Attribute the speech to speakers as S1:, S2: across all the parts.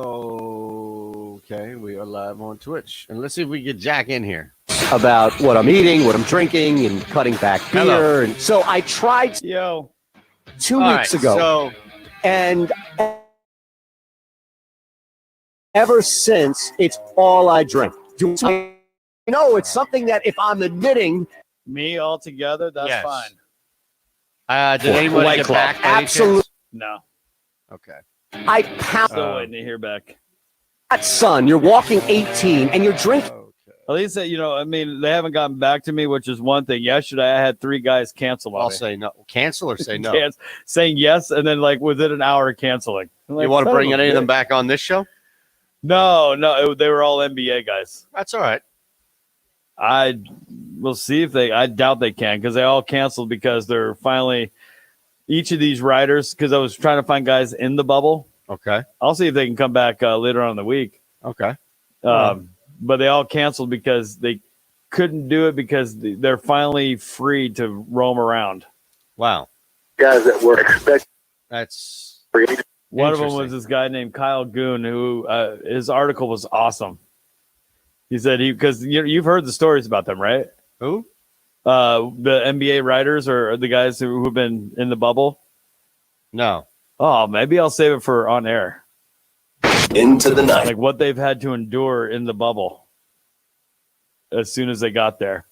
S1: Okay, we are live on Twitch. And let's see if we get Jack in here.
S2: About what I'm eating, what I'm drinking, and cutting back beer.
S1: Hello.
S2: And so I tried 2 weeks ago. And ever since, it's all I drink. I know it's something that if I'm admitting...
S3: Me altogether, that's fine.
S1: Did anyone get back?
S2: Absolutely.
S3: No.
S1: Okay.
S2: I pound.
S3: Still waiting to hear back.
S2: Son, you're walking 18 and you're drinking.
S3: At least, they haven't gotten back to me, which is one thing. Yesterday, I had 3 guys cancel on
S1: I'll
S3: me.
S1: say no. Cancel or say no?
S3: Saying yes, and then within an hour canceling.
S1: You want to bring any of them back on this show?
S3: No, they were all NBA guys.
S1: That's all right.
S3: We'll see if I doubt they can, because they all canceled because they're finally each of these writers, because I was trying to find guys in the bubble.
S1: Okay.
S3: I'll see if they can come back later on in the week.
S1: Okay.
S3: But they all canceled because they couldn't do it because they're finally free to roam around.
S1: Wow.
S4: Guys that were expected.
S1: That's
S3: one of them was this guy named Kyle Goon, who his article was awesome. He said because you've heard the stories about them, right?
S1: Who?
S3: The NBA writers or the guys who have been in the bubble.
S1: No.
S3: Oh, maybe I'll save it for on air.
S4: Into the night.
S3: Like what they've had to endure in the bubble as soon as they got there.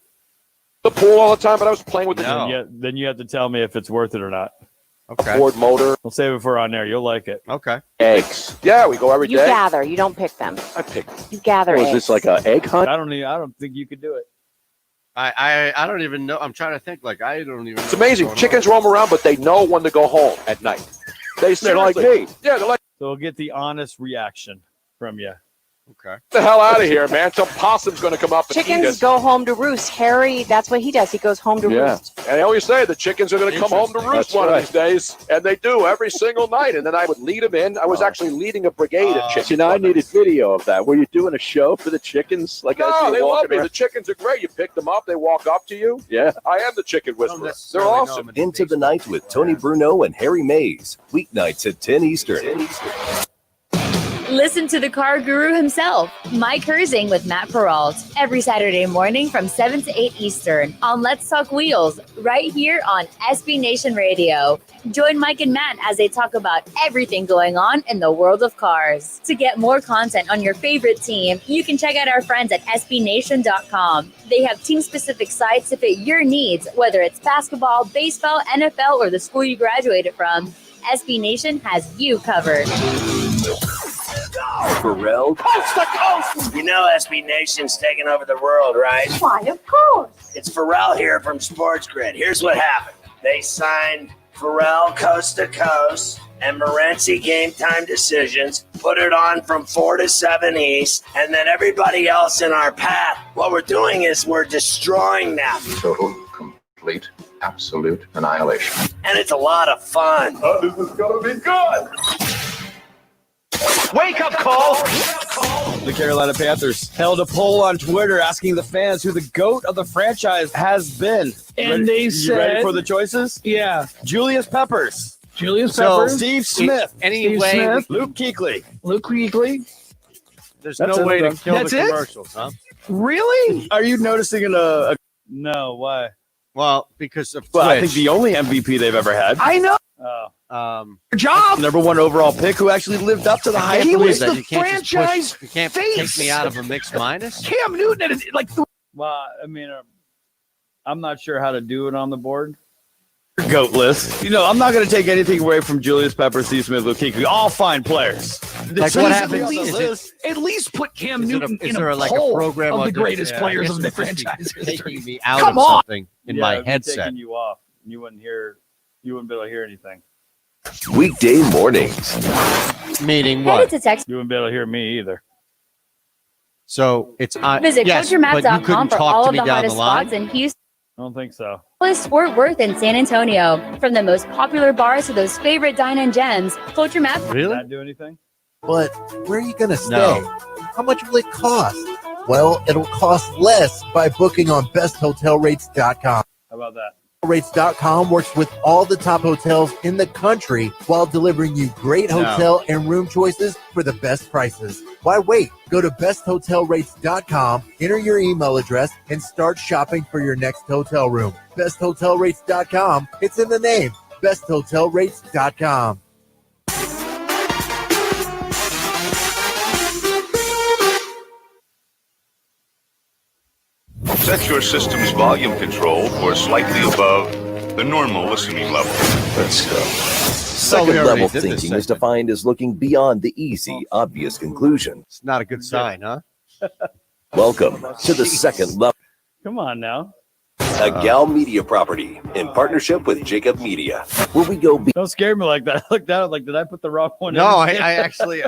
S4: The pool all the time, but I was playing with the
S3: Then you have to tell me if it's worth it or not.
S1: Okay.
S4: Ford motor.
S3: We'll save it for on air. You'll like it.
S1: Okay.
S4: Eggs. Yeah, we go every day.
S5: You gather. You don't pick them.
S4: I pick.
S5: You gather.
S4: Is this like an egg hunt?
S3: I don't think you could do it.
S1: I don't even know. I'm trying to think. I don't even know.
S4: It's amazing. Chickens roam around, but they know when to go home at night. They're like me. Yeah, they're like.
S3: So we'll get the honest reaction from you.
S1: Okay.
S4: Get the hell out of here, man. Some possum's going to come up and eat
S5: Chickens
S4: us.
S5: go home to roost. Harry, that's what he does. He goes home to roost.
S4: And I always say the chickens are going to come home to roost one of these days. And they do every single night. And then I would lead them in. I was actually leading a brigade of chickens.
S6: I needed video of that. Were you doing a show for the chickens?
S4: No, they love me. The chickens are great. You pick them up. They walk up to you.
S6: Yeah.
S4: I am the chicken whisperer. They're awesome.
S7: Into the Night with Tony Bruno and Harry Mays. Weeknights at 10 Eastern.
S8: Listen to the car guru himself, Mike Herzing with Matt Peralt, every Saturday morning from 7 to 8 Eastern on Let's Talk Wheels, right here on SB Nation Radio. Join Mike and Matt as they talk about everything going on in the world of cars. To get more content on your favorite team, you can check out our friends at SBNation.com. They have team-specific sites to fit your needs, whether it's basketball, baseball, NFL, or the school you graduated from. SB Nation has you covered.
S7: Pharrell.
S9: Coast to coast! You know SB Nation's taking over the world, right?
S5: Why, of course.
S9: It's Pharrell here from Sports Grid. Here's what happened. They signed Pharrell Coast to Coast and Morency Game Time Decisions, put it on from 4 to 7 East, and then everybody else in our path. What we're doing is we're destroying them.
S10: Total, complete, absolute annihilation.
S9: And it's a lot of fun.
S4: This is going to be good.
S9: Wake up, Cole!
S3: The Carolina Panthers held a poll on Twitter asking the fans who the GOAT of the franchise has been.
S11: And they said...
S3: You ready for the choices?
S11: Yeah.
S3: Julius Peppers.
S11: Steve
S3: Smith.
S1: Anyway,
S3: Luke Kuechly.
S1: There's no way to kill the commercials, huh?
S11: Really?
S3: Are you noticing No, why?
S1: Well, because of
S3: I think the only MVP they've ever had.
S11: I know.
S3: Job. Number 1 overall pick who actually lived up to the hype.
S11: He was
S1: that.
S11: the franchise
S1: You can't
S11: face.
S1: take me out of a mixed minus.
S11: Cam Newton had
S3: Well, I'm not sure how to do it on the board. GOAT list. I'm not going to take anything away from Julius Peppers, Steve Smith, Luke Kuechly. All fine players.
S1: Like what happens?
S11: At least put Cam Newton
S1: is
S11: in
S1: there
S11: a
S1: like
S11: poll
S1: a program
S11: of the
S1: on
S11: greatest
S1: this?
S11: players
S1: I
S11: of
S1: guess
S11: the
S1: it's just
S11: franchise history.
S1: taking me out
S11: Come
S1: of
S11: on.
S1: something in my headset.
S3: Taking you off. You wouldn't be able to hear anything.
S7: Weekday mornings.
S1: Meaning
S8: Headed
S1: what?
S8: to Texas.
S3: You wouldn't be able to hear me either.
S1: So it's
S8: Visit CoachYourMap.com for all of the hottest
S1: line?
S8: spots in Houston.
S3: I don't think so.
S8: Fort Worth and San Antonio. From the most popular bars to those favorite dine-in gems, Culture Map.
S1: Really?
S3: Not do anything?
S12: But where are you going to stay?
S1: No.
S12: How much will it cost? Well, it'll cost less by booking on besthotelrates.com.
S3: How about that?
S12: Rates.com works with all the top hotels in the country while delivering you great hotel and room choices for the best prices. Why wait? Go to besthotelrates.com, enter your email address, and start shopping for your next hotel room. Besthotelrates.com. It's in the name. Besthotelrates.com.
S13: Set your system's volume control for slightly above the normal listening level.
S7: Let's go. Second level thinking is defined as looking beyond the easy, obvious conclusion.
S1: It's not a good sign, huh?
S7: Welcome to the second level.
S3: Come on now.
S7: A Gal Media property in partnership with Jacob Media, where we go
S3: Don't scare me like that. I looked down like, did I put the wrong one
S1: No,
S3: in?
S1: I actually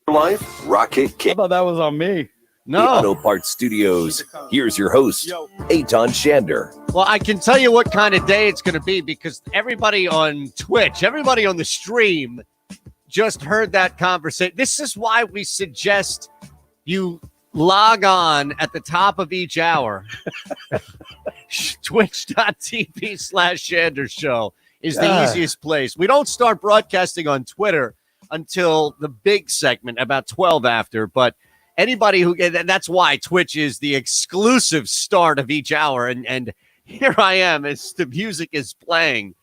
S7: life Rocket King.
S3: I thought that was on me.
S7: The Auto Parts Studios. Here's your host, Eitan Shander.
S2: Well, I can tell you what kind of day it's going to be because everybody on Twitch, everybody on the stream just heard that conversation. This is why we suggest you log on at the top of each hour. Twitch.tv/Shander Show is the easiest place. We don't start broadcasting on Twitter until the big segment about 12 after, but anybody who, that's why Twitch is the exclusive start of each hour. And here I am as the music is playing,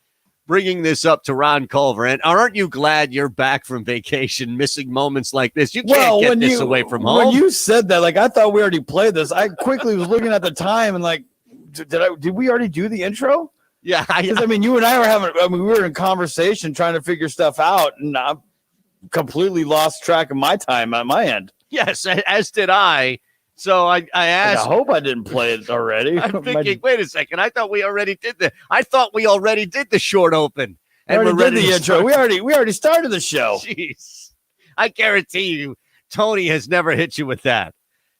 S2: bringing this up to Ron Culver. And aren't you glad you're back from vacation, missing moments like this? You can't get this away from home.
S3: When you said that, like, I thought we already played this. I quickly was looking at the time and like, did we already do the intro?
S2: Yeah.
S3: I mean, you and I we were in conversation trying to figure stuff out, and I completely lost track of my time on my end.
S2: Yes, as did I. So I asked.
S3: I hope I didn't play it already.
S2: I'm thinking, wait a second. I thought we already did the short open.
S3: And we're ready to the intro. We already started the show.
S2: Jeez. I guarantee you, Tony has never hit you with that.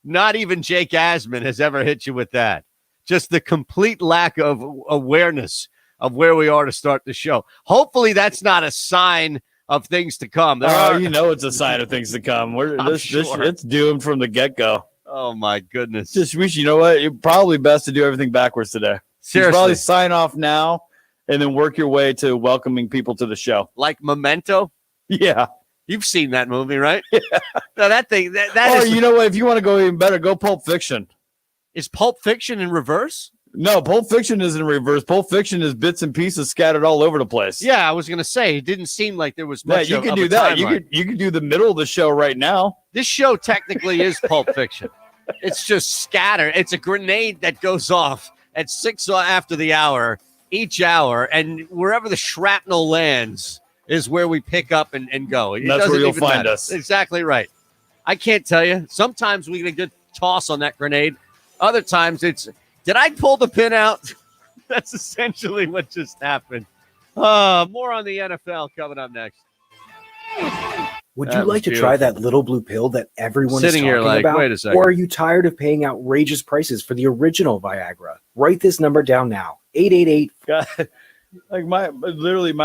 S2: Not even Jake Asman has ever hit you with that. Just the complete lack of awareness of where we are to start the show. Hopefully that's not a sign of things to come.
S3: It's a sign of things to come. It's doomed from the get-go.
S2: Oh my goodness!
S3: Just wish, you know what? It's probably best to do everything backwards today.
S2: Seriously,
S3: you probably sign off now and then work your way to welcoming people to the show,
S2: like Memento.
S3: Yeah,
S2: you've seen that movie, right? Yeah. No, that thing. That
S3: or
S2: is.
S3: You know what? If you want to go even better, go Pulp Fiction.
S2: Is Pulp Fiction in reverse?
S3: No, Pulp Fiction is in reverse. Pulp Fiction is bits and pieces scattered all over the place.
S2: Yeah, I was going to say, it didn't seem like there was much.
S3: Yeah, you can do that. You could do the middle of the show right now.
S2: This show technically is Pulp Fiction. It's just scattered. It's a grenade that goes off at 6 after the hour, each hour, and wherever the shrapnel lands is where we pick up and go.
S3: That's where you'll find us.
S2: Exactly right. I can't tell you. Sometimes we get a good toss on that grenade. Other times it's, did I pull the pin out? That's essentially what just happened. More on the NFL coming up next.
S14: Would you like to try that little blue pill that everyone is
S2: sitting
S14: talking
S2: here like,
S14: about?
S2: wait a second.
S14: Or are you tired of paying outrageous prices for the original Viagra? Write this number down now. 888.
S3: God, like my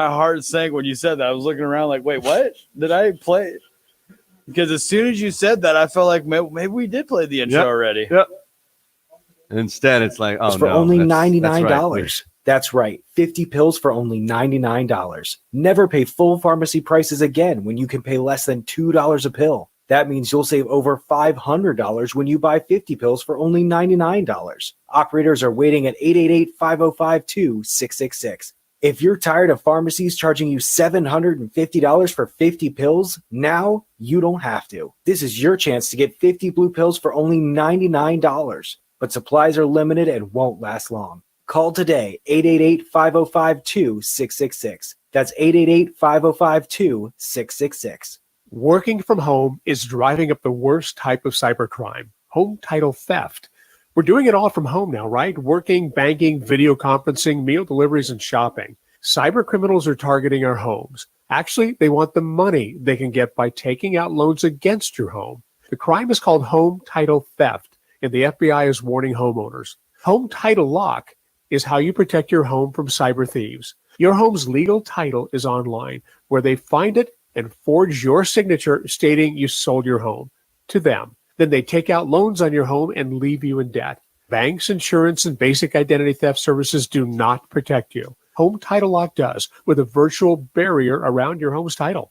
S3: heart sank when you said that. I was looking around like, wait, what? Did I play? Because as soon as you said that, I felt like maybe we did play the intro already.
S2: Yep. Instead, it's like,
S14: It's for only $99. That's right. 50 pills for only $99. Never pay full pharmacy prices again when you can pay less than $2 a pill. That means you'll save over $500 when you buy 50 pills for only $99. Operators are waiting at 888-505-2666. If you're tired of pharmacies charging you $750 for 50 pills, now you don't have to. This is your chance to get 50 blue pills for only $99. But supplies are limited and won't last long. Call today, 888-505-2666. That's 888-505-2666.
S15: Working from home is driving up the worst type of cybercrime, home title theft. We're doing it all from home now, right? Working, banking, video conferencing, meal deliveries, and shopping. Cyber criminals are targeting our homes. Actually, they want the money they can get by taking out loans against your home. The crime is called home title theft, and the FBI is warning homeowners. Home title lock is how you protect your home from cyber thieves. Your home's legal title is online, where they find it and forge your signature stating you sold your home to them. Then they take out loans on your home and leave you in debt. Banks, insurance, and basic identity theft services do not protect you. Home Title Lock does, with a virtual barrier around your home's title.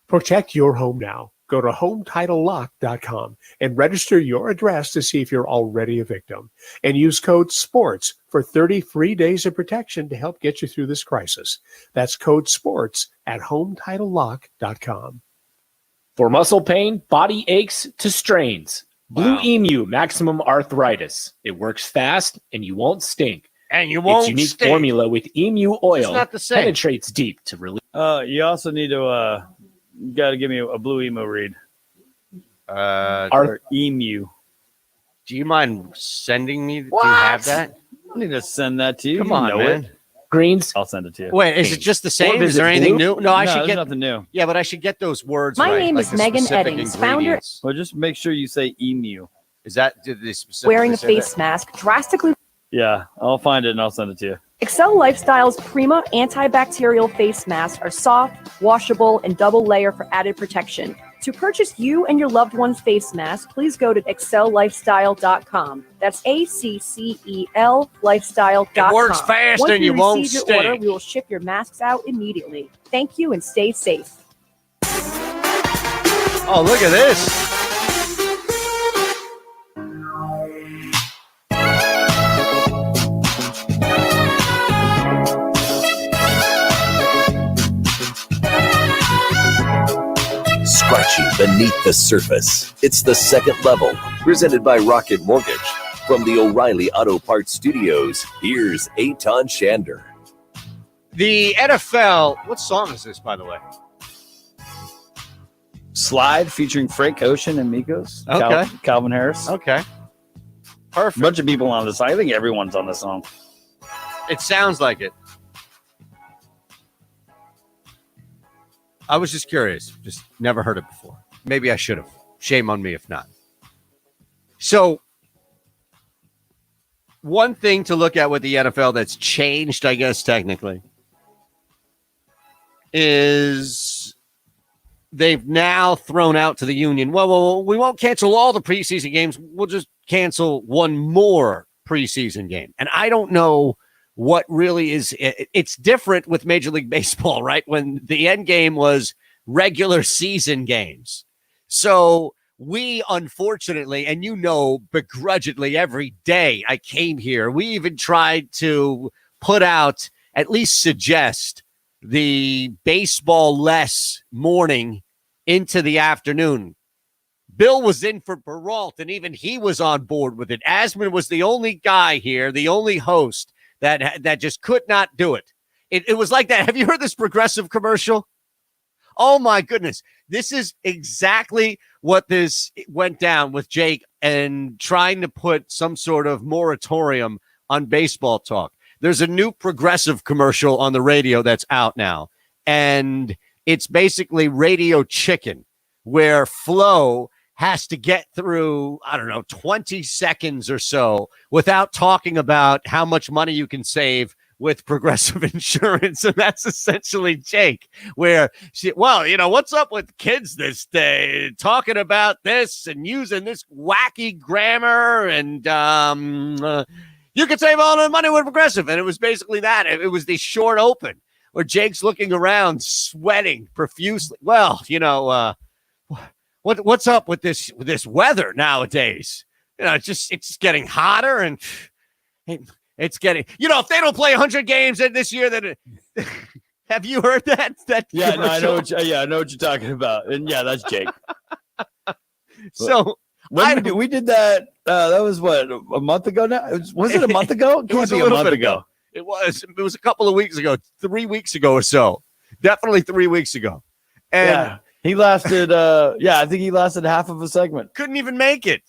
S15: Protect your home now. Go to HomeTitleLock.com and register your address to see if you're already a victim. And use code SPORTS for 30 free days of protection to help get you through this crisis. That's code SPORTS at HomeTitleLock.com.
S16: For muscle pain, body aches to strains, Blue Emu Maximum Arthritis. It works fast and you won't stink.
S2: And you won't
S16: Its unique
S2: stink.
S16: formula with emu oil
S2: It's not the same.
S16: penetrates deep to relieve.
S3: You also need to you got to give me a blue emu read. Or emu.
S2: Do you mind sending me? Do you have that?
S3: I need to send that to you.
S2: Come
S3: You
S2: on,
S3: know
S2: man.
S3: it.
S16: Greens.
S3: I'll send it to you.
S2: Wait, is it just the
S3: Or
S2: same? Is
S3: visit
S2: there anything
S3: Blue?
S2: new? No, I should
S3: there's
S2: get
S3: nothing new.
S2: Yeah, but I should get those words
S5: My
S2: right.
S5: name
S2: like
S5: is
S2: the
S5: Megan
S2: specific
S5: Eddings, founder-
S2: ingredients.
S3: Well, just make sure you say emu.
S2: Is that did they specifically
S5: Wearing a
S2: say
S5: face
S2: that?
S5: mask drastically.
S3: Yeah, I'll find it and I'll send it to you.
S5: Excel Lifestyle's Prima antibacterial face masks are soft, washable, and double layer for added protection. To purchase you and your loved one's face mask, please go to excellifestyle.com. That's ACCEL lifestyle.com.
S2: It works fast
S5: Once
S2: and
S5: we
S2: you won't
S5: receive your order,
S2: stink.
S5: we will ship your masks out immediately. Thank you and stay safe.
S2: Oh, look at this.
S7: Scratching beneath the surface. It's the second level, presented by Rocket Mortgage. From the O'Reilly Auto Parts Studios, here's Eitan Shander.
S2: The NFL. What song is this, by the way?
S3: Slide featuring Frank Ocean and Migos.
S2: Okay.
S3: Calvin Harris.
S2: Okay. Perfect.
S3: A bunch of people on this song. I think everyone's on this song.
S2: It sounds like it. I was just curious. Just never heard it before. Maybe I should have. Shame on me if not. So, one thing to look at with the NFL that's changed, I guess, technically, is they've now thrown out to the union, well, we won't cancel all the preseason games. We'll just cancel one more preseason game. And I don't know what really is. It's different with Major League Baseball, right? When the end game was regular season games. So we, unfortunately, and begrudgingly every day I came here, we even tried to put out, at least suggest, the baseball-less morning into the afternoon. Bill was in for Peralta, and even he was on board with it. Asman was the only guy here, the only host that just could not do it. It was like that. Have you heard this Progressive commercial? Oh, my goodness. This is exactly what this went down with Jake and trying to put some sort of moratorium on baseball talk. There's a new Progressive commercial on the radio that's out now, and it's basically Radio Chicken, where Flo has to get through, 20 seconds or so without talking about how much money you can save with Progressive Insurance. And that's essentially Jake, where what's up with kids this day talking about this and using this wacky grammar and you can save all the money with Progressive. And it was basically that. It was the short open where Jake's looking around, sweating profusely. Well, what's up with this weather nowadays? It's just getting hotter and it's getting, if they don't play 100 games this year, then have you heard that?
S3: Yeah, no, I know.
S2: commercial?
S3: I know what you're talking about, and yeah, that's Jake.
S2: So
S3: we did that. That was what, a month ago now. Was it a month ago? It
S2: It was
S3: can't be
S2: a
S3: a
S2: little
S3: month
S2: bit
S3: ago.
S2: It was a couple of weeks ago, 3 weeks ago or so. Definitely 3 weeks ago. And
S3: Yeah, he lasted. I think he lasted half of a segment.
S2: couldn't even make it.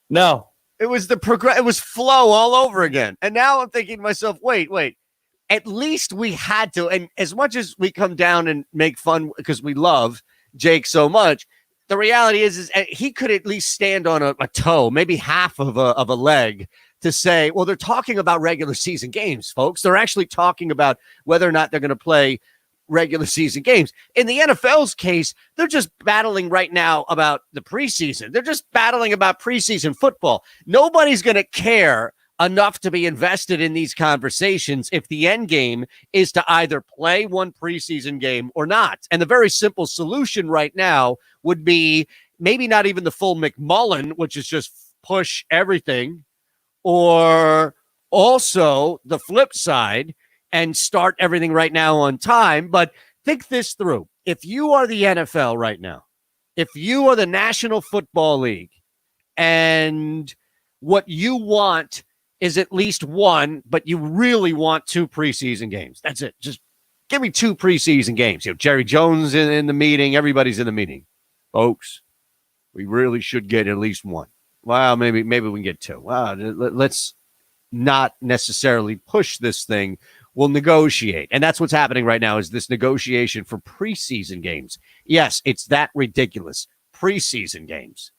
S3: No,
S2: It was it was flow all over again. And now I'm thinking to myself, wait. At least we had to. And as much as we come down and make fun because we love Jake so much, the reality is he could at least stand on a toe, maybe half of a leg, to say, well, they're talking about regular season games, folks. They're actually talking about whether or not they're going to play regular season games. In the NFL's case, they're just battling right now about the preseason. They're just battling about preseason football. Nobody's going to care enough to be invested in these conversations if the end game is to either play one preseason game or not. And the very simple solution right now would be maybe not even the full McMullen, which is just push everything, or also the flip side and start everything right now on time. But think this through. If you are the NFL right now, if you are the National Football League, and what you want is at least one, but you really want 2 preseason games. That's it. Just give me 2 preseason games. You know, Jerry Jones in the meeting. Everybody's in the meeting. Folks, we really should get at least one. Well, maybe we can get 2. Well, let's not necessarily push this thing. We'll negotiate. And that's what's happening right now is this negotiation for preseason games. Yes, it's that ridiculous. Preseason games.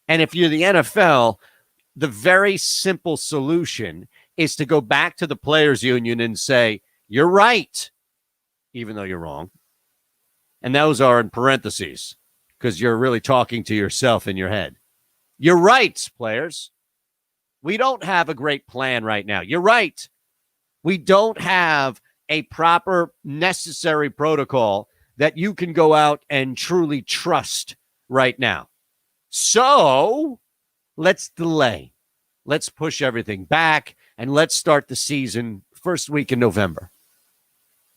S2: And if you're the NFL, the very simple solution is to go back to the players union and say, you're right, even though you're wrong. And those are in parentheses because you're really talking to yourself in your head. You're right, players. We don't have a great plan right now. You're right. We don't have a proper necessary protocol that you can go out and truly trust right now. So let's delay. Let's push everything back and let's start the season first week in November.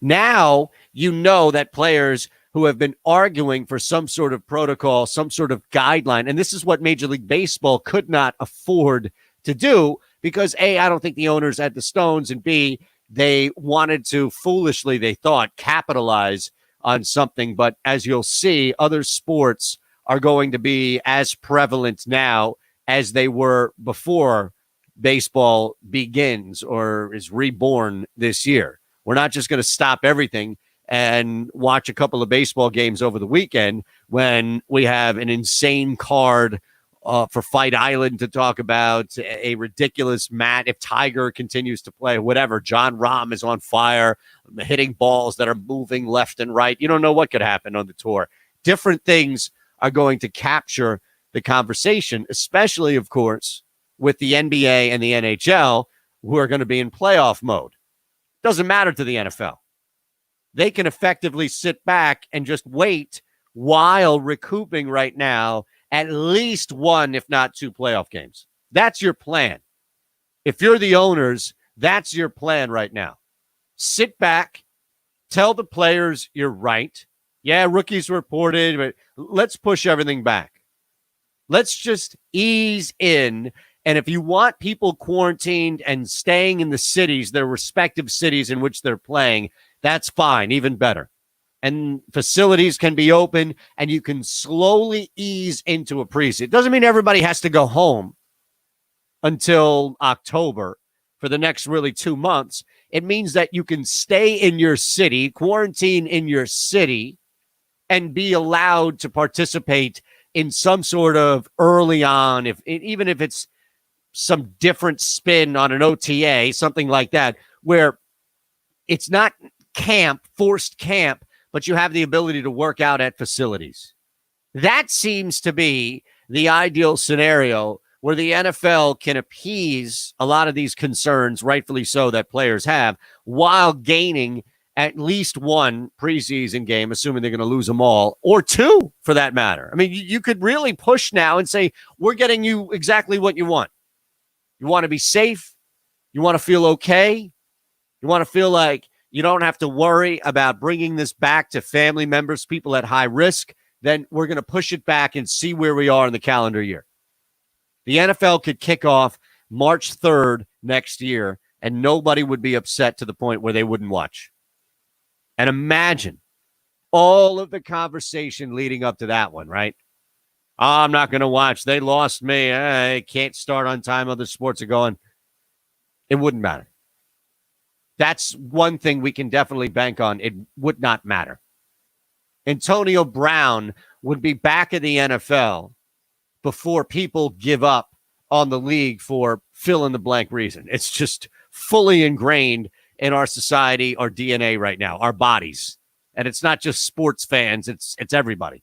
S2: Now you know that players who have been arguing for some sort of protocol, some sort of guideline, and this is what Major League Baseball could not afford to do because A, I don't think the owners had the stones, and B, they wanted to foolishly, they thought, capitalize on something. But as you'll see, other sports are going to be as prevalent now as they were before baseball begins or is reborn this year. We're not just going to stop everything and watch a couple of baseball games over the weekend when we have an insane card for Fight Island to talk about, a ridiculous mat. If Tiger continues to play, whatever, John Rahm is on fire, hitting balls that are moving left and right. You don't know what could happen on the tour. Different things are going to capture the conversation, especially, of course, with the NBA and the NHL, who are going to be in playoff mode. Doesn't matter to the NFL. They can effectively sit back and just wait while recouping right now at least 1, if not 2 playoff games. That's your plan. If you're the owners, that's your plan right now. Sit back, tell the players you're right. Yeah, rookies reported, but let's push everything back. Let's just ease in. And if you want people quarantined and staying in the cities, their respective cities in which they're playing, that's fine, even better. And facilities can be open and you can slowly ease into a preseason. It doesn't mean everybody has to go home until October for the next really 2 months. It means that you can stay in your city, quarantine in your city, and be allowed to participate in some sort of early on, even if it's some different spin on an OTA, something like that, where it's not forced camp, but you have the ability to work out at facilities. That seems to be the ideal scenario where the NFL can appease a lot of these concerns, rightfully so, that players have, while gaining at least 1 preseason game, assuming they're going to lose them all, or 2 for that matter. I mean, you could really push now and say, we're getting you exactly what you want. You want to be safe. You want to feel okay. You want to feel like you don't have to worry about bringing this back to family members, people at high risk. Then we're going to push it back and see where we are in the calendar year. The NFL could kick off March 3rd next year, and nobody would be upset to the point where they wouldn't watch. And imagine all of the conversation leading up to that one, right? Oh, I'm not going to watch. They lost me. I can't start on time. Other sports are going. It wouldn't matter. That's one thing we can definitely bank on. It would not matter. Antonio Brown would be back in the NFL before people give up on the league for fill-in-the-blank reason. It's just fully ingrained in our society, our DNA right now, our bodies. And it's not just sports fans. It's everybody.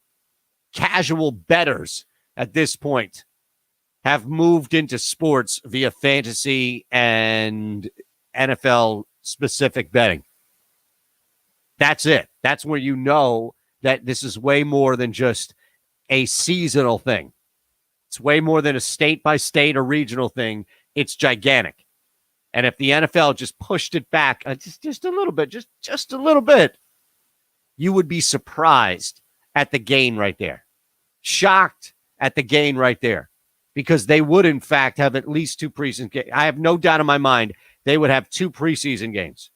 S2: Casual bettors at this point have moved into sports via fantasy and NFL specific betting. That's it. That's where you know that this is way more than just a seasonal thing. It's way more than a state by state or regional thing. It's gigantic. And if the NFL just pushed it back just a little bit, just a little bit, you would be surprised at the gain right there. Shocked at the gain right there. Because they would, in fact, have at least 2 preseason games. I have no doubt in my mind they would have 2 preseason games.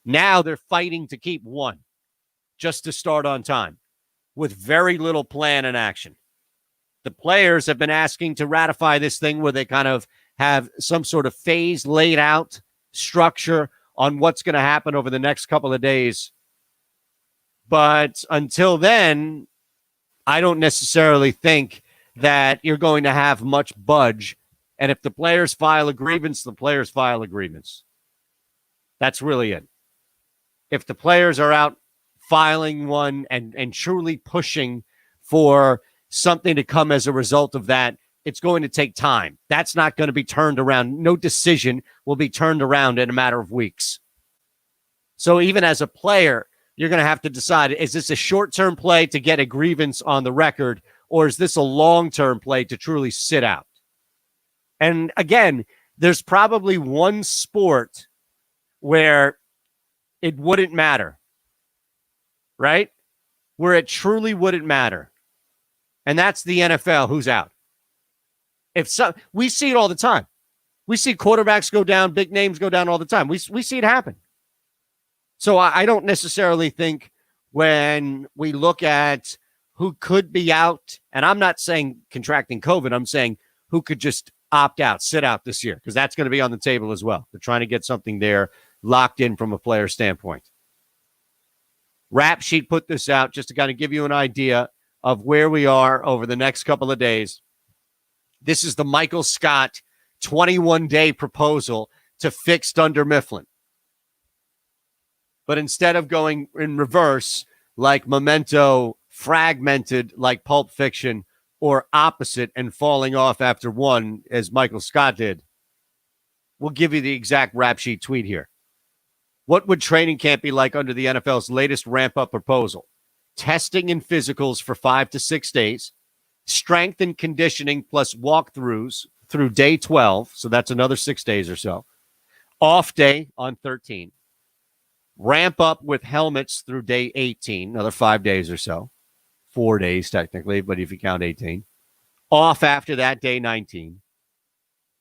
S2: Now they're fighting to keep 1 just to start on time with very little plan and action. The players have been asking to ratify this thing where they kind of have some sort of phase laid out structure on what's going to happen over the next couple of days. But until then, I don't necessarily think that you're going to have much budge. And if the players file a grievance, the players file a grievance. That's really it. If the players are out filing one and truly pushing for something to come as a result of that, it's going to take time. That's not going to be turned around. No decision will be turned around in a matter of weeks. So even as a player, you're going to have to decide, is this a short-term play to get a grievance on the record, or is this a long-term play to truly sit out? And again, there's probably one sport where it wouldn't matter, right? Where it truly wouldn't matter. And that's the NFL, who's out. We see it all the time. We see quarterbacks go down, big names go down all the time. We see it happen. So I don't necessarily think when we look at who could be out, and I'm not saying contracting COVID, I'm saying who could just opt out, sit out this year, because that's going to be on the table as well. They're trying to get something there locked in from a player standpoint. Rap Sheet put this out just to kind of give you an idea of where we are over the next couple of days. This is the Michael Scott 21-day proposal to fix Dunder Mifflin. But instead of going in reverse like Memento, fragmented like Pulp Fiction, or opposite and falling off after 1 as Michael Scott did, we'll give you the exact Rap Sheet tweet here. What would training camp be like under the NFL's latest ramp-up proposal? Testing and physicals for 5 to 6 days, strength and conditioning plus walkthroughs through day 12, so that's another 6 days or so, off day on 13, ramp up with helmets through day 18, another 5 days or so, 4 days technically, but if you count 18, off after that, day 19.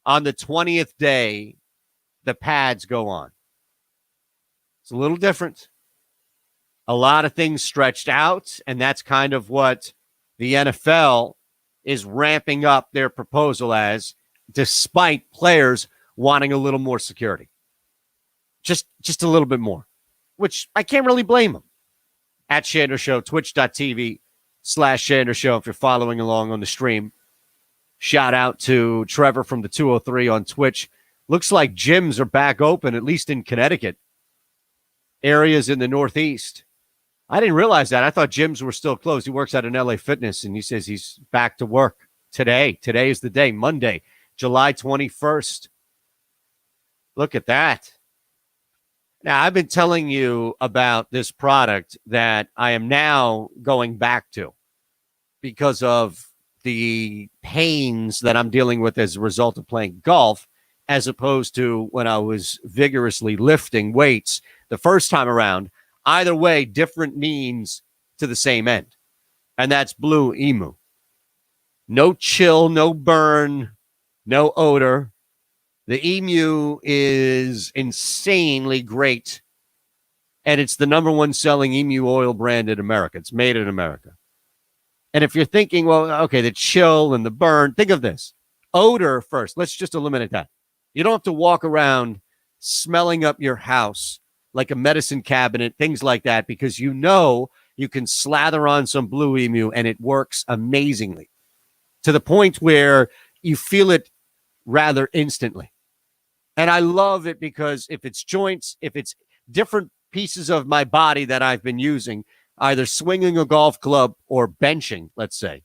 S2: On the 20th day, the pads go on. It's a little different. A lot of things stretched out, and that's kind of what the NFL is ramping up their proposal as, despite players wanting a little more security. Just a little bit more, which I can't really blame them. At Shander Show, twitch.tv/Shander Show if you're following along on the stream. Shout out to Trevor from the 203 on Twitch. Looks like gyms are back open, at least in Connecticut. Areas in the Northeast. I didn't realize that. I thought gyms were still closed. He works at an LA Fitness, and he says he's back to work today. Today is the day, Monday, July 21st. Look at that. Now, I've been telling you about this product that I am now going back to because of the pains that I'm dealing with as a result of playing golf, as opposed to when I was vigorously lifting weights the first time around. Either way, different means to the same end. And that's Blue Emu. No chill, no burn, no odor. The Emu is insanely great. And it's the number 1 selling emu oil brand in America. It's made in America. And if you're thinking, well, okay, the chill and the burn, think of this. Odor first. Let's just eliminate that. You don't have to walk around smelling up your house like a medicine cabinet, things like that, because you know you can slather on some Blue Emu and it works amazingly to the point where you feel it rather instantly. And I love it because if it's joints, if it's different pieces of my body that I've been using, either swinging a golf club or benching, let's say,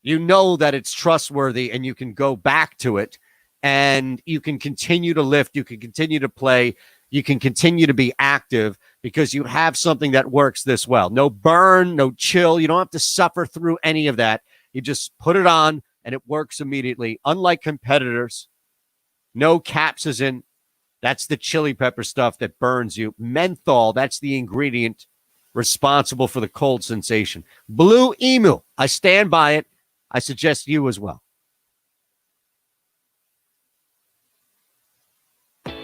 S2: You know that it's trustworthy and you can go back to it and you can continue to lift. You can continue to play. You can continue to be active because you have something that works this well. No burn, no chill. You don't have to suffer through any of that. You just put it on and it works immediately. Unlike competitors, no capsaicin. That's the chili pepper stuff that burns you. Menthol, that's the ingredient responsible for the cold sensation. Blue Emu, I stand by it. I suggest you as well.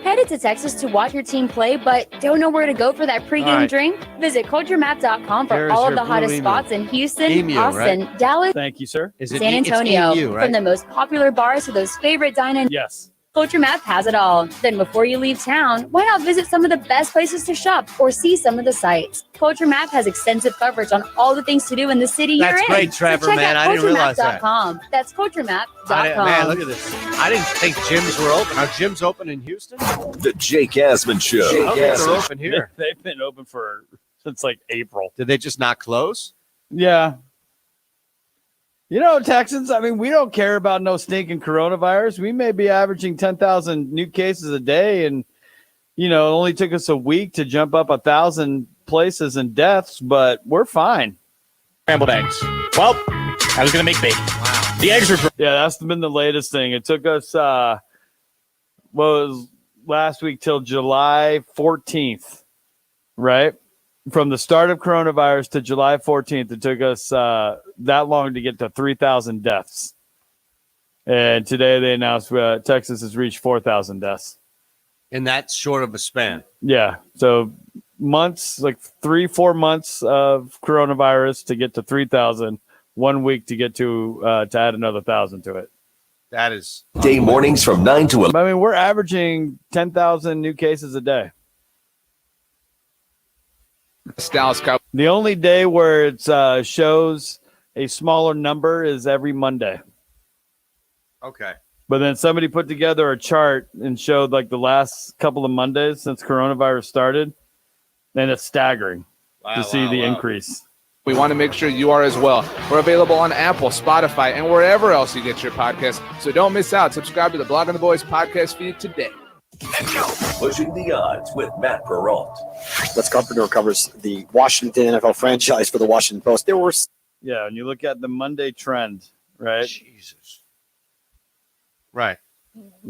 S8: Headed to Texas to watch your team play, but don't know where to go for that pregame
S2: All right.
S8: drink? Visit CultureMap.com for
S2: There's
S8: all of
S2: your
S8: the
S2: Blue
S8: hottest
S2: Emu.
S8: spots in Houston,
S2: Emu,
S8: Austin,
S2: right?
S8: Dallas,
S3: Thank you, sir.
S2: Is it
S8: San
S2: it's
S8: Antonio.
S2: EU, right?
S8: From the most popular bars to those favorite dine-in.
S3: Yes.
S8: Culture Map has it all. Then before you leave town, why not visit some of the best places to shop or see some of the sites? Culture Map has extensive coverage on all the things to do in the city
S2: That's
S8: you're in.
S2: great, Trevor,
S8: so check
S2: man.
S8: out
S2: I didn't realize that.
S8: culturemap.com. That's culturemap.com.
S2: Man, look at this. I didn't think gyms were open. Are gyms open in Houston?
S7: The Jake Asman Show.
S2: I don't think they're open here.
S3: They've been open since like April.
S2: Did they just not close?
S3: Yeah. You know, Texans, I mean, we don't care about no stinking coronavirus. We may be averaging 10,000 new cases a day, and, you know, it only took us a week to jump up 1,000 places and deaths, but we're fine.
S17: Scrambled eggs. Well, I was going to make bacon. Wow. The eggs were...
S3: Yeah, that's been the latest thing. It took us, was last week till July 14th, right? From the start of coronavirus to July 14th, it took us that long to get to 3,000 deaths. And today they announced Texas has reached 4,000 deaths.
S2: In that short of a span.
S3: Yeah. So months, like 3-4 months of coronavirus to get to 3,000, 1 week to get to add another 1,000 to it.
S2: That is
S7: Day mornings from 9 to 11.
S3: I mean, we're averaging 10,000 new cases a day. The only day where it shows a smaller number is every Monday.
S2: Okay.
S3: But then somebody put together a chart and showed like the last couple of Mondays since coronavirus started, and it's staggering to see the increase.
S18: We want to make sure you are as well. We're available on Apple, Spotify, and wherever else you get your podcasts. So don't miss out. Subscribe to the Blogging the Boys podcast feed today.
S7: Pushing the odds with Matt Peralt.
S19: Les Carpenter covers the Washington NFL franchise for the Washington Post. There were...
S3: Yeah, and you look at the Monday trend, right?
S2: Jesus. Right.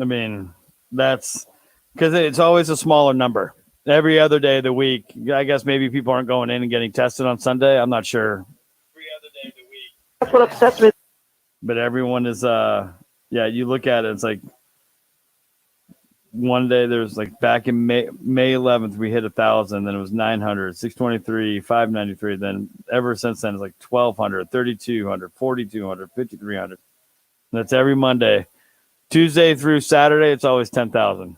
S3: I mean, that's because it's always a smaller number. Every other day of the week, I guess maybe people aren't going in and getting tested on Sunday. I'm not sure. Every other day of the week. That's what upsets me. But everyone is, you look at it, it's like one day there's like back in May 11th, we hit 1,000, then it was 900, 623, 593. Then ever since then, it's like 1,200, 3,200, 4,200, 5,300. That's every Monday. Tuesday through Saturday, it's always 10,000.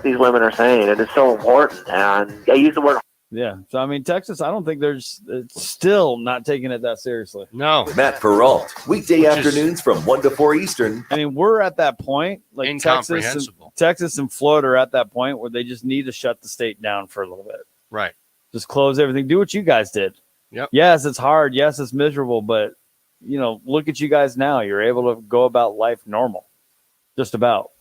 S20: These women are saying it is so important, and I use the word.
S3: Yeah, so I mean, Texas, I don't think it's still not taking it that seriously.
S2: No.
S7: Matt Peralt, weekday afternoons from 1 to 4 Eastern.
S3: I mean, we're at that point, like
S2: Incomprehensible.
S3: Texas and Florida are at that point where they just need to shut the state down for a little bit.
S2: Right.
S3: Just close everything. Do what you guys did.
S2: Yep.
S3: Yes, it's hard. Yes, it's miserable, but you know, look at you guys now. You're able to go about life normal. Just about.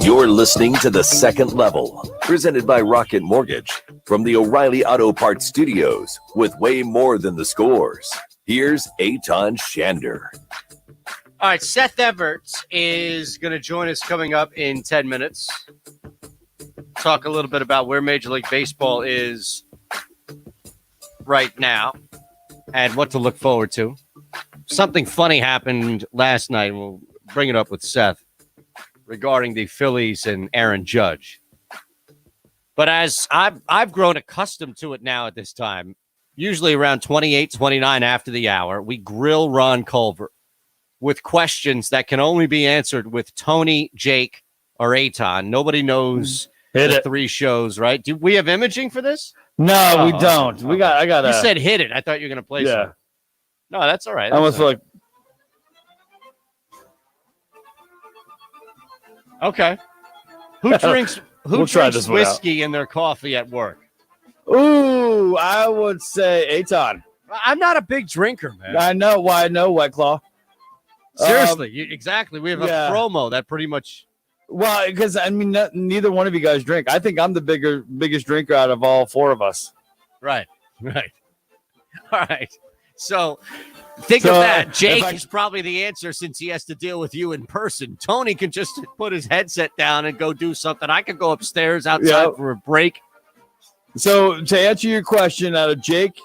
S7: You're listening to The Second Level, presented by Rocket Mortgage from the O'Reilly Auto Parts Studios with way more than the scores. Here's Eitan Shander.
S2: All right, Seth Everts is going to join us coming up in 10 minutes. Talk a little bit about where Major League Baseball is right now and what to look forward to. Something funny happened last night, and we'll bring it up with Seth, regarding the Phillies and Aaron Judge. But as I've grown accustomed to it now at this time, usually around 28, 29 after the hour, we grill Ron Culver with questions that can only be answered with Tony, Jake, or Eitan. Nobody knows the three shows, right? Do we have imaging for this?
S3: No, we don't. I got.
S2: You said hit it. I thought you were going to play some. No, that's all right.
S3: I almost feel like.
S2: Okay. Who drinks
S3: We'll try
S2: drinks
S3: this one out.
S2: whiskey in their coffee at work?
S3: Ooh, I would say Aton.
S2: I'm not a big drinker, man.
S3: I know. Why? I know White Claw.
S2: Seriously, exactly. We have a
S3: yeah.
S2: promo that pretty much.
S3: Well, because I mean, neither one of you guys drink. I think I'm the biggest drinker out of all four of us.
S2: Right. All right. So think of that. Jake is probably the answer since he has to deal with you in person. Tony can just put his headset down and go do something. I could go upstairs outside for a break.
S3: So to answer your question, out of Jake,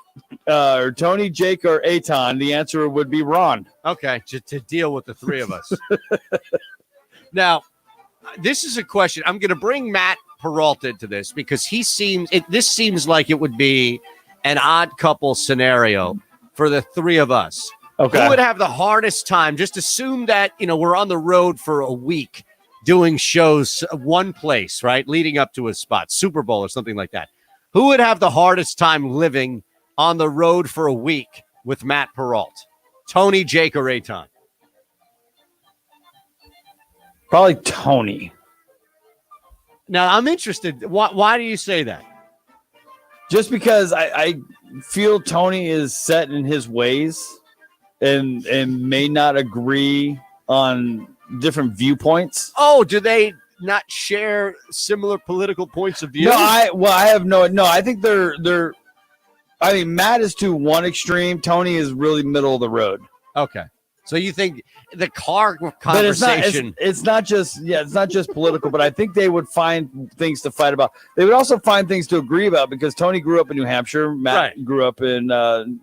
S3: or Tony, Jake, or Aton, the answer would be Ron.
S2: Okay, to deal with the three of us. Now, this is a question. I'm going to bring Matt Peralta into this because this seems like it would be an odd couple scenario for the three of us.
S3: Okay.
S2: Who would have the hardest time? Just assume that, we're on the road for a week doing shows one place, right? Leading up to a spot, Super Bowl or something like that. Who would have the hardest time living on the road for a week with Matt Peralta? Tony, Jake, or Aton?
S3: Probably Tony.
S2: Now, I'm interested. Why do you say that?
S3: Just because I feel Tony is set in his ways and may not agree on different viewpoints.
S2: Oh, do they not share similar political points of view?
S3: No, I have no. I think they're. I mean, Matt is to one extreme. Tony is really middle of the road.
S2: Okay, so you think the car conversation?
S3: But it's not just political. But I think they would find things to fight about. They would also find things to agree about because Tony grew up in New Hampshire. Matt grew up in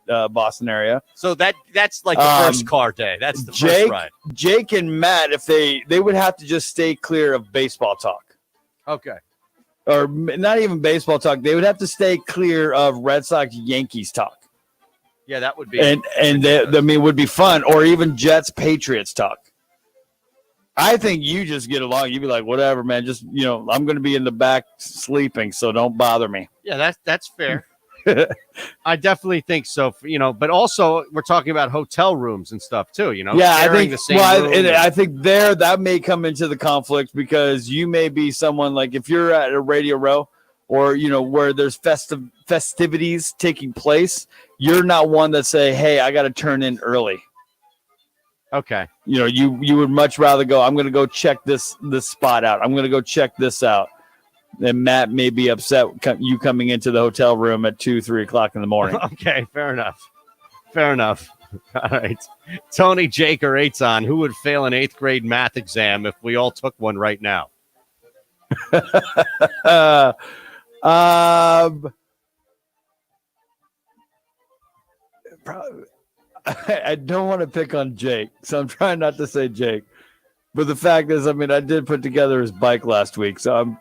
S3: Boston area.
S2: So that's like the first car day. That's the first ride.
S3: Jake and Matt, if they would have to just stay clear of baseball talk.
S2: Okay.
S3: Or not even baseball talk. They would have to stay clear of Red Sox Yankees talk.
S2: Yeah, that would be
S3: it would be fun, or even Jets Patriots talk. I think you just get along. You'd be like, whatever, man. Just I'm going to be in the back sleeping, so don't bother me.
S2: Yeah, that's fair. I definitely think so. But also we're talking about hotel rooms and stuff too. Yeah,
S3: I think
S2: the same room
S3: I think that may come into the conflict because you may be someone like if you're at a Radio Row or where there's festivities taking place, you're not one that say, "Hey, I got to turn in early."
S2: Okay.
S3: You would much rather go. I'm going to go check this spot out. I'm going to go check this out. And Matt may be upset you coming into the hotel room at 2-3 o'clock in the morning.
S2: Okay, fair enough. All right, Tony, Jake, or Aton, who would fail an 8th grade math exam if we all took one right now?
S3: I don't want to pick on Jake, so I'm trying not to say Jake. But the fact is, I did put together his bike last week, so I'm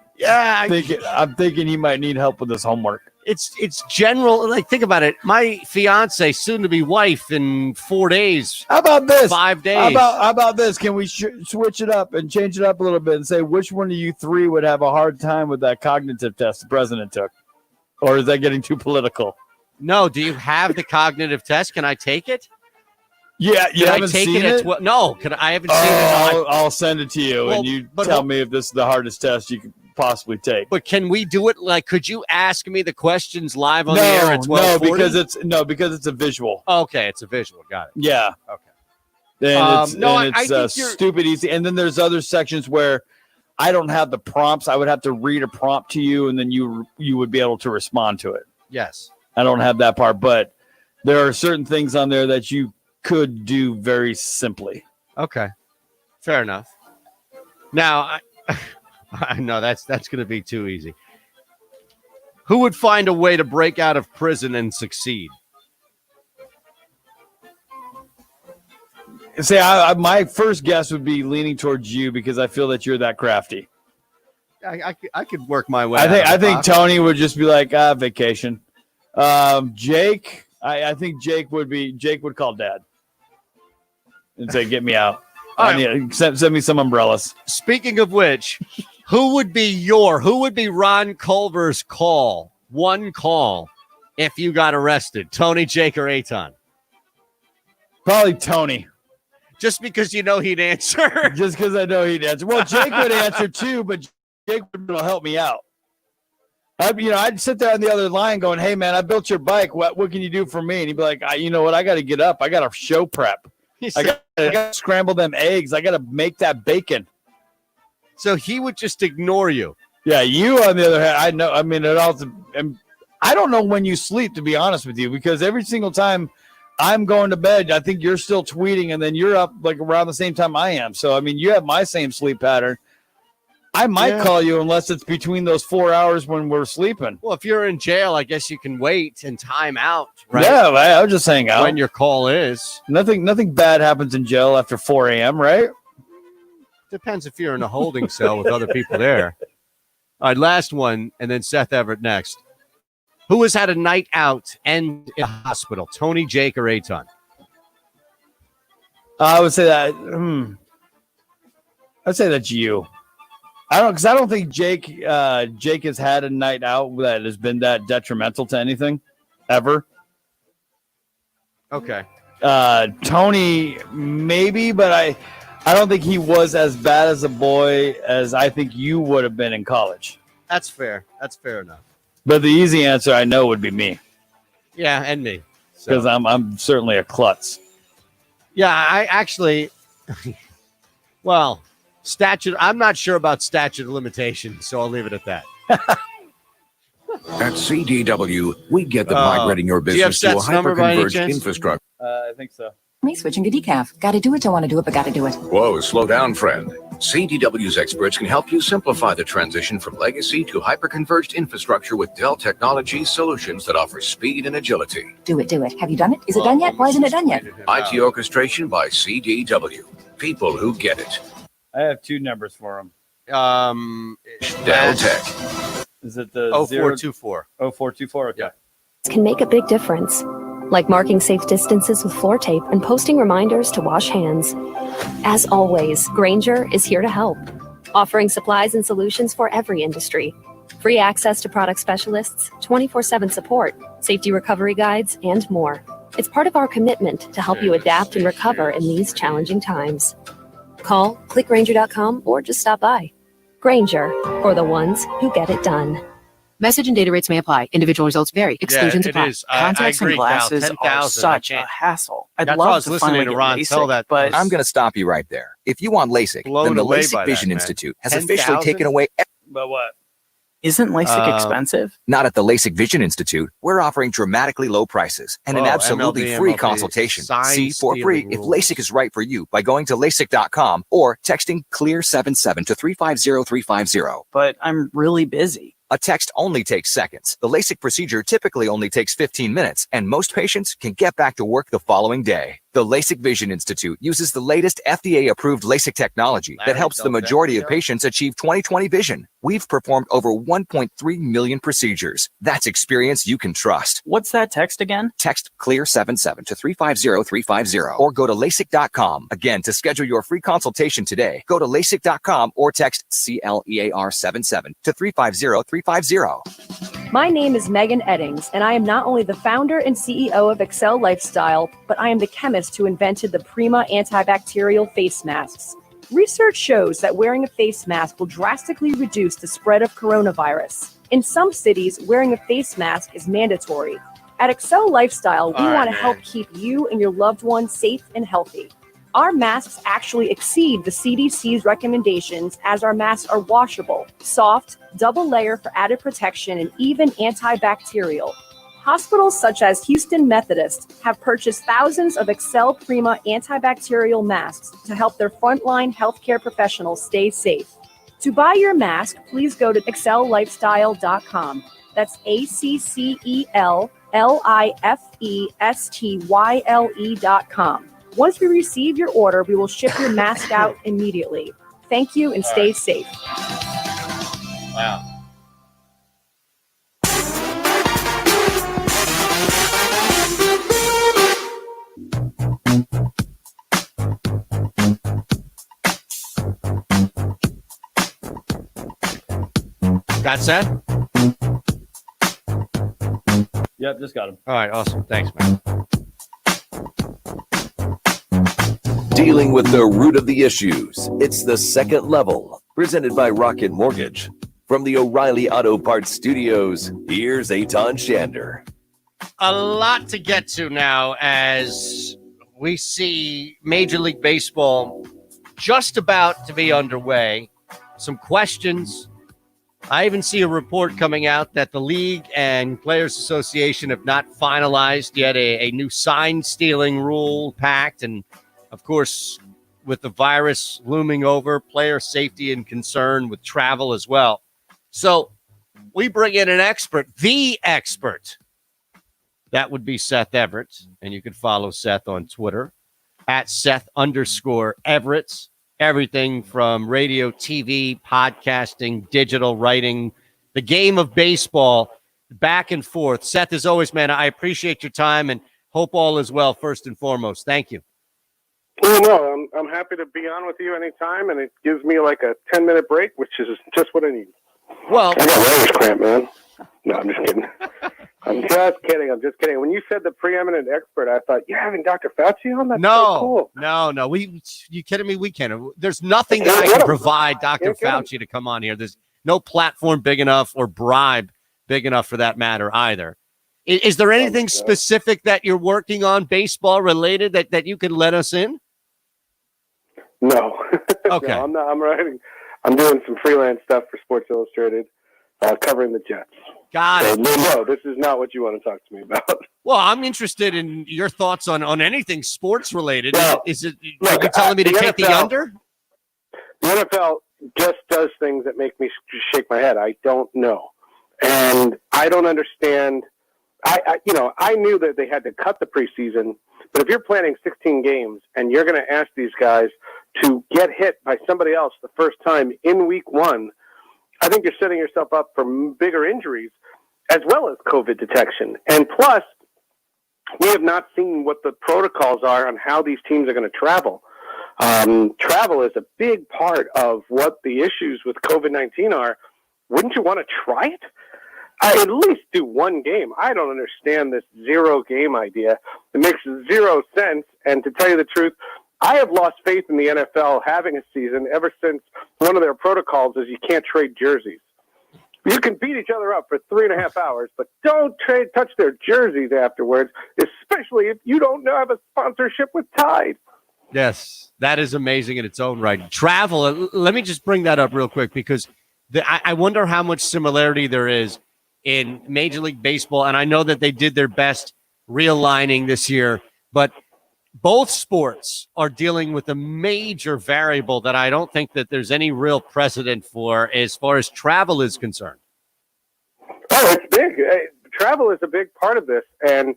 S3: thinking he might need help with his homework.
S2: It's general. Like, think about it. My fiance, soon to be wife, in 4 days.
S3: How about this?
S2: 5 days.
S3: How about this? Can we switch it up and change it up a little bit and say which one of you three would have a hard time with that cognitive test the president took, or is that getting too political?
S2: No. Do you have the cognitive test? Can I take it?
S3: Yeah, you haven't seen it?
S2: No, I haven't seen it.
S3: I'll send it to you, and you tell me if this is the hardest test you could possibly take.
S2: But can we do it? Like, could you ask me the questions live on the air at 12:40?
S3: because it's a visual.
S2: Okay, it's a visual. Got it.
S3: Yeah.
S2: Okay.
S3: And it's stupid easy. And then there's other sections where I don't have the prompts. I would have to read a prompt to you, and then you would be able to respond to it.
S2: Yes.
S3: I don't have that part, but there are certain things on there that you could do very simply.
S2: Okay. Fair enough. Now, I know that's going to be too easy. Who would find a way to break out of prison and succeed?
S3: See, my first guess would be leaning towards you because I feel that you're that crafty.
S2: I could work my way.
S3: I think Tony would just be like, vacation. Jake, I think Jake would call Dad and say, "Get me out. Send me some umbrellas."
S2: Speaking of which, who would be Ron Culver's call? One call if you got arrested. Tony, Jake, or Aton?
S3: Probably Tony.
S2: Just because he'd answer?
S3: Just because I know he'd answer. Well, Jake would answer too, but Jake would help me out. I'd sit there on the other line going, "Hey, man, I built your bike. What can you do for me?" And he'd be like, "You know what? I got to get up. I got to show prep. I got to scramble them eggs. I got to make that bacon."
S2: So he would just ignore you.
S3: Yeah, you on the other hand, I know. I mean, it also. I don't know when you sleep, to be honest with you, because every single time I'm going to bed, I think you're still tweeting, and then you're up like around the same time I am. So I mean, you have my same sleep pattern. I might call you unless it's between those 4 hours when we're sleeping.
S2: Well, if you're in jail, I guess you can wait and time out, right?
S3: Yeah, I was just hang out.
S2: When your call is.
S3: Nothing bad happens in jail after 4 a.m., right?
S2: Depends if you're in a holding cell with other people there. All right, last one, and then Seth Everett next. Who has had a night out and in a hospital? Tony, Jake, or Aton?
S3: I would say that. I'd say that's you. I don't think Jake has had a night out that has been that detrimental to anything ever.
S2: Okay.
S3: Tony maybe, but I don't think he was as bad as a boy as I think you would have been in college.
S2: That's fair. That's fair enough.
S3: But the easy answer I know would be me.
S2: Yeah, and me.
S3: Because I'm certainly a klutz.
S2: Yeah, I actually, well, I'm not sure about statute of limitations, so I'll leave it at that.
S21: At CDW, we get the migrating your
S2: do you have
S21: business to a
S2: Seth's number by any
S21: hyper-converged
S2: chance?
S21: infrastructure.
S3: I think so.
S22: Me switching to decaf. Gotta do it, don't want to do it, but gotta do it.
S21: Whoa, slow down, friend. CDW's experts can help you simplify the transition from legacy to hyper-converged infrastructure with Dell Technologies solutions that offer speed and agility.
S22: Do it, do it. Have you done it? Is it done yet? Why isn't it done yet?
S21: IT orchestration by CDW. People who get it.
S3: I have two numbers for him.
S21: Dell Tech.
S3: Is it the
S2: 0424?
S3: 0424, okay.
S23: Can make a big difference, like marking safe distances with floor tape and posting reminders to wash hands. As always, Grainger is here to help, offering supplies and solutions for every industry. Free access to product specialists, 24/7 support, safety recovery guides, and more. It's part of our commitment to help you adapt and recover in these challenging times. Call, click Grainger.com, or just stop by. Grainger, for the ones who get it done.
S24: Message and data rates may apply. Individual results vary. Exclusions
S2: it
S24: apply.
S2: is. I
S24: Contacts
S2: agree,
S24: and glasses
S2: Cal,
S24: are
S2: 10,000.
S24: such
S2: I
S24: a
S2: can't-
S24: hassle. I'd
S2: That's why I
S24: love
S2: was
S24: to
S2: listening
S24: finally
S2: to
S24: get
S2: Ron
S24: LASIK,
S2: tell that.
S24: but
S25: I'm going to stop you right there. If you want LASIK,
S2: Blown
S25: then the
S2: away by
S25: LASIK
S2: that,
S25: Vision
S2: man.
S25: Institute has officially
S2: 10,000?
S25: taken away.
S3: But what?
S24: isn't LASIK expensive?
S25: Not at the LASIK Vision Institute. We're offering dramatically low prices and an
S2: Oh,
S25: absolutely
S2: MLB,
S25: free
S2: MLB.
S25: consultation.
S2: Sign
S25: See for free
S2: stealing
S25: if
S2: rules.
S25: LASIK is right for you by going to LASIK.com or texting CLEAR77 to 350350.
S24: But I'm really busy.
S25: A text only takes seconds. The LASIK procedure typically only takes 15 minutes, and most patients can get back to work the following day. The LASIK Vision Institute uses the latest FDA-approved LASIK technology that helps the majority of patients achieve 20/20 vision. We've performed over 1.3 million procedures. That's experience you can trust.
S24: What's that text again?
S25: Text CLEAR77 to 350350 or go to LASIK.com. Again, to schedule your free consultation today, go to LASIK.com or text CLEAR77 to 350350.
S5: My name is Megan Eddings, and I am not only the founder and CEO of Excel Lifestyle, but I am the chemist who invented the Prima antibacterial face masks. Research shows that wearing a face mask will drastically reduce the spread of coronavirus. In some cities, wearing a face mask is mandatory. At Excel Lifestyle, we want to help keep you and your loved ones safe and healthy. Our masks actually exceed the CDC's recommendations as our masks are washable, soft, double layer for added protection, and even antibacterial. Hospitals such as Houston Methodist have purchased thousands of Excel Prima antibacterial masks to help their frontline healthcare professionals stay safe. To buy your mask, please go to excellifestyle.com. That's ACCELLIFESTYLE.com. Once we receive your order, we will ship your mask out immediately. Thank you and stay safe.
S2: Wow. That's it?
S3: Yep, just got him.
S2: All right, awesome. Thanks, man.
S7: Dealing with the root of the issues. It's the second level. Presented by Rocket Mortgage. From From the O'Reilly Auto Parts Studios, here's Eitan Shander.
S2: A lot to get to now as we see Major League Baseball just about to be underway. Some questions. I even see a report coming out that the league and Players Association have not finalized yet a new sign stealing rule pact. And of course, with the virus looming over, player safety and concern with travel as well. So we bring in an expert, the expert. That would be Seth Everett. And you can follow Seth on Twitter at Seth_Everett. Everything from radio, TV, podcasting, digital writing, the game of baseball, back and forth. Seth, as always, man, I appreciate your time and hope all is well, first and foremost. Thank you.
S4: Well, no, I'm happy to be on with you anytime, and it gives me like a 10-minute break, which is just what I need.
S2: Well,
S4: I got writer's cramp, man. No, I'm just kidding. I'm just kidding. When you said the preeminent expert, I thought, you're having Dr. Fauci on? That's so cool.
S2: No. You kidding me? We can't. There's nothing that I can provide Dr. Fauci to come on here. There's no platform big enough or bribe big enough for that matter either. Is there anything specific that you're working on, baseball related, that you can let us in?
S4: No.
S2: Okay.
S4: No, I'm writing. I'm doing some freelance stuff for Sports Illustrated, covering the Jets.
S2: Got it.
S4: No, this is not what you want to talk to me about.
S2: Well, I'm interested in your thoughts on anything sports related. Are you telling me to take the under?
S4: The NFL just does things that make me shake my head. I don't know. And I don't understand. I knew that they had to cut the preseason, but if you're planning 16 games and you're going to ask these guys to get hit by somebody else the first time in week one, I think you're setting yourself up for bigger injuries as well as COVID detection. And plus, we have not seen what the protocols are on how these teams are going to travel. Travel is a big part of what the issues with COVID-19 are. Wouldn't you want to try it? At least do one game. I don't understand this 0 game idea. It makes 0 sense. And to tell you the truth, I have lost faith in the NFL having a season ever since one of their protocols is you can't trade jerseys. You can beat each other up for 3.5 hours, but don't touch their jerseys afterwards, especially if you don't have a sponsorship with Tide.
S2: Yes, that is amazing in its own right. Travel, let me just bring that up real quick because I wonder how much similarity there is in Major League Baseball, and I know that they did their best realigning this year, but both sports are dealing with a major variable that I don't think that there's any real precedent for as far as travel is concerned.
S4: Oh, it's big. Travel is a big part of this. And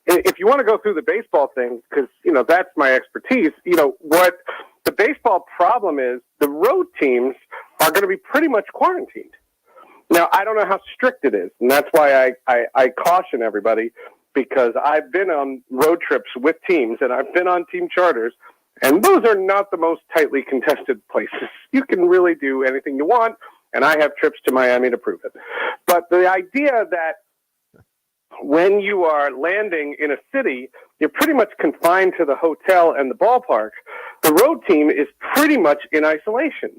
S4: if you want to go through the baseball thing, because, that's my expertise, what the baseball problem is, the road teams are going to be pretty much quarantined. Now, I don't know how strict it is, and that's why I caution everybody, because I've been on road trips with teams, and I've been on team charters, and those are not the most tightly contested places. You can really do anything you want, and I have trips to Miami to prove it. But the idea that when you are landing in a city, you're pretty much confined to the hotel and the ballpark, the road team is pretty much in isolation.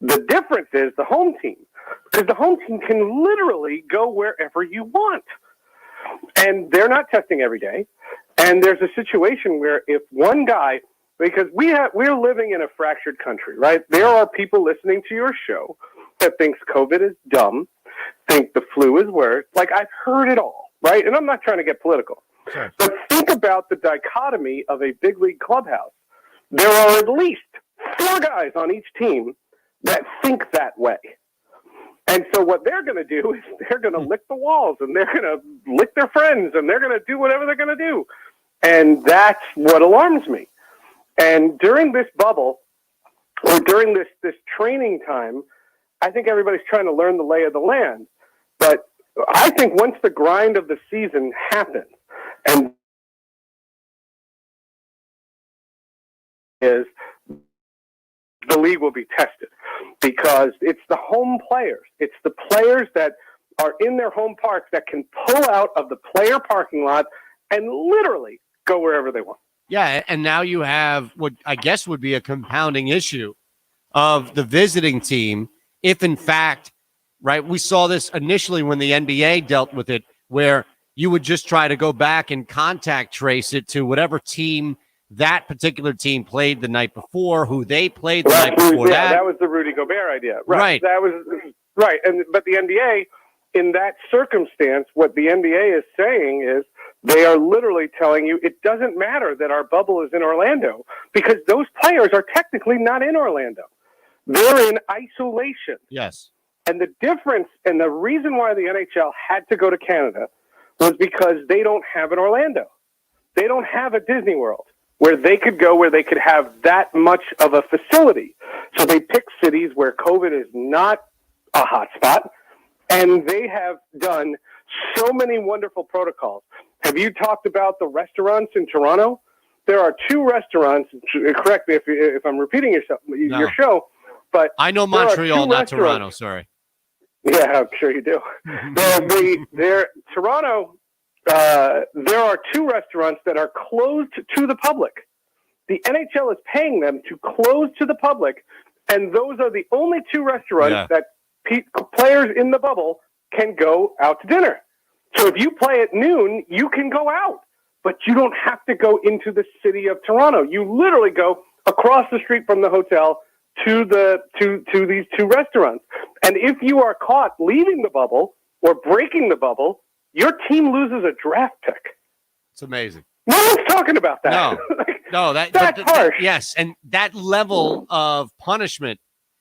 S4: The difference is the home team, because the home team can literally go wherever you want. And they're not testing every day. And there's a situation where if one guy, because we're living in a fractured country, right? There are people listening to your show that thinks COVID is dumb, think the flu is worse. Like, I've heard it all, right? And I'm not trying to get political. Sure. But think about the dichotomy of a big league clubhouse. There are at least 4 guys on each team that think that way. And so what they're going to do is they're going to lick the walls and they're going to lick their friends and they're going to do whatever they're going to do. And that's what alarms me. And during this bubble or during this training time, I think everybody's trying to learn the lay of the land. But I think once the grind of the season happens and the league will be tested, because it's the home players. It's the players that are in their home parks that can pull out of the player parking lot and literally go wherever they want.
S2: Yeah, and now you have what I guess would be a compounding issue of the visiting team if, in fact, right? We saw this initially when the NBA dealt with it, where you would just try to go back and contact trace it to whatever team that particular team played the night before, who they played the night before
S4: yeah, that was the Rudy Gobert idea.
S2: Right.
S4: That was right. But the NBA, in that circumstance, what the NBA is saying is they are literally telling you it doesn't matter that our bubble is in Orlando because those players are technically not in Orlando. They're in isolation.
S2: Yes.
S4: And the difference and the reason why the NHL had to go to Canada was because they don't have an Orlando. They don't have a Disney World where they could go, where they could have that much of a facility. So they pick cities where COVID is not a hot spot, and they have done so many wonderful protocols. Have you talked about the restaurants in Toronto? There are 2 restaurants, correct me if I'm repeating your show, but
S2: I know Montreal, not Toronto, sorry.
S4: Yeah, I'm sure you do. Toronto, there are 2 restaurants that are closed to the public. The NHL is paying them to close to the public, and those are the only 2 restaurants that players in the bubble can go out to dinner. So if you play at noon, you can go out, but you don't have to go into the city of Toronto. You literally go across the street from the hotel to these 2 restaurants. And if you are caught leaving the bubble or breaking the bubble, your team loses a draft pick.
S2: It's amazing.
S4: No one's talking about that.
S2: No, that's harsh. Yes, and that level of punishment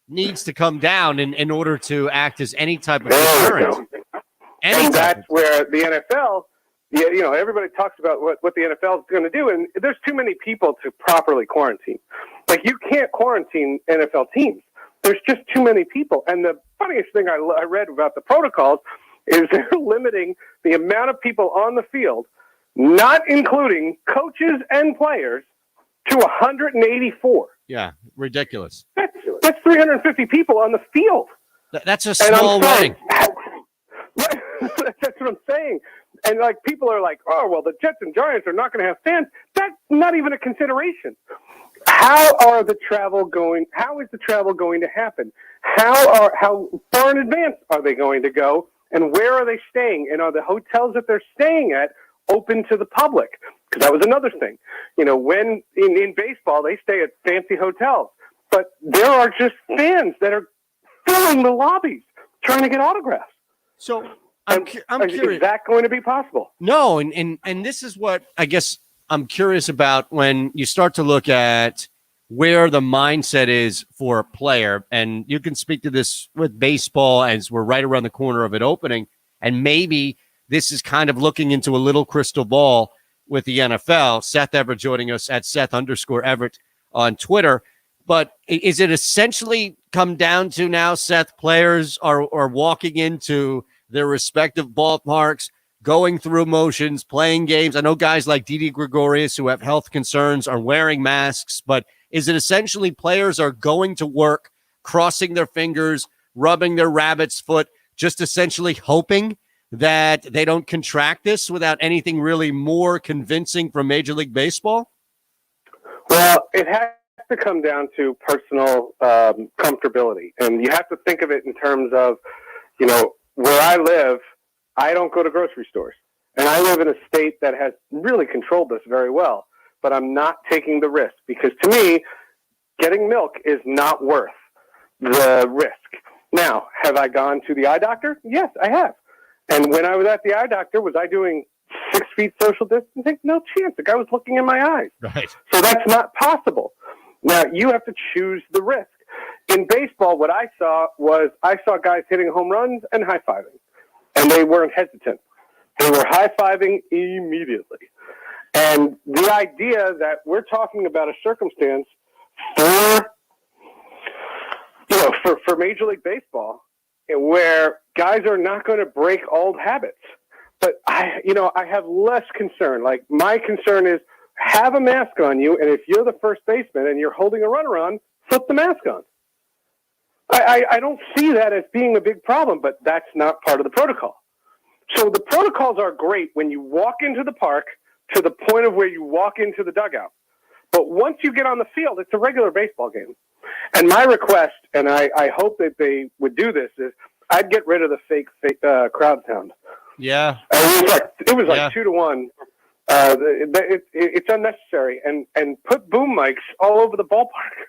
S2: needs to come down in order to act as any type of deterrent.
S4: And that's where the NFL, everybody talks about what the NFL is going to do, and there's too many people to properly quarantine. Like, you can't quarantine NFL teams. There's just too many people. And the funniest thing I read about the protocols is they're limiting the amount of people on the field, not including coaches and players, to 184.
S2: Yeah, ridiculous.
S4: That's 350 people on the field.
S2: That's a small wedding.
S4: That's what I'm saying. And people are like, oh, well, the Jets and Giants are not going to have fans. That's not even a consideration. How is the travel going to happen? How far in advance are they going to go? And where are they staying? And are the hotels that they're staying at open to the public? Because that was another thing. When in baseball, they stay at fancy hotels. But there are just fans that are filling the lobbies trying to get autographs.
S2: So I'm curious.
S4: Is that going to be possible?
S2: No, and this is what I guess I'm curious about when you start to look at where the mindset is for a player. And you can speak to this with baseball as we're right around the corner of it opening. And maybe this is kind of looking into a little crystal ball with the NFL. Seth Everett joining us at Seth_Everett on Twitter. But is it essentially come down to now, Seth, players are walking into their respective ballparks, going through motions, playing games? I know guys like Didi Gregorius who have health concerns are wearing masks, but is it essentially players are going to work, crossing their fingers, rubbing their rabbit's foot, just essentially hoping that they don't contract this without anything really more convincing from Major League Baseball?
S4: Well, it has to come down to personal comfortability. And you have to think of it in terms of, where I live, I don't go to grocery stores. And I live in a state that has really controlled this very well. But I'm not taking the risk because, to me, getting milk is not worth the risk. Now, have I gone to the eye doctor? Yes, I have. And when I was at the eye doctor, was I doing 6 feet social distancing? No chance. The guy was looking in my eyes.
S2: Right.
S4: So that's not possible. Now, you have to choose the risk. In baseball, what I saw guys hitting home runs and high-fiving. And they weren't hesitant. They were high-fiving immediately. And the idea that we're talking about a circumstance for Major League Baseball where guys are not going to break old habits. But I have less concern. Like, my concern is have a mask on you, and if you're the first baseman and you're holding a runner on, flip the mask on. I don't see that as being a big problem, but that's not part of the protocol. So the protocols are great when you walk into the park to the point of where you walk into the dugout. But once you get on the field, it's a regular baseball game. And my request, and I hope that they would do this, is I'd get rid of the fake crowd sound.
S2: Yeah.
S4: It was like 2-1. It's unnecessary, and put boom mics all over the ballpark.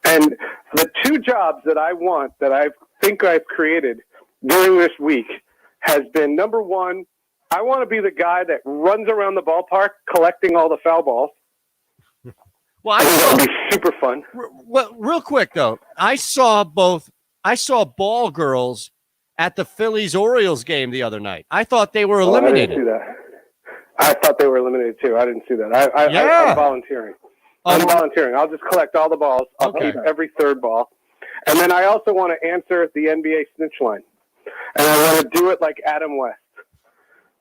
S4: And the two jobs that I want, that I think I've created during this week, has been, number one, I want to be the guy that runs around the ballpark collecting all the foul balls.
S2: Well,
S4: that would be super fun.
S2: Well, real quick though, I saw ball girls at the Phillies-Orioles game the other night. I thought they were eliminated.
S4: I didn't see that. I thought they were eliminated too. I didn't see that. I'm volunteering. I'm volunteering. I'll just collect all the balls. I'll keep every third ball. And then I also want to answer the NBA snitch line. And I want to do it like Adam West.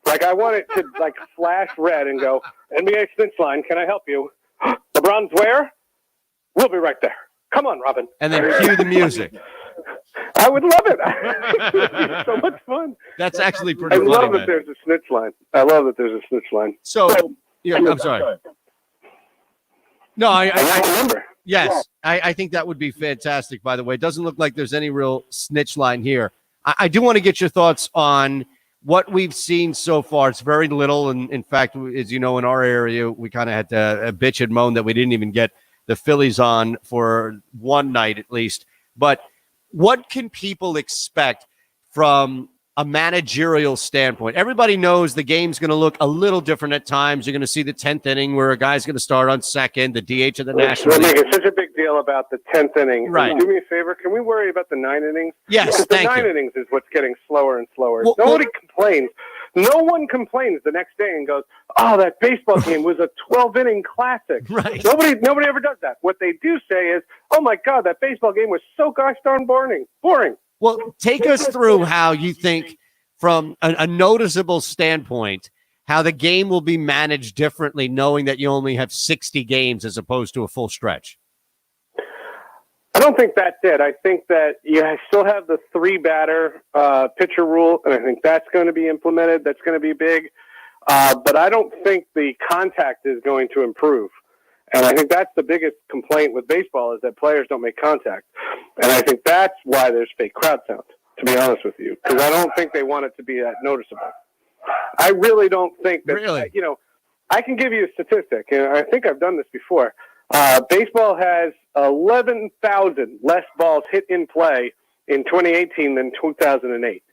S4: Like, I want it to, like, flash red and go, NBA snitch line, can I help you? LeBron's where? We'll be right there. Come on, Robin.
S2: And then cue the music.
S4: I would love it. It's so much fun.
S2: That's actually pretty funny,
S4: I love that
S2: man.
S4: there's a snitch line. I love that there's a snitch line.
S2: So, yeah, I'm sorry. No, I
S4: remember.
S2: Yes, I think that would be fantastic, by the way. It doesn't look like there's any real snitch line here. I do want to get your thoughts on what we've seen so far. It's very little. And in fact, as you know, in our area, we kind of had to bitch and moan that we didn't even get the Phillies on for one night at least. But what can people expect from a managerial standpoint? Everybody knows the game's going to look a little different at times. You're going to see the 10th inning where a guy's going to start on second, the DH of the National
S4: We're
S2: League.
S4: making such a big deal about the 10th inning.
S2: Right.
S4: Do me a favor. Can we worry about the 9 innings?
S2: Yes,
S4: Because
S2: thank
S4: the 9
S2: you.
S4: innings is what's getting slower and slower.
S2: Well,
S4: Nobody complains. No one complains the next day and goes, "Oh, that baseball game was a 12-inning classic."
S2: Right.
S4: Nobody ever does that. What they do say is, "Oh my God, that baseball game was so gosh darn boring."
S2: Well, take us through how you think, from a noticeable standpoint, how the game will be managed differently, knowing that you only have 60 games as opposed to a full stretch.
S4: I don't think that's it. I think that you still have the 3-batter pitcher rule, and I think that's going to be implemented. That's going to be big. But I don't think the contact is going to improve. And I think that's the biggest complaint with baseball, is that players don't make contact. And I think that's why there's fake crowd sound, to be honest with you, because I don't think they want it to be that noticeable. I really don't think that, you know, I can give you a statistic, and I think I've done this before. Baseball has 11,000 less balls hit in play in 2018 than 2008.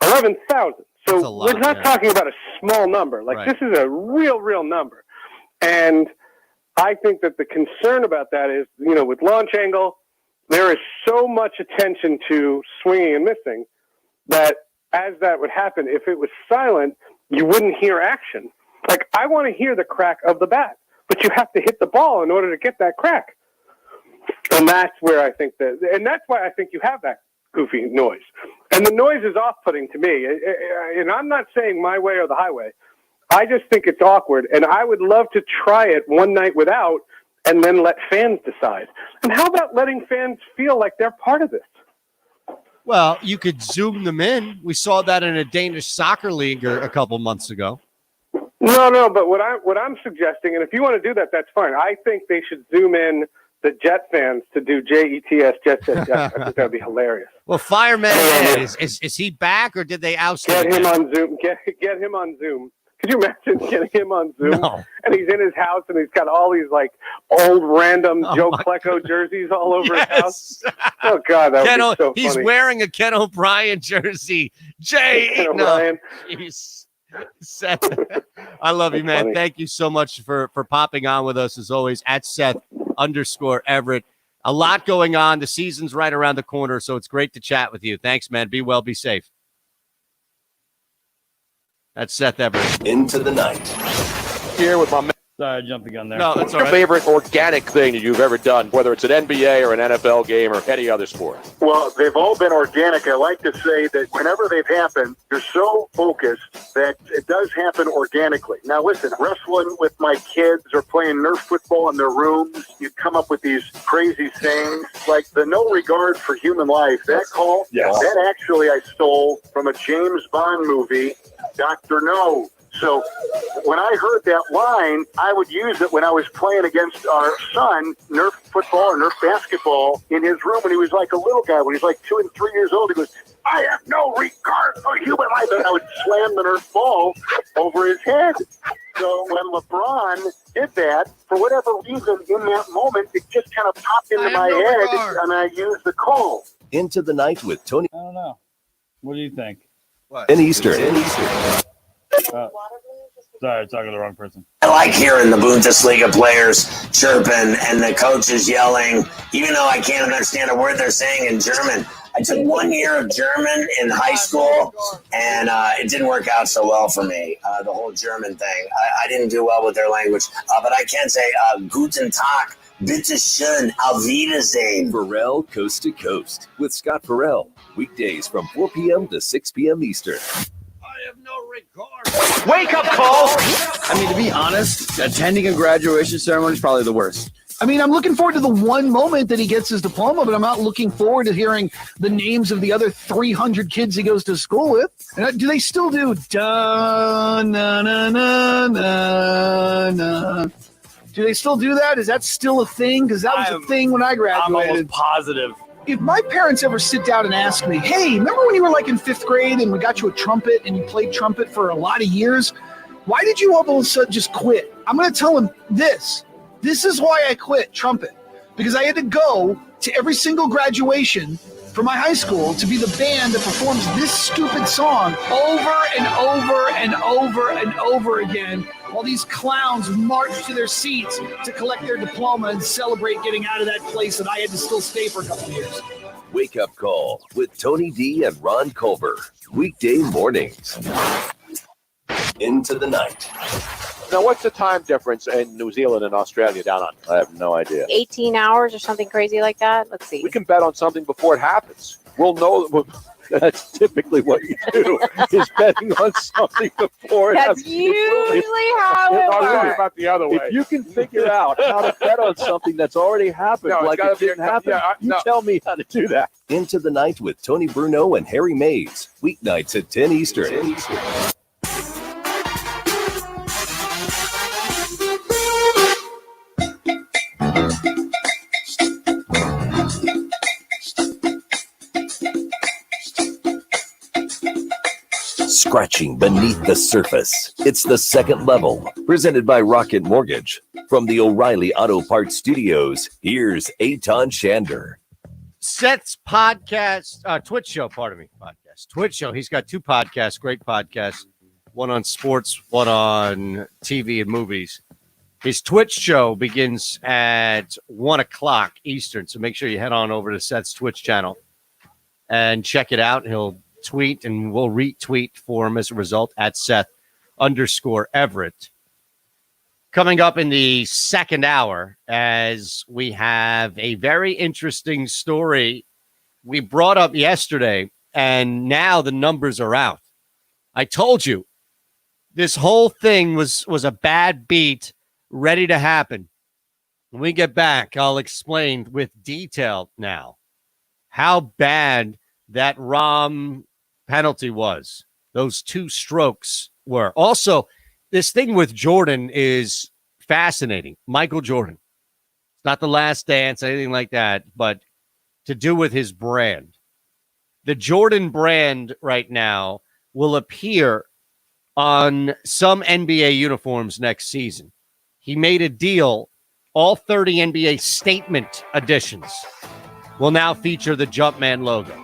S4: 11,000. So we're not talking about a small number. Like, this is a real number. And I think that the concern about that is, you know, with launch angle, there is so much attention to swinging and missing that as that would happen, if it was silent, you wouldn't hear action. Like, I want to hear the crack of the bat, but you have to hit the ball in order to get that crack. And that's where I think and that's why I think you have that goofy noise. And the noise is off-putting to me. And I'm not saying my way or the highway. I just think it's awkward. And I would love to try it one night without, and then let fans decide. And how about letting fans feel like they're part of this?
S2: Well, you could zoom them in. We saw that in a Danish soccer league a couple months ago.
S4: No, but what I'm suggesting, and if you want to do that, that's fine. I think they should zoom in the Jet fans to do JETS, Jet. I think that would be hilarious.
S2: Well, Fireman Ed, is he back, or did they oust him?
S4: Get him on Zoom. Get him on Zoom. Could you imagine getting him on Zoom?
S2: No.
S4: And he's in his house, and he's got all these like old random Joe Klecko jerseys all over his house. Oh God, that would be so
S2: he's
S4: funny.
S2: wearing a Ken O'Brien jersey.
S4: Ken O'Brien.
S2: Jeez. Seth, I love you, man.
S4: funny.
S2: Thank you so much for popping on with us as always at Seth_Everett. A lot going on. The season's right around the corner, so it's great to chat with you. Thanks, man. Be well, be safe. That's Seth Everett.
S7: Into the night.
S6: Here with my man.
S3: Sorry, I jumped the gun there.
S2: No, that's all
S6: Your
S2: right.
S6: favorite organic thing that you've ever done, whether it's an NBA or an NFL game or any other sport?
S9: Well, they've all been organic. I like to say that whenever they've happened, you're so focused that it does happen organically. Now, listen, wrestling with my kids or playing Nerf football in their rooms, you come up with these crazy things like the no regard for human life. That call, that actually I stole from a James Bond movie, Dr. No. So when I heard that line, I would use it when I was playing against our son, Nerf football or Nerf basketball, in his room when he was like a little guy. When he was like 2 and 3 years old, he goes, I have no regard for human life. And I would slam the Nerf ball over his head. So when LeBron did that, for whatever reason, in that moment, it just kind of popped into my head, and I used the call.
S7: Into the Night with Tony.
S3: I don't know. What do you think?
S7: In Eastern.
S3: Sorry, talking to the wrong person.
S1: I like hearing the Bundesliga players chirping and the coaches yelling, even though I can't understand a word they're saying in German. I took 1 year of German in high school, and it didn't work out so well for me, the whole German thing. I didn't do well with their language, but I can say Guten Tag, bitte schön, auf Wiedersehen.
S7: Farrell Coast to Coast with Scott Farrell. Weekdays from 4 p.m. to 6 p.m. Eastern.
S10: Wake up call! I mean, to be honest, attending a graduation ceremony is probably the worst. I mean, I'm looking forward to the one moment that he gets his diploma, but I'm not looking forward to hearing the names of the other 300 kids he goes to school with. And do they still do da na na na na na? Do they still do that? Is that still a thing? Because that was a thing when I graduated.
S3: I'm almost positive.
S10: If my parents ever sit down and ask me, hey, remember when you were like in 5th grade and we got you a trumpet and you played trumpet for a lot of years? Why did you all of a sudden just quit? I'm going to tell them this. This is why I quit trumpet. Because I had to go to every single graduation for my high school to be the band that performs this stupid song over and over and over and over again while these clowns march to their seats to collect their diploma and celebrate getting out of that place that I had to still stay for a couple of years.
S7: Wake Up Call with Tony D and Ron Culver. Weekday mornings. Into the Night.
S6: Now, what's the time difference in New Zealand and Australia down under? I have no idea.
S11: 18 hours or something crazy like that. Let's see.
S6: We can bet on something before it happens. We'll know. That's typically what you do, is betting on something before it happens.
S11: That's usually how it works.
S18: About the other way.
S6: If you can figure out how to bet on something that's already happened,
S18: No,
S6: like
S18: it's
S6: it
S18: gotta be
S6: didn't happen, you
S18: no.
S6: tell me how to do that.
S7: Into the Night with Tony Bruno and Harry Mays. Weeknights at 10 Eastern. Scratching beneath the surface. It's the Second Level, presented by Rocket Mortgage. From the O'Reilly Auto Parts Studios, here's Eitan Shander.
S2: Seth's podcast, Twitch show, Twitch show. He's got 2 podcasts, great podcasts, one on sports, one on TV and movies. His Twitch show begins at 1 o'clock Eastern, so make sure you head on over to Seth's Twitch channel and check it out. He'll tweet and we'll retweet for him as a result at Seth_Everett. Coming up in the second hour, as we have a very interesting story we brought up yesterday, and now the numbers are out. I told you this whole thing was a bad beat ready to happen. When we get back, I'll explain with detail now how bad that Rahm penalty was. Those 2 strokes were. Also, this thing with Jordan is fascinating. Michael Jordan. It's not The Last Dance, anything like that, but to do with his brand. The Jordan brand right now will appear on some NBA uniforms next season. He made a deal. All 30 NBA statement editions will now feature the Jumpman logo.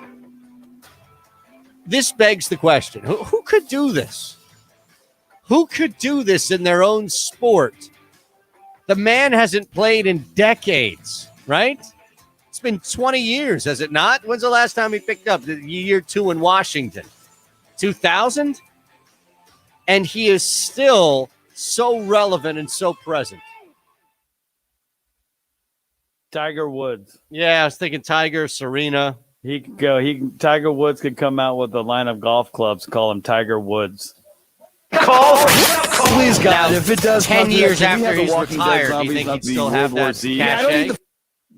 S2: This begs the question, who could do this? Who could do this in their own sport? The man hasn't played in decades, right? It's been 20 years, has it not? When's the last time he picked up? The year 2 in Washington? 2000? And he is still so relevant and so present.
S3: Tiger Woods.
S2: Yeah, I was thinking Tiger, Serena.
S3: He could go. Tiger Woods could come out with a line of golf clubs, call him Tiger Woods.
S10: Please, God, if it does
S2: 10 years
S10: can we
S2: after
S10: have a
S2: he's
S10: Walking Dead
S2: retired, do you
S10: zombies
S2: think
S10: not
S2: he'd
S10: be
S2: still have
S10: World War
S2: that
S10: Z?
S2: cachet?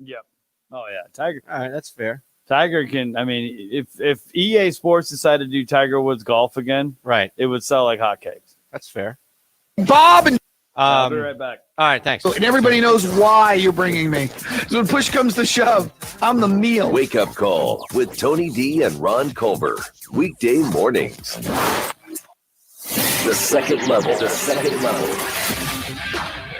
S3: Yep. Oh yeah, Tiger.
S2: All right, that's fair.
S3: Tiger can. I mean, if EA Sports decided to do Tiger Woods golf again,
S2: right,
S3: it would sell like hotcakes.
S2: That's fair.
S10: Bob and
S3: I'll be right back.
S2: All right, thanks.
S10: And everybody knows why you're bringing me. So when push comes to shove, I'm the meal.
S7: Wake Up Call with Tony D and Ron Culver. Weekday mornings. The second level.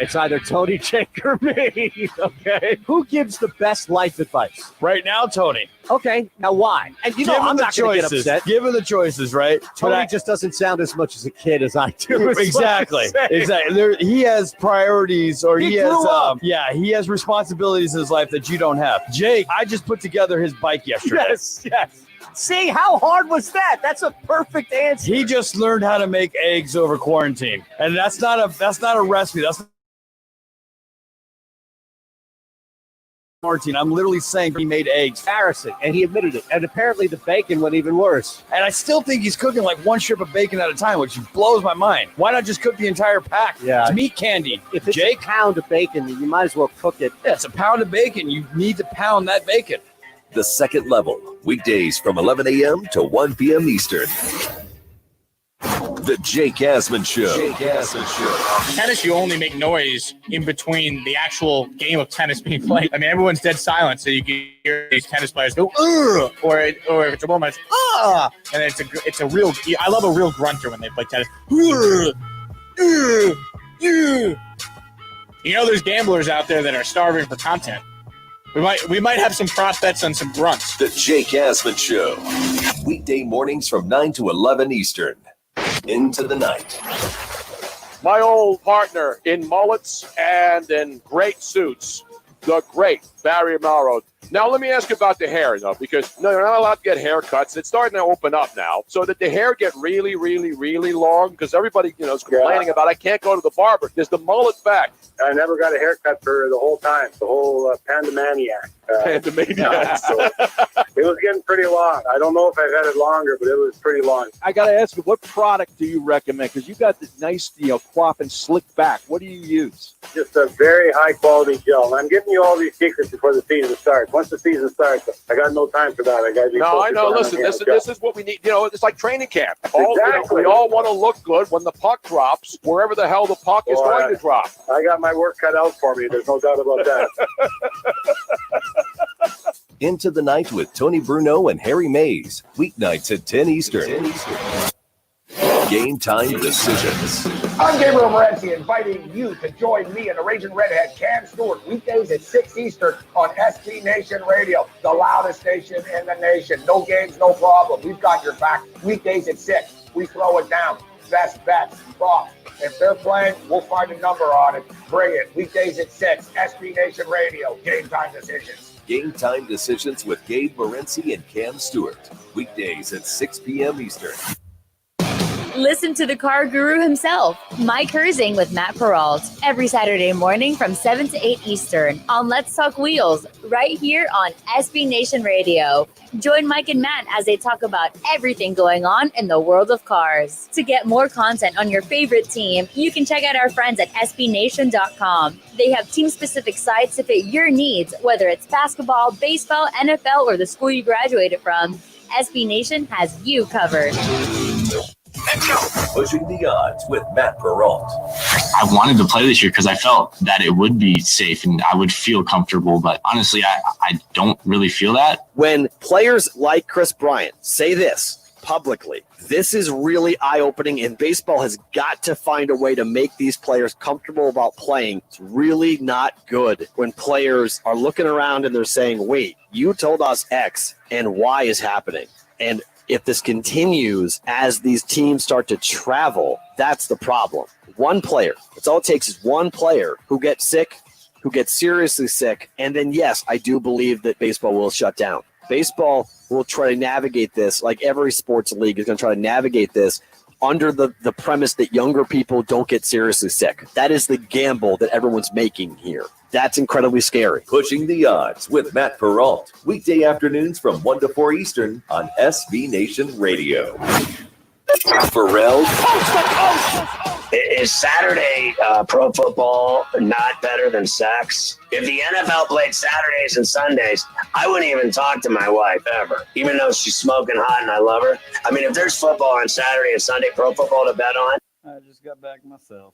S2: It's either Tony, Jake, or me. Okay. Who gives the best life advice?
S3: Right now, Tony.
S2: Okay. Now, why? And you know,
S3: Given
S2: I'm
S3: the
S2: not going to get
S3: choices.
S2: upset.
S3: Given the choices, right?
S2: Tony just doesn't sound as much as a kid as I do.
S3: Exactly. He has priorities, or he has,
S2: grew up.
S3: he has responsibilities in his life that you don't have. Jake, I just put together his bike yesterday.
S2: Yes. See, how hard was that? That's a perfect answer.
S3: He just learned how to make eggs over quarantine, and that's not a recipe. That's quarantine. I'm literally saying he made eggs.
S2: Embarrassing, and he admitted it. And apparently, the bacon went even worse.
S3: And I still think he's cooking like one strip of bacon at a time, which blows my mind. Why not just cook the entire pack?
S2: Yeah.
S3: It's meat candy.
S2: If it's
S3: Jake,
S2: a pound of bacon, then you might as well cook it.
S3: Yeah, it's a pound of bacon. You need to pound that bacon.
S7: The second level. Weekdays from 11 a.m. to 1 p.m. Eastern. The Jake Asman Show.
S17: Tennis, you only make noise in between the actual game of tennis being played. I mean, everyone's dead silent, so you can hear these tennis players go, ugh, or if it's a woman, it's ah, and it's a real. I love a real grunter when they play tennis. Ugh, ugh, ugh. You know, there's gamblers out there that are starving for content. We might have some prop bets on some grunts.
S7: The Jake Asman Show. Weekday mornings from 9 to 11 Eastern. Into the night.
S6: My old partner in mullets and in great suits, the great Barry Amaro. Now, let me ask you about the hair, though, because you're not allowed to get haircuts. It's starting to open up now. So did the hair get really, really, really long? Because everybody, is complaining about I can't go to the barber. Is the mullet back?
S4: I never got a haircut for the whole time, the whole Pandemaniac. So it was getting pretty long. I don't know if I've had it longer, but it was pretty long.
S6: I got to ask you, what product do you recommend? Because you got this nice, quaff and slick back. What do you use?
S4: Just a very high-quality gel. And I'm giving you all these secrets before the season starts. Once the season starts, I got no time for that. I got to be
S6: No, I
S4: focused
S6: know.
S4: on
S6: Listen,
S4: the
S6: this is what we need. It's like training camp.
S4: Exactly.
S6: We all want to look good when the puck drops, wherever the hell the puck is going to drop.
S4: I got my work cut out for me. There's no doubt about that.
S7: Into the night with Tony Bruno and Harry Mays. Weeknights at 10 Eastern. Game time decisions.
S12: I'm Gabriel Morency, inviting you to join me and the Raging Redhead, Cam Stewart, weekdays at 6 Eastern on SB Nation Radio, the loudest station in the nation. No games, no problem. We've got your back. Weekdays at 6. We throw it down. Best bets, props. If they're playing, we'll find a number on it. Bring it. Weekdays at 6. SB Nation Radio, game time decisions.
S7: Game time decisions with Gabe Morency and Cam Stewart. Weekdays at 6 p.m. Eastern.
S8: Listen to the car guru himself, Mike Herzing with Matt Peralt, every Saturday morning from 7 to 8 Eastern on Let's Talk Wheels, right here on SB Nation Radio. Join Mike and Matt as they talk about everything going on in the world of cars. To get more content on your favorite team, you can check out our friends at SBNation.com. They have team-specific sites to fit your needs, whether it's basketball, baseball, NFL, or the school you graduated from. SB Nation has you covered.
S7: Pushing the odds with Matt Peralt.
S13: I wanted to play this year because I felt that it would be safe and I would feel comfortable. But honestly, I don't really feel that.
S19: When players like Chris Bryant say this publicly, this is really eye-opening, and baseball has got to find a way to make these players comfortable about playing. It's really not good when players are looking around and they're saying, wait, you told us X and Y is happening. And if this continues as these teams start to travel, that's the problem. One player, that's all it takes is one player who gets sick, who gets seriously sick, and then, yes, I do believe that baseball will shut down. Baseball will try to navigate this, like every sports league is going to try to navigate this under the premise that younger people don't get seriously sick. That is the gamble that everyone's making here. That's incredibly scary.
S7: Pushing the odds with Matt Peralt. Weekday afternoons from 1 to 4 Eastern on SB Nation Radio. Pharrell.
S1: Is Saturday pro football not better than sex? If the NFL played Saturdays and Sundays, I wouldn't even talk to my wife ever, even though she's smoking hot and I love her. I mean, if there's football on Saturday and Sunday, pro football to bet on.
S3: I just got back myself.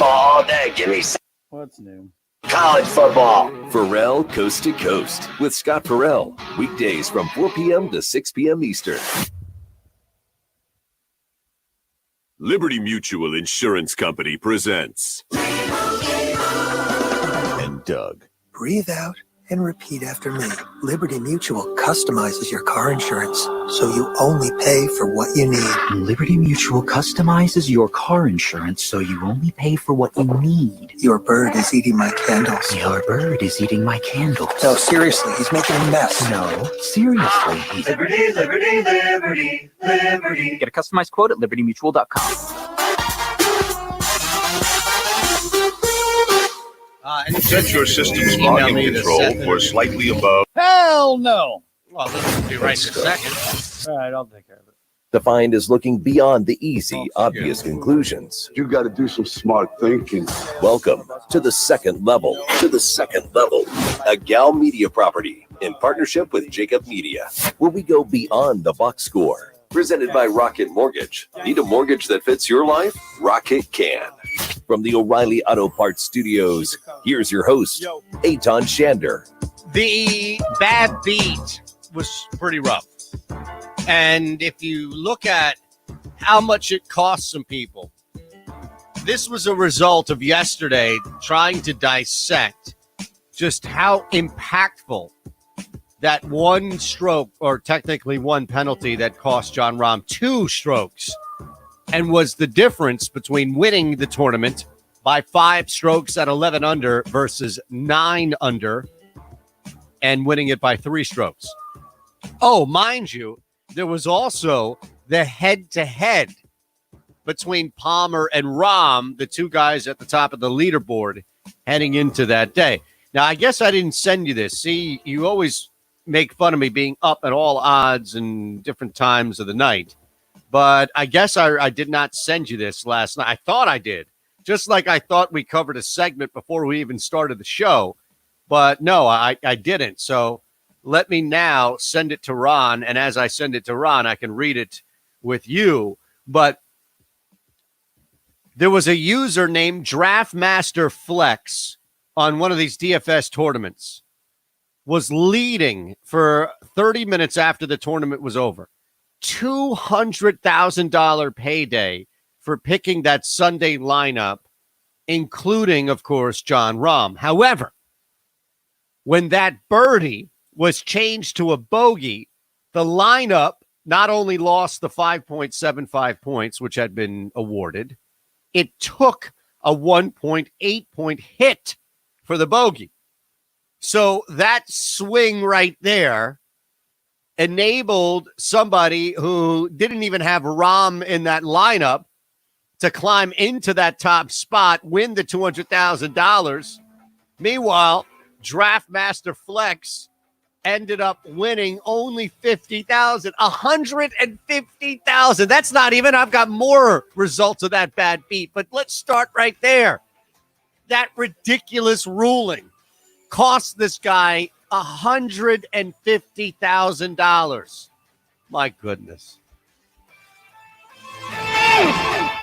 S1: all day. Give me some
S3: What's new?
S1: college football.
S7: Pharrell Coast to Coast with Scott Pharrell. Weekdays from 4 p.m. to 6 p.m. Eastern.
S14: Liberty Mutual Insurance Company presents. And Doug.
S15: Breathe out and repeat after me. Liberty Mutual customizes your car insurance so you only pay for what you need.
S16: Liberty Mutual customizes your car insurance so you only pay for what you need.
S15: Your bird is eating my candles.
S16: Your bird is eating my candles.
S15: No, seriously, he's making a mess.
S16: No, seriously.
S15: Liberty, liberty, liberty, liberty.
S16: Get a customized quote at libertymutual.com.
S14: Set your system's volume control for slightly above.
S3: Hell no.
S2: Well, this will be right in a second.
S3: All right, I'll take care of it.
S7: Defined as looking beyond the easy, obvious conclusions.
S20: You got to do some smart thinking.
S7: Welcome to the second level. A Gal Media property in partnership with Jacob Media, where we go beyond the box score. Presented by Rocket Mortgage. Need a mortgage that fits your life? Rocket can. From the O'Reilly Auto Parts Studios, here's your host, Eitan Shander.
S2: The bad beat was pretty rough. And if you look at how much it cost some people, this was a result of yesterday trying to dissect just how impactful that one stroke, or technically one penalty, that cost Jon Rahm 2 strokes, and was the difference between winning the tournament by 5 strokes at 11 under versus 9 under and winning it by 3 strokes. Oh, mind you, there was also the head-to-head between Palmer and Rahm, the 2 guys at the top of the leaderboard heading into that day. Now, I guess I didn't send you this. See, you always make fun of me being up at all odds and different times of the night. But I guess I did not send you this last night. I thought I did, just like I thought we covered a segment before we even started the show. But no, I didn't. So let me now send it to Ron. And as I send it to Ron, I can read it with you. But there was a user named Draftmaster Flex on one of these DFS tournaments, was leading for 30 minutes after the tournament was over. $200,000 payday for picking that Sunday lineup, including, of course, Jon Rahm. However, when that birdie was changed to a bogey, the lineup not only lost the 5.75 points, which had been awarded, it took a 1.8 point hit for the bogey. So that swing right there enabled somebody who didn't even have Rahm in that lineup to climb into that top spot, win the $200,000. Meanwhile, Draftmaster Flex ended up winning only $50,000, $150,000. That's not even, I've got more results of that bad beat, but let's start right there. That ridiculous ruling cost this guy $150,000. My goodness.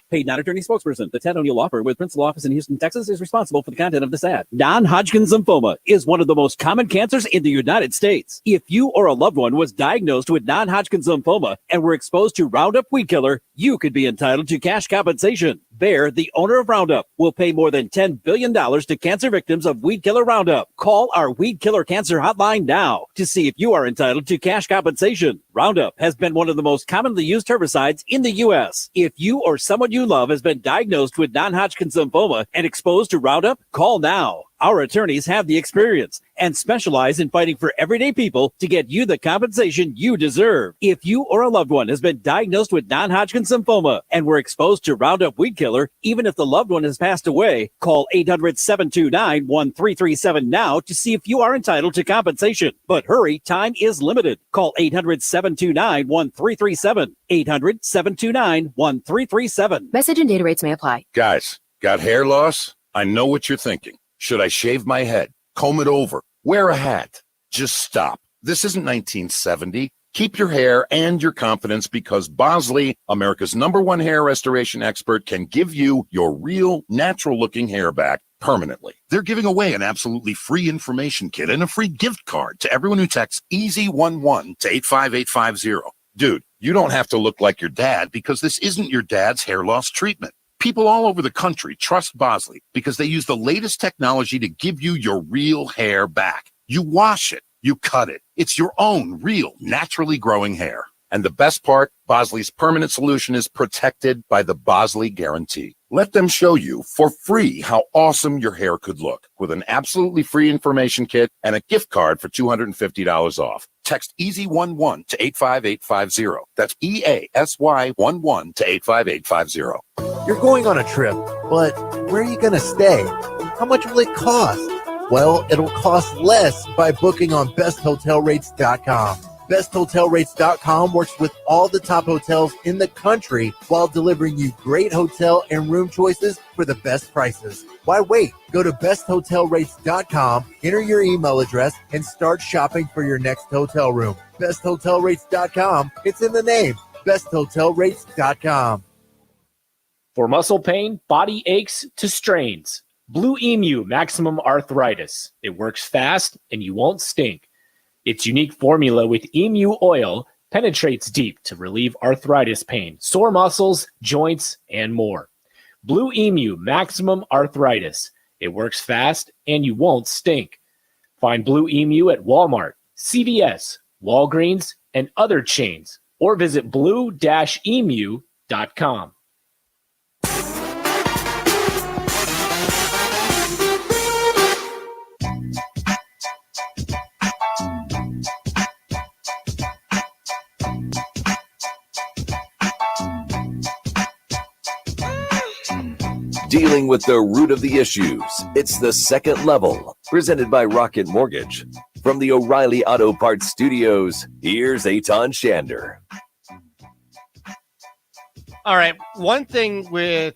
S22: Paid non-attorney spokesperson. The Ted O'Neill Law Firm with principal office in Houston, Texas is responsible for the content of this ad. Non-Hodgkin's lymphoma is one of the most common cancers in the United States. If you or a loved one was diagnosed with non-Hodgkin's lymphoma and were exposed to Roundup weed killer, you could be entitled to cash compensation. Bayer, the owner of Roundup, will pay more than $10 billion to cancer victims of weed killer Roundup. Call our weed killer cancer hotline now to see if you are entitled to cash compensation. Roundup has been one of the most commonly used herbicides in the U.S. If you or someone you love has been diagnosed with non-Hodgkin's lymphoma and exposed to Roundup, call now. Our attorneys have the experience and specialize in fighting for everyday people to get you the compensation you deserve. If you or a loved one has been diagnosed with non-Hodgkin's lymphoma and were exposed to Roundup weed killer, even if the loved one has passed away, call 800-729-1337 now to see if you are entitled to compensation. But hurry, time is limited. Call 800-729-1337. 800-729-1337.
S24: Message and data rates may apply.
S14: Guys, got hair loss? I know what you're thinking. Should I shave my head, comb it over, wear a hat? Just stop. This isn't 1970.
S5: Keep your hair and your confidence because Bosley, America's #1 hair restoration expert, can give you your real, natural-looking hair back permanently. They're giving away an absolutely free information kit and a free gift card to everyone who texts EASY11 to 85850. Dude, you don't have to look like your dad because this isn't your dad's hair loss treatment. People all over the country trust Bosley because they use the latest technology to give you your real hair back. You wash it. You cut it. It's your own real, naturally growing hair. And the best part, Bosley's permanent solution is protected by the Bosley Guarantee. Let them show you for free how awesome your hair could look with an absolutely free information kit and a gift card for $250 off. Text EASY11 to 85850. That's EASY11 to 85850.
S9: You're going on a trip, but where are you going to stay? How much will it cost? Well, it'll cost less by booking on besthotelrates.com. BestHotelRates.com works with all the top hotels in the country while delivering you great hotel and room choices for the best prices. Why wait? Go to besthotelrates.com, enter your email address, and start shopping for your next hotel room. BestHotelRates.com, it's in the name. BestHotelRates.com.
S21: For muscle pain, body aches to strains, Blue Emu Maximum Arthritis. It works fast and you won't stink. Its unique formula with emu oil penetrates deep to relieve arthritis pain, sore muscles, joints, and more. Blue Emu Maximum Arthritis. It works fast and you won't stink. Find Blue Emu at Walmart, CVS, Walgreens, and other chains, or visit blue-emu.com.
S7: Dealing with the root of the issues. It's The Second Level, presented by Rocket Mortgage. From the O'Reilly Auto Parts Studios, here's Eitan Shander.
S2: All right. One thing with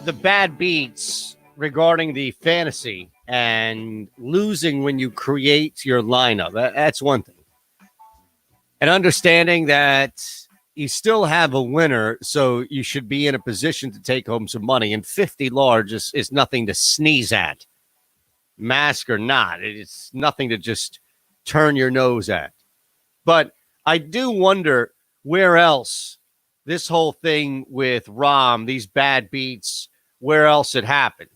S2: the bad beats regarding the fantasy and losing when you create your lineup, that's one thing. And understanding that you still have a winner, so you should be in a position to take home some money. And 50 large is nothing to sneeze at, mask or not. It's nothing to just turn your nose at. But I do wonder where else this whole thing with Rahm, these bad beats, where else it happened.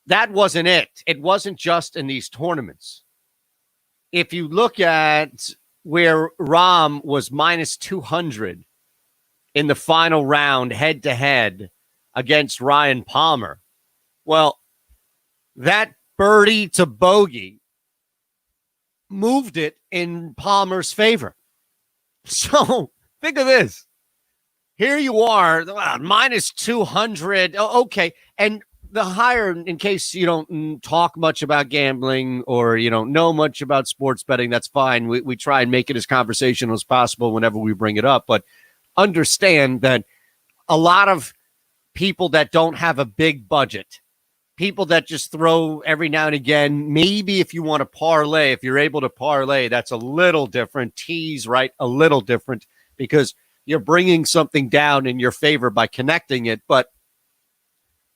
S2: That wasn't it. It wasn't just in these tournaments. If you look at where Rahm was minus 200 in the final round head-to-head against Ryan Palmer. Well, that birdie to bogey moved it in Palmer's favor. So think of this. Here you are, minus 200. Oh, okay. And the higher, in case you don't talk much about gambling or you don't know much about sports betting, that's fine. We try and make it as conversational as possible whenever we bring it up. But understand that a lot of people that don't have a big budget, people that just throw every now and again, maybe if you want to parlay, if you're able to parlay, that's a little different. Tease, right? A little different because you're bringing something down in your favor by connecting it. But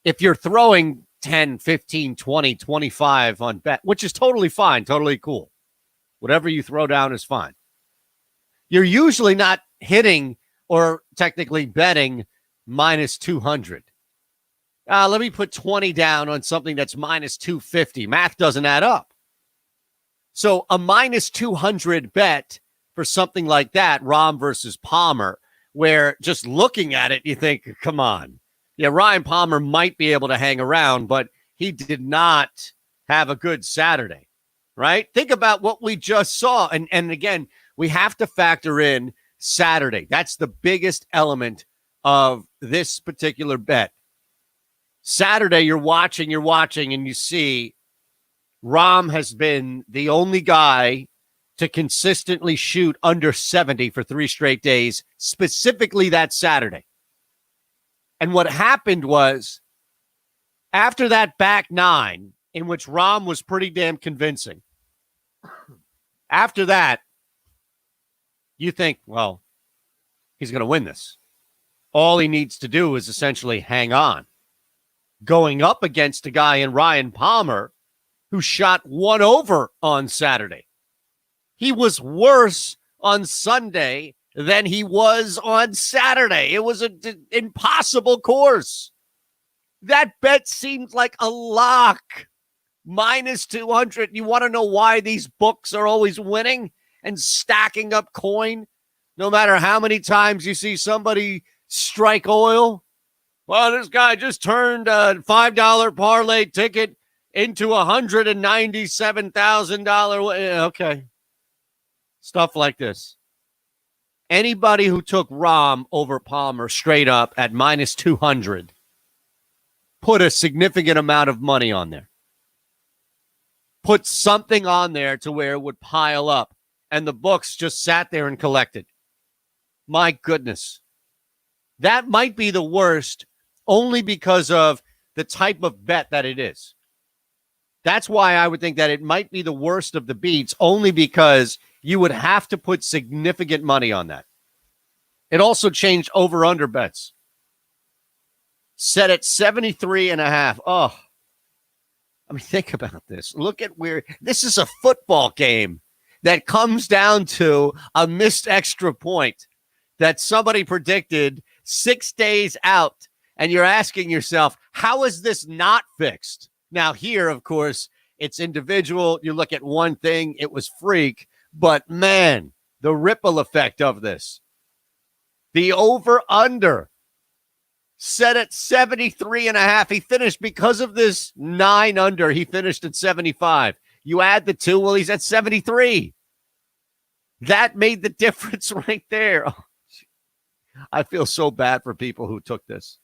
S2: if you're throwing 10, 15, 20, 25 on bet, which is totally fine, totally cool. Whatever you throw down is fine. You're usually not hitting or technically betting minus 200. Let me put 20 down on something that's minus 250. Math doesn't add up. So a minus 200 bet for something like that, Rahm versus Palmer, where just looking at it, you think, come on. Yeah, Ryan Palmer might be able to hang around, but he did not have a good Saturday, right? Think about what we just saw. And again, we have to factor in Saturday. That's the biggest element of this particular bet. Saturday, you're watching, and you see Rahm has been the only guy to consistently shoot under 70 for 3 straight days, specifically that Saturday. And what happened was, after that back 9, in which Rahm was pretty damn convincing, after that, you think, well, he's going to win this. All he needs to do is essentially hang on. Going up against a guy in Ryan Palmer who shot 1 over on Saturday. He was worse on Sunday than he was on Saturday. It was an impossible course. That bet seemed like a lock. Minus 200. You want to know why these books are always winning and stacking up coin? No matter how many times you see somebody strike oil. Well, this guy just turned a $5 parlay ticket into $197,000. Okay. Stuff like this. Anybody who took Rahm over Palmer straight up at minus 200 put a significant amount of money on there. Put something on there to where it would pile up. And the books just sat there and collected. My goodness. That might be the worst only because of the type of bet that it is. That's why I would think that it might be the worst of the beats, only because you would have to put significant money on that. It also changed over-under bets. Set at 73.5. Oh, I mean, think about this. Look at where this is a football game that comes down to a missed extra point that somebody predicted 6 days out. And you're asking yourself, how is this not fixed? Now, here, of course, it's individual. You look at one thing, it was freak. But, man, the ripple effect of this. The over-under set at 73.5. He finished because of this 9 under. He finished at 75. You add the 2, well, he's at 73. That made the difference right there. Oh, I feel so bad for people who took this.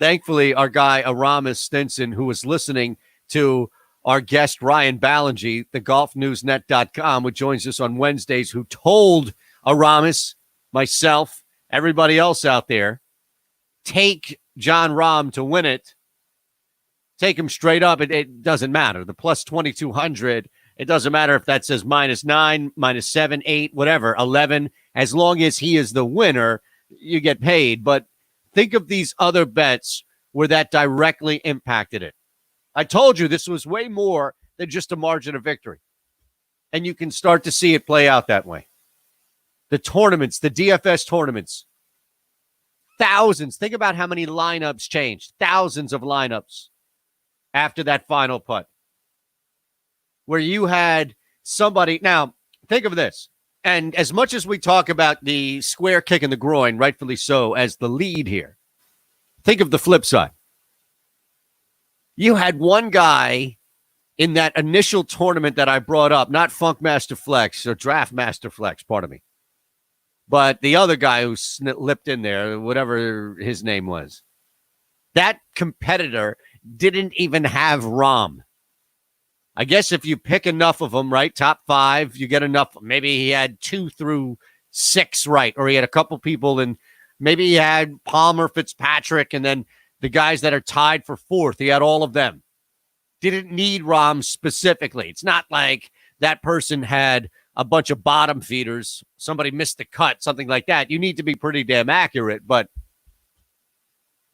S2: Thankfully, our guy, Aramis Stinson, who was listening to our guest, Ryan Ballingy, thegolfnewsnet.com, who joins us on Wednesdays, who told Aramis, myself, everybody else out there, take Jon Rahm to win it. Take him straight up. It doesn't matter. The plus 2,200, it doesn't matter if that says -9, -7, 8, whatever, 11. As long as he is the winner, you get paid. But think of these other bets where that directly impacted it. I told you this was way more than just a margin of victory. And you can start to see it play out that way. The tournaments, the DFS tournaments, thousands. Think about how many lineups changed. Thousands of lineups after that final putt. Where you had somebody. Now, think of this. And as much as we talk about the square kick in the groin, rightfully so, as the lead here, think of the flip side. You had one guy in that initial tournament that I brought up, not Funkmaster Flex or Draft Master Flex, pardon me, but the other guy who slipped in there, whatever his name was. That competitor didn't even have Rahm. I guess if you pick enough of them, right, top 5, you get enough. Maybe he had 2 through 6, right, or he had a couple people, and maybe he had Palmer, Fitzpatrick, and then the guys that are tied for 4th. He had all of them. Didn't need Rahm specifically. It's not like that person had a bunch of bottom feeders. Somebody missed the cut, something like that. You need to be pretty damn accurate, but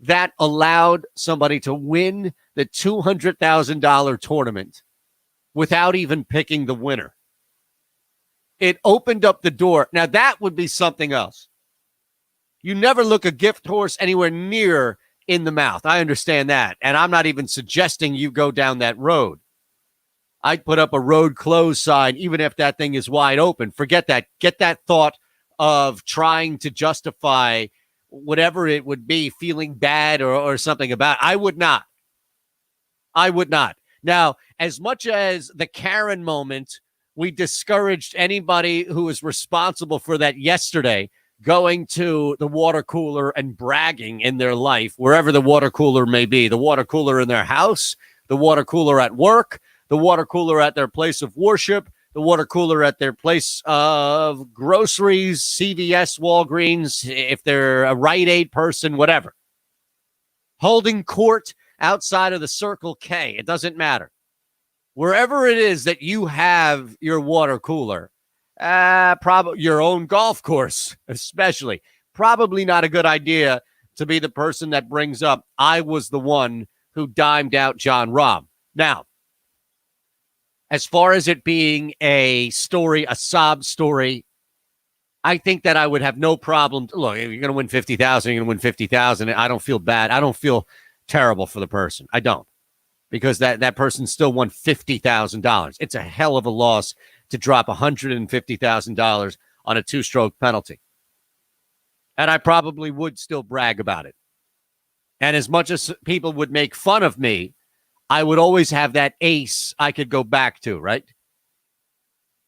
S2: that allowed somebody to win the $200,000 tournament without even picking the winner. It opened up the door. Now, that would be something else. You never look a gift horse anywhere near in the mouth. I understand that. And I'm not even suggesting you go down that road. I'd put up a road closed sign, even if that thing is wide open. Forget that. Get that thought of trying to justify whatever it would be, feeling bad or something about it. I would not. I would not. Now, as much as the Karen moment, we discouraged anybody who was responsible for that yesterday going to the water cooler and bragging in their life, wherever the water cooler may be, the water cooler in their house, the water cooler at work, the water cooler at their place of worship, the water cooler at their place of groceries, CVS, Walgreens, if they're a Rite Aid person, whatever. Holding court outside of the Circle K, it doesn't matter. Wherever it is that you have your water cooler, Probably your own golf course, especially. Probably not a good idea to be the person that brings up, I was the one who dimed out Jon Rahm. Now, as far as it being a story, a sob story, I think that I would have no problem. Look, if you're going to win 50,000, you're going to win 50,000. I don't feel bad. I don't feel terrible for the person. I don't, because that person still won $50,000. It's a hell of a loss to drop $150,000 on a 2-stroke penalty. And I probably would still brag about it. And as much as people would make fun of me, I would always have that ace I could go back to, right?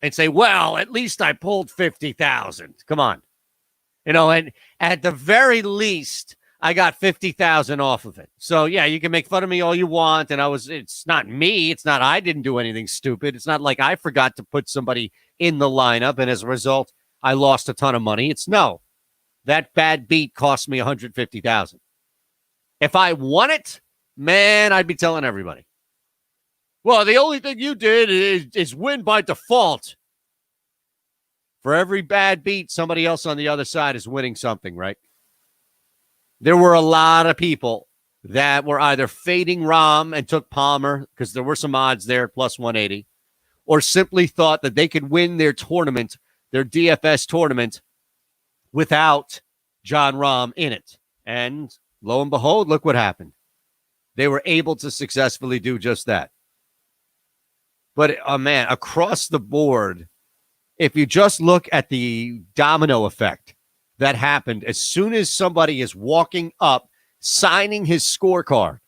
S2: And say, well, at least I pulled 50,000. Come on. And at the very least, I got 50,000 off of it. So yeah, you can make fun of me all you want. And it's not me. It's not, I didn't do anything stupid. It's not like I forgot to put somebody in the lineup. And as a result, I lost a ton of money. It's no, that bad beat cost me 150,000. If I won it, man, I'd be telling everybody. Well, the only thing you did is win by default. For every bad beat, somebody else on the other side is winning something, right? There were a lot of people that were either fading Rahm and took Palmer because there were some odds there, plus 180, or simply thought that they could win their tournament, their DFS tournament, without Jon Rahm in it. And lo and behold, look what happened. They were able to successfully do just that. But, man, across the board, if you just look at the domino effect that happened as soon as somebody is walking up, signing his scorecard,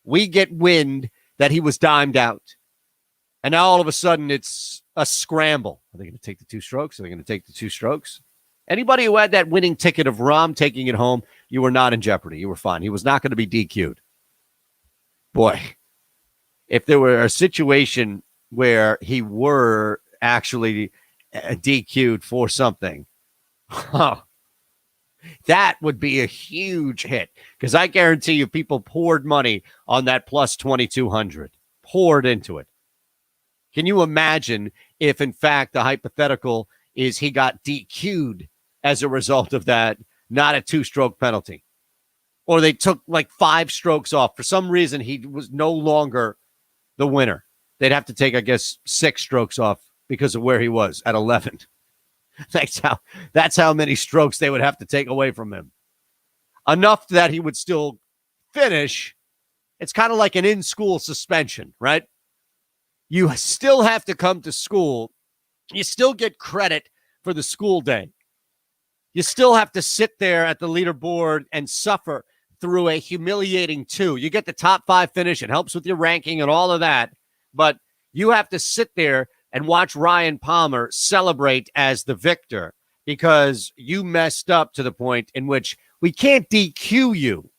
S2: we get wind that he was dimed out. And now all of a sudden it's a scramble. Are they going to take the 2 strokes? Are they going to take the 2 strokes? Anybody who had that winning ticket of Rahm taking it home, you were not in jeopardy. You were fine. He was not going to be DQ'd. Boy, if there were a situation where he were actually DQ'd for something, that would be a huge hit, because I guarantee you people poured money on that plus 2,200, poured into it. Can you imagine if, in fact, the hypothetical is he got DQ'd as a result of that, not a 2-stroke penalty? Or they took like 5 strokes off. For some reason, he was no longer the winner. They'd have to take, I guess, 6 strokes off because of where he was at 11. That's how many strokes they would have to take away from him. Enough that he would still finish. It's kind of like an in-school suspension, right? You still have to come to school. You still get credit for the school day. You still have to sit there at the leaderboard and suffer through a humiliating 2. You get the top 5 finish. It helps with your ranking and all of that. But you have to sit there and watch Ryan Palmer celebrate as the victor because you messed up to the point in which we can't DQ you.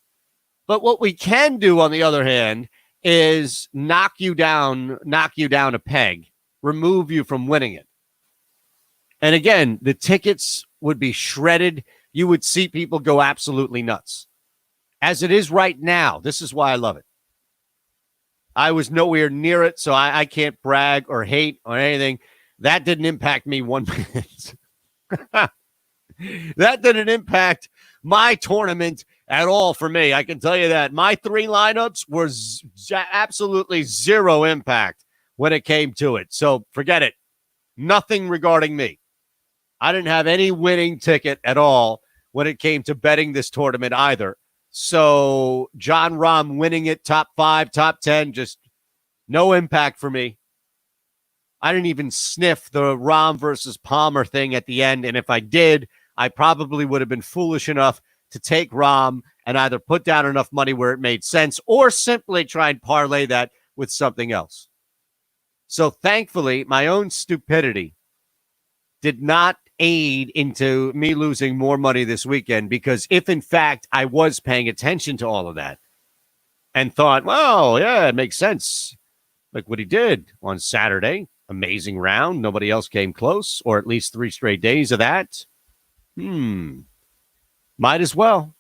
S2: But what we can do, on the other hand, is knock you down a peg, remove you from winning it. And again, the tickets would be shredded. You would see people go absolutely nuts. As it is right now, this is why I love it. I was nowhere near it, so I can't brag or hate or anything. That didn't impact me 1 minute. That didn't impact my tournament at all for me. I can tell you that. My 3 lineups were absolutely zero impact when it came to it. So forget it. Nothing regarding me. I didn't have any winning ticket at all when it came to betting this tournament either. So Jon Rahm winning it, top 5, top 10, just no impact for me. I didn't even sniff the Rahm versus Palmer thing at the end. And if I did, I probably would have been foolish enough to take Rahm and either put down enough money where it made sense or simply try and parlay that with something else. So thankfully, my own stupidity did not aid into me losing more money this weekend, because if in fact I was paying attention to all of that and thought, well, yeah, it makes sense. Like what he did on Saturday, amazing round. Nobody else came close, or at least 3 straight days of that. Might as well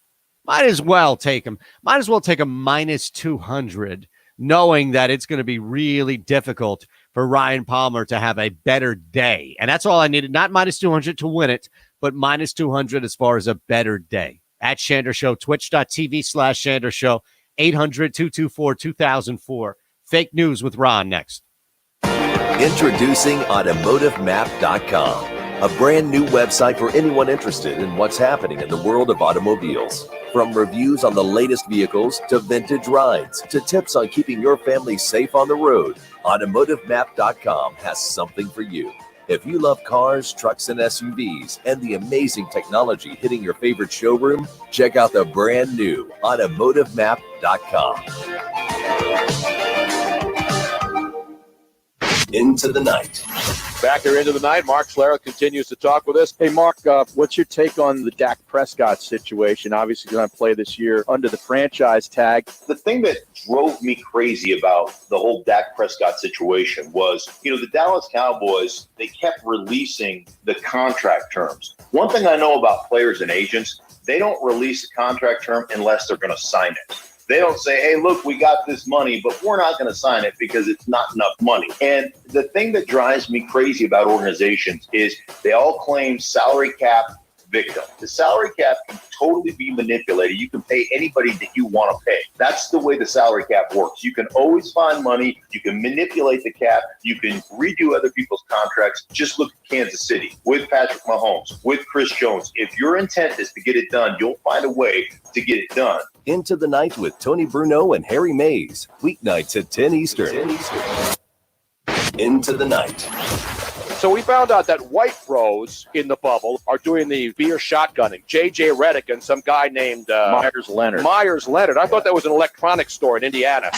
S2: take him. Might as well take a minus 200, knowing that it's going to be really difficult for Ryan Palmer to have a better day. And that's all I needed. Not minus 200 to win it, but minus 200 as far as a better day. At Shander Show, twitch.tv/Shander Show, 800-224-2004. Fake news with Ron next.
S7: Introducing AutomotiveMap.com, a brand new website for anyone interested in what's happening in the world of automobiles. From reviews on the latest vehicles to vintage rides to tips on keeping your family safe on the road, AutomotiveMap.com has something for you. If you love cars, trucks, and SUVs, and the amazing technology hitting your favorite showroom, check out the brand new AutomotiveMap.com. Into the night.
S6: Back here into the night, Mark Schlereth continues to talk with us. Hey, Mark, what's your take on the Dak Prescott situation? Obviously, going to play this year under the franchise tag.
S10: The thing that drove me crazy about the whole Dak Prescott situation was, the Dallas Cowboys, they kept releasing the contract terms. One thing I know about players and agents, they don't release a contract term unless they're going to sign it. They don't say, hey, look, we got this money, but we're not going to sign it because it's not enough money. And the thing that drives me crazy about organizations is they all claim salary cap victim. The salary cap can totally be manipulated. You can pay anybody that you want to pay. That's the way the salary cap works. You can always find money. You can manipulate the cap. You can redo other people's contracts. Just look at Kansas City with Patrick Mahomes, with Chris Jones. If your intent is to get it done, you'll find a way to get it done.
S7: Into the Night with Tony Bruno and Harry Mays. Weeknights at 10 Eastern. Into the Night.
S6: So we found out that White Bros in the bubble are doing the beer shotgunning. J.J. Redick and some guy named
S10: Myers Leonard.
S6: Myers Leonard. I thought that was an electronics store in Indiana.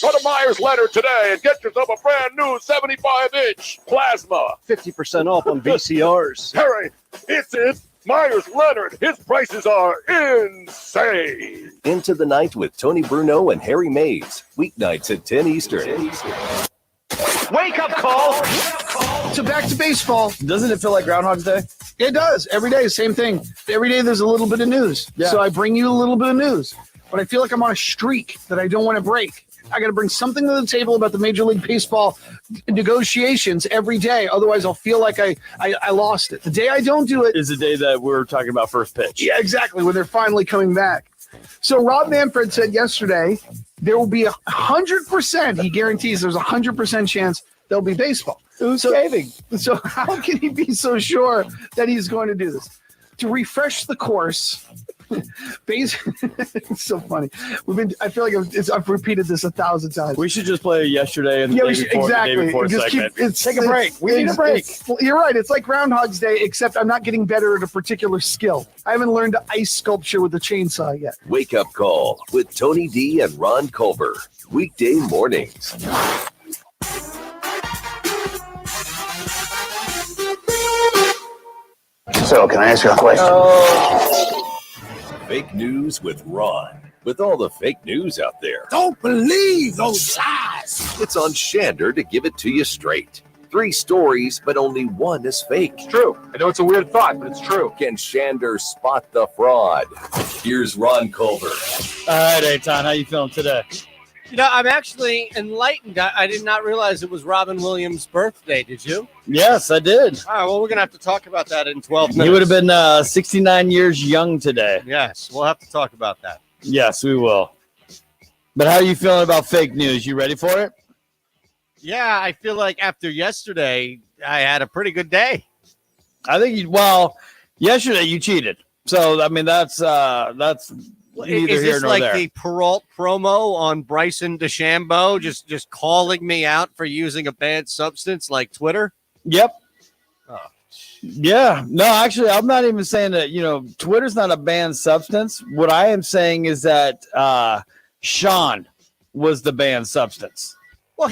S6: Go to Myers Leonard today and get yourself a brand new 75-inch plasma.
S2: 50% off on VCRs.
S6: Harry, it's it. Myers Leonard. His prices are insane.
S7: Into the Night with Tony Bruno and Harry Mays. Weeknights at 10 Eastern.
S11: Wake up call. So back to baseball.
S3: Doesn't it feel like Groundhog's Day?
S11: It does. Every day, same thing. Every day there's a little bit of news.
S3: Yeah.
S11: So I bring you a little bit of news. But I feel like I'm on a streak that I don't want to break. I got to bring something to the table about the Major League Baseball negotiations every day. Otherwise, I'll feel like I lost it. The day I don't do it
S3: is the day that we're talking about first pitch.
S11: Yeah, exactly. When they're finally coming back. So Rob Manfred said yesterday there will be 100%. He guarantees there's 100% chance there'll be baseball.
S3: Who's saving?
S11: So how can he be so sure that he's going to do this? To refresh the course. It's so funny. I feel like I've repeated this 1,000 times.
S3: We should just play yesterday and the day before,
S11: exactly.
S3: the day before segment.
S11: Take a break. We need a break. You're right. It's like Groundhog's Day, except I'm not getting better at a particular skill. I haven't learned ice sculpture with a chainsaw yet.
S7: Wake Up Call with Tony D and Ron Culver. Weekday mornings.
S12: So, can I ask you a question?
S7: Fake news with Ron. With all the fake news out there,
S11: Don't believe those lies.
S7: it's on Shander to give it to you straight. 3 stories, but only one is fake.
S6: It's true. I know it's a weird thought, but it's true.
S7: Can Shander spot the fraud? Here's Ron Culver.
S3: All right, Eitan, how you feeling today?
S2: I'm actually enlightened. I did not realize it was Robin Williams' birthday. Did you?
S3: Yes, I did.
S2: All right, well, we're going to have to talk about that in 12 minutes.
S3: He would have been 69 years young today.
S2: Yes, we'll have to talk about that.
S3: Yes, we will. But how are you feeling about fake news? You ready for it?
S2: Yeah, I feel like after yesterday, I had a pretty good day.
S3: I think yesterday you cheated. So, I mean, that's neither
S2: Is
S3: here
S2: this
S3: nor
S2: like
S3: there.
S2: the Peralt promo on Bryson DeChambeau, just calling me out for using a bad substance like Twitter?
S3: Yep.
S2: Oh.
S3: Yeah. No, actually, I'm not even saying that, Twitter's not a banned substance. What I am saying is that Sean was the banned substance.
S2: Well,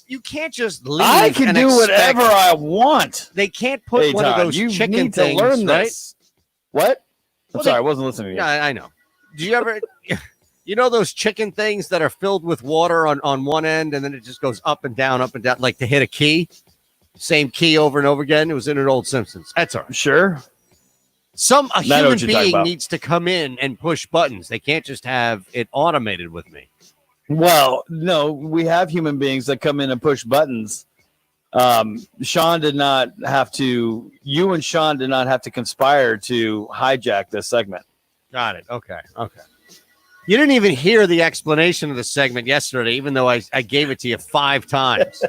S2: you can't just leave.
S3: I can do whatever I want.
S2: They can't put one of those chicken
S3: need
S2: things,
S3: to learn
S2: right?
S3: this. What? I'm sorry, I wasn't listening to you.
S2: Yeah, I know. Do you ever, those chicken things that are filled with water on one end, and then it just goes up and down, like to hit a key? Same key over and over again. It was in an old Simpsons. That's all right.
S3: Sure.
S2: A human being needs to come in and push buttons. They can't just have it automated with me.
S3: Well, no, we have human beings that come in and push buttons, Sean did not have to. You and Sean did not have to conspire to hijack this segment.
S2: Got it. Okay. You didn't even hear the explanation of the segment yesterday, even though I gave it to you 5 times.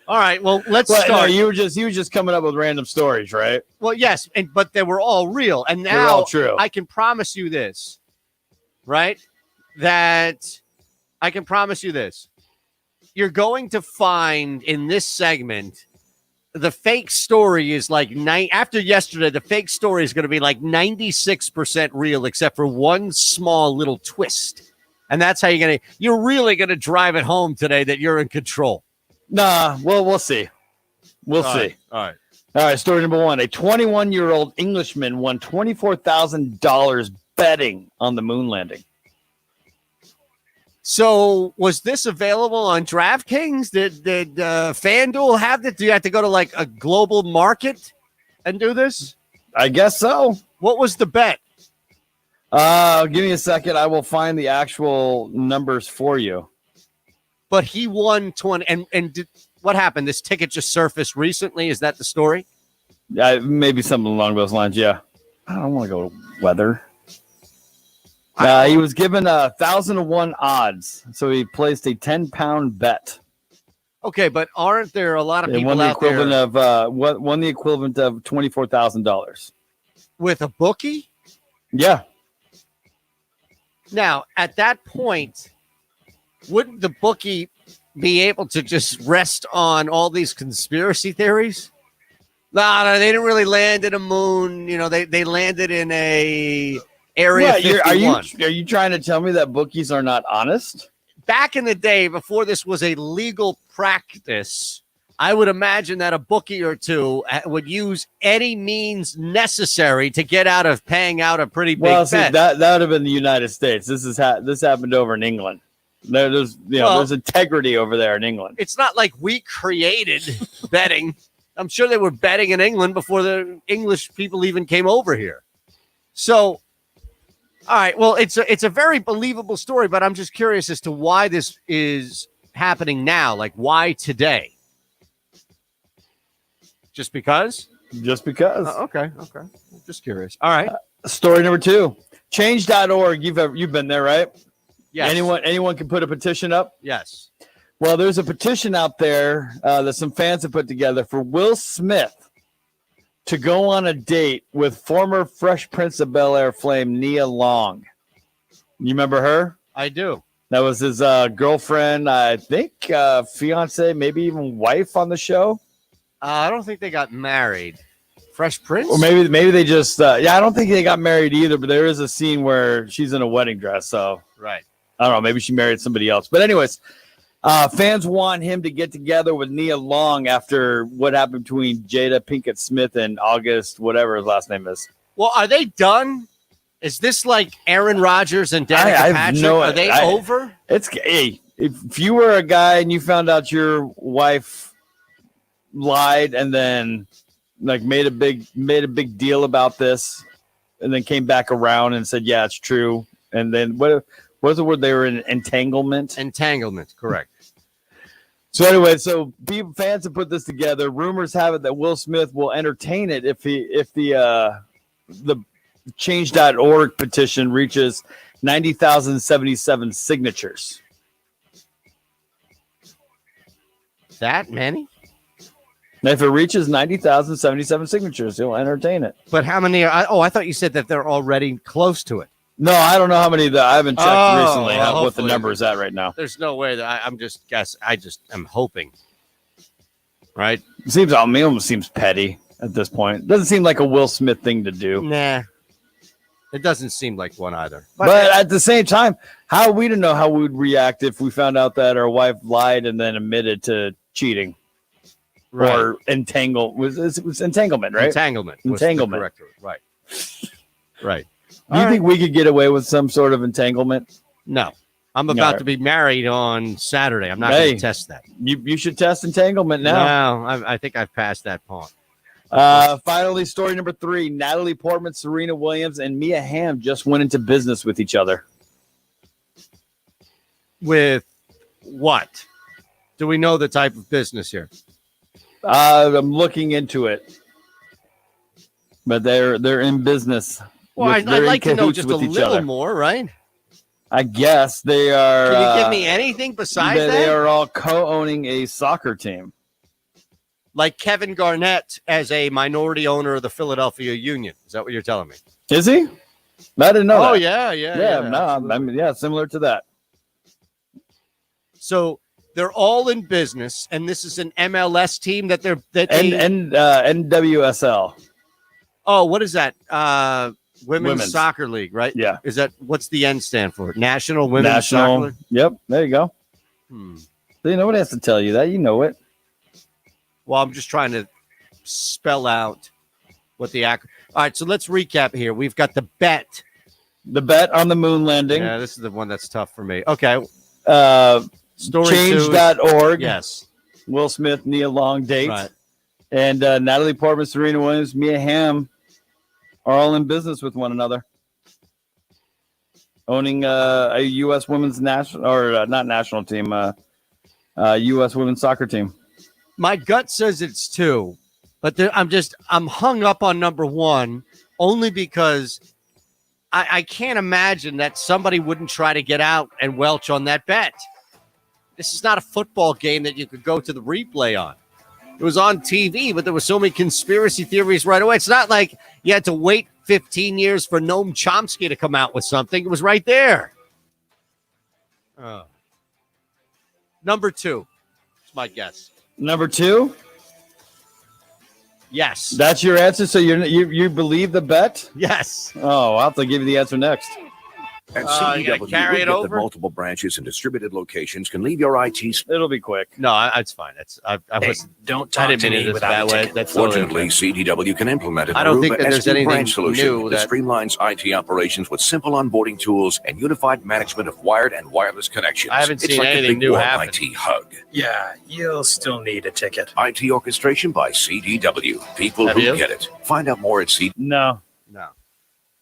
S2: All right. Well, let's start.
S3: No, you were just coming up with random stories, right?
S2: Well, yes, but they were all real, and
S3: They're
S2: now
S3: all true.
S2: I can promise you this, right? That I can promise you this. You're going to find in this segment the fake story is like after yesterday, the fake story is going to be like 96% real, except for one small little twist. And that's how you're really going to drive it home today that you're in control.
S3: Nah, well, we'll see. We'll see.
S2: All
S3: right. Story number 1. A 21-year-old Englishman won $24,000 betting on the moon landing.
S2: So was this available on DraftKings? Did FanDuel have that? Do you have to go to like a global market and do this?
S3: I guess so.
S2: What was the bet?
S3: Give me a second. I will find the actual numbers for you.
S2: But he won 20. And what happened? This ticket just surfaced recently. Is that the story?
S3: Maybe something along those lines. Yeah. I don't want to go weather. He was given 1,000-to-1 odds, so he placed a 10-pound bet.
S2: Okay, but aren't there a lot of people
S3: won the
S2: out
S3: equivalent
S2: there
S3: of won the equivalent of $24,000
S2: with a bookie?
S3: Yeah.
S2: Now, at that point, wouldn't the bookie be able to just rest on all these conspiracy theories? No, they didn't really land in a moon. You know, they landed in a Area 51.
S3: Are you trying to tell me that bookies are not honest?
S2: Back in the day, before this was a legal practice, I would imagine that a bookie or two would use any means necessary to get out of paying out a pretty big bet.
S3: That would have been the United States. This happened over in England. There's integrity over there in England.
S2: It's not like we created betting. I'm sure they were betting in England before the English people even came over here. So, all right, well, it's a very believable story, but I'm just curious as to why this is happening now. Like, why today? Just because?
S3: Just because.
S2: Okay. Just curious. All right.
S3: Story number 2. Change.org. You've been there, right?
S2: Yes.
S3: Anyone can put a petition up?
S2: Yes.
S3: Well, there's a petition out there that some fans have put together for Will Smith to go on a date with former Fresh Prince of Bel-Air flame Nia Long. You remember her?
S2: I do.
S3: That was his girlfriend, I think, fiance, maybe even wife on the show.
S2: I don't think they got married. Fresh Prince?
S3: Or maybe they just, I don't think they got married either, but there is a scene where she's in a wedding dress. So,
S2: right.
S3: I don't know. Maybe she married somebody else. But anyways, fans want him to get together with Nia Long after what happened between Jada Pinkett Smith and August, whatever his last name is.
S2: Well, are they done? Is this like Aaron Rodgers and Danica Patrick? Are they over?
S3: Hey, if you were a guy and you found out your wife lied and then like made a big deal about this and then came back around and said, yeah, it's true. And then what was the word? They were in entanglement.
S2: Entanglement, correct.
S3: So anyway, fans have put this together. Rumors have it that Will Smith will entertain it if the Change.org petition reaches 90,077 signatures.
S2: That many?
S3: Now, if it reaches 90,077 signatures, he'll entertain it.
S2: But how many? I thought you said that they're already close to it.
S3: No, I don't know how many. I haven't checked recently what the number is at right now.
S2: There's no way that I'm just guess. I just am hoping. Right?
S3: It almost seems petty at this point. Doesn't seem like a Will Smith thing to do.
S2: Nah, it doesn't seem like one either.
S3: But at the same time, how are we to know how we would react if we found out that our wife lied and then admitted to cheating? Right. Or entangle it was entanglement, right?
S2: Entanglement. Right. Right.
S3: Do you think we could get away with some sort of entanglement?
S2: No. I'm about to be married on Saturday. I'm not going to test that.
S3: You should test entanglement now.
S2: No, I think I've passed that point.
S3: Finally, story number 3. Natalie Portman, Serena Williams, and Mia Hamm just went into business with each other.
S2: With what? Do we know the type of business here?
S3: I'm looking into it, but they're in business.
S2: Well, I'd
S3: They're in
S2: like to know
S3: cahoots
S2: just a
S3: with each
S2: little
S3: other.
S2: more, right?
S3: I guess they are.
S2: Can you give me anything besides that?
S3: They are all co-owning a soccer team.
S2: Like Kevin Garnett as a minority owner of the Philadelphia Union. Is that what you're telling me?
S3: Is he? I didn't know.
S2: Oh,
S3: that.
S2: yeah.
S3: No, I mean, yeah, similar to that.
S2: So they're all in business, and this is an MLS team that they're
S3: NWSL.
S2: Oh, what is that? Women's
S3: Women's.
S2: Soccer League, right?
S3: Yeah.
S2: Is that what's the N stand for? National Women's Soccer League?
S3: Yep, there you go. So nobody has to tell you that. You know it.
S2: Well, I'm just trying to spell out what the All right, so let's recap here. We've got the bet.
S3: The bet on the moon landing.
S2: Yeah, this is the one that's tough for me. Okay. Story
S3: Change.org.
S2: Yes.
S3: Will Smith, Nia Long date.
S2: Right.
S3: And Natalie Portman, Serena Williams, Mia Hamm are all in business with one another. Owning a U.S. women's national, or not national team, U.S. women's soccer team.
S2: My gut says it's 2, but I'm hung up on number 1 only because I can't imagine that somebody wouldn't try to get out and welch on that bet. This is not a football game that you could go to the replay on. It was on TV, but there were so many conspiracy theories right away. It's not like you had to wait 15 years for Noam Chomsky to come out with something. It was right there. Number 2. That's my guess.
S3: Number 2?
S2: Yes.
S3: That's your answer? So you believe the bet?
S2: Yes.
S3: Oh, I'll have to give you the answer next.
S4: At
S2: you gotta
S4: CDW,
S2: carry
S4: we
S2: it
S4: get
S2: over?
S4: that multiple branches and distributed locations can leave your IT.
S3: It'll be quick.
S2: No, it's fine.
S4: Don't
S2: I didn't mean it this bad way. That's totally
S4: Fortunately, CDW can implement it.
S2: I don't think
S4: Aruba
S2: that there's
S4: SD
S2: anything
S4: branch solution
S2: new
S4: that
S2: that-
S4: streamlines IT operations with simple onboarding tools and unified management of wired and wireless connections.
S2: I haven't
S4: It's
S2: seen
S4: like a
S2: anything
S4: big
S2: new
S4: warm
S2: happen.
S4: IT hug.
S17: Yeah, you'll still need a ticket.
S4: IT orchestration by CDW. People
S17: Have
S4: who
S17: you?
S4: get it. Find out more at CDW.
S3: No.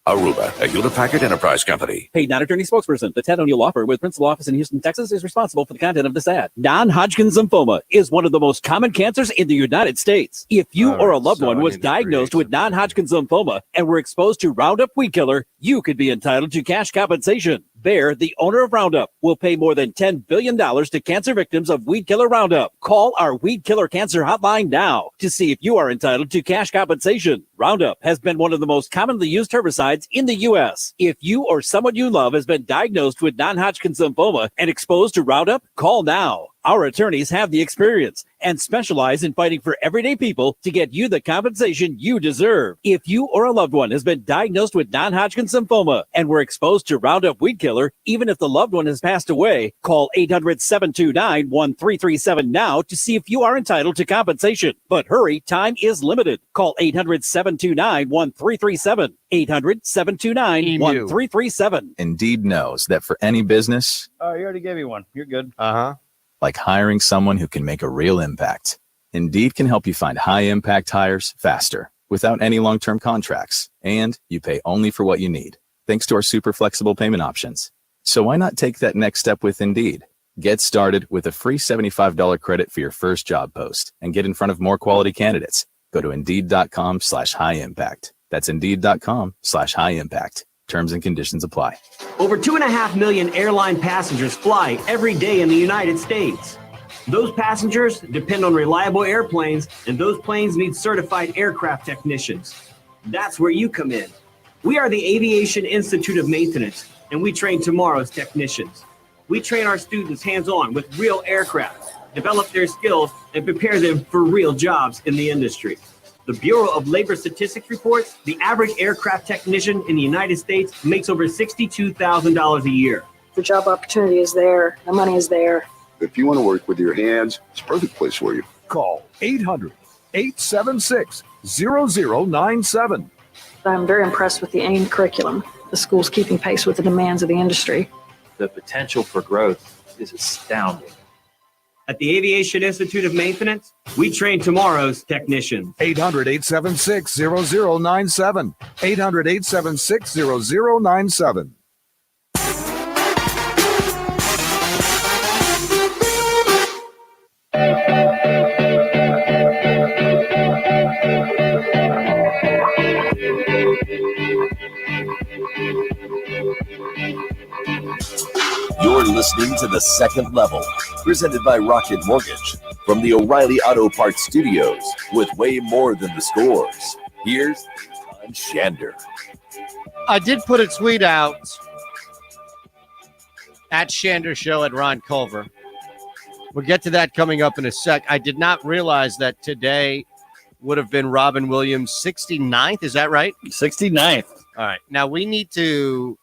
S4: Aruba, a Hewlett-Packard Enterprise company.
S22: Paid non-attorney spokesperson. The Ted O'Neill Law Firm with principal office in Houston, Texas is responsible for the content of this ad. Non-Hodgkin's lymphoma is one of the most common cancers in the United States. If you or a loved one was diagnosed with non-Hodgkin's lymphoma and were exposed to Roundup weed killer, you could be entitled to cash compensation. Bayer, the owner of Roundup, will pay more than $10 billion to cancer victims of weed killer Roundup. Call our weed killer cancer hotline now to see if you are entitled to cash compensation. Roundup has been one of the most commonly used herbicides in the U.S. If you or someone you love has been diagnosed with non-Hodgkin's lymphoma and exposed to Roundup, call now. Our attorneys have the experience and specialize in fighting for everyday people to get you the compensation you deserve. If you or a loved one has been diagnosed with non-Hodgkin's lymphoma and were exposed to Roundup weed killer, even if the loved one has passed away, call 800-729-1337 now to see if you are entitled to compensation. But hurry, time is limited. Call 800-729-1337. 800-729-1337.
S18: Indeed knows that for any business,
S3: Oh, you already gave me one. You're good.
S18: like hiring someone who can make a real impact, Indeed can help you find high-impact hires faster, without any long-term contracts, and you pay only for what you need, thanks to our super flexible payment options. So why not take that next step with Indeed? Get started with a free $75 credit for your first job post and get in front of more quality candidates. Go to Indeed.com/high-impact. That's Indeed.com/high-impact. Terms and conditions apply.
S23: Over 2.5 million airline passengers fly every day in the United States. Those passengers depend on reliable airplanes, and those planes need certified aircraft technicians. That's where you come in. We are the Aviation Institute of Maintenance, and we train tomorrow's technicians. We train our students hands-on with real aircraft, develop their skills, and prepare them for real jobs in the industry. The Bureau of Labor Statistics reports the average aircraft technician in the United States makes over $62,000 a year.
S25: The job opportunity is there. The money is there.
S20: If you want to work with your hands, it's a perfect place for you.
S26: Call 800-876-0097.
S25: I'm very impressed with the AIM curriculum. The school's keeping pace with the demands of the industry.
S27: The potential for growth is astounding.
S23: At the Aviation Institute of Maintenance, we train tomorrow's technicians.
S26: 800-876-0097. 800-876-0097.
S7: listening to The Second Level, presented by Rocket Mortgage from the O'Reilly Auto Parts Studios with way more than the scores. Here's Ron Shander.
S2: I did put a tweet out at Shander Show at Ron Culver. We'll get to that coming up in a sec. I did not realize that today would have been Robin Williams' 69th. Is that right?
S3: 69th.
S2: All right. Now we need to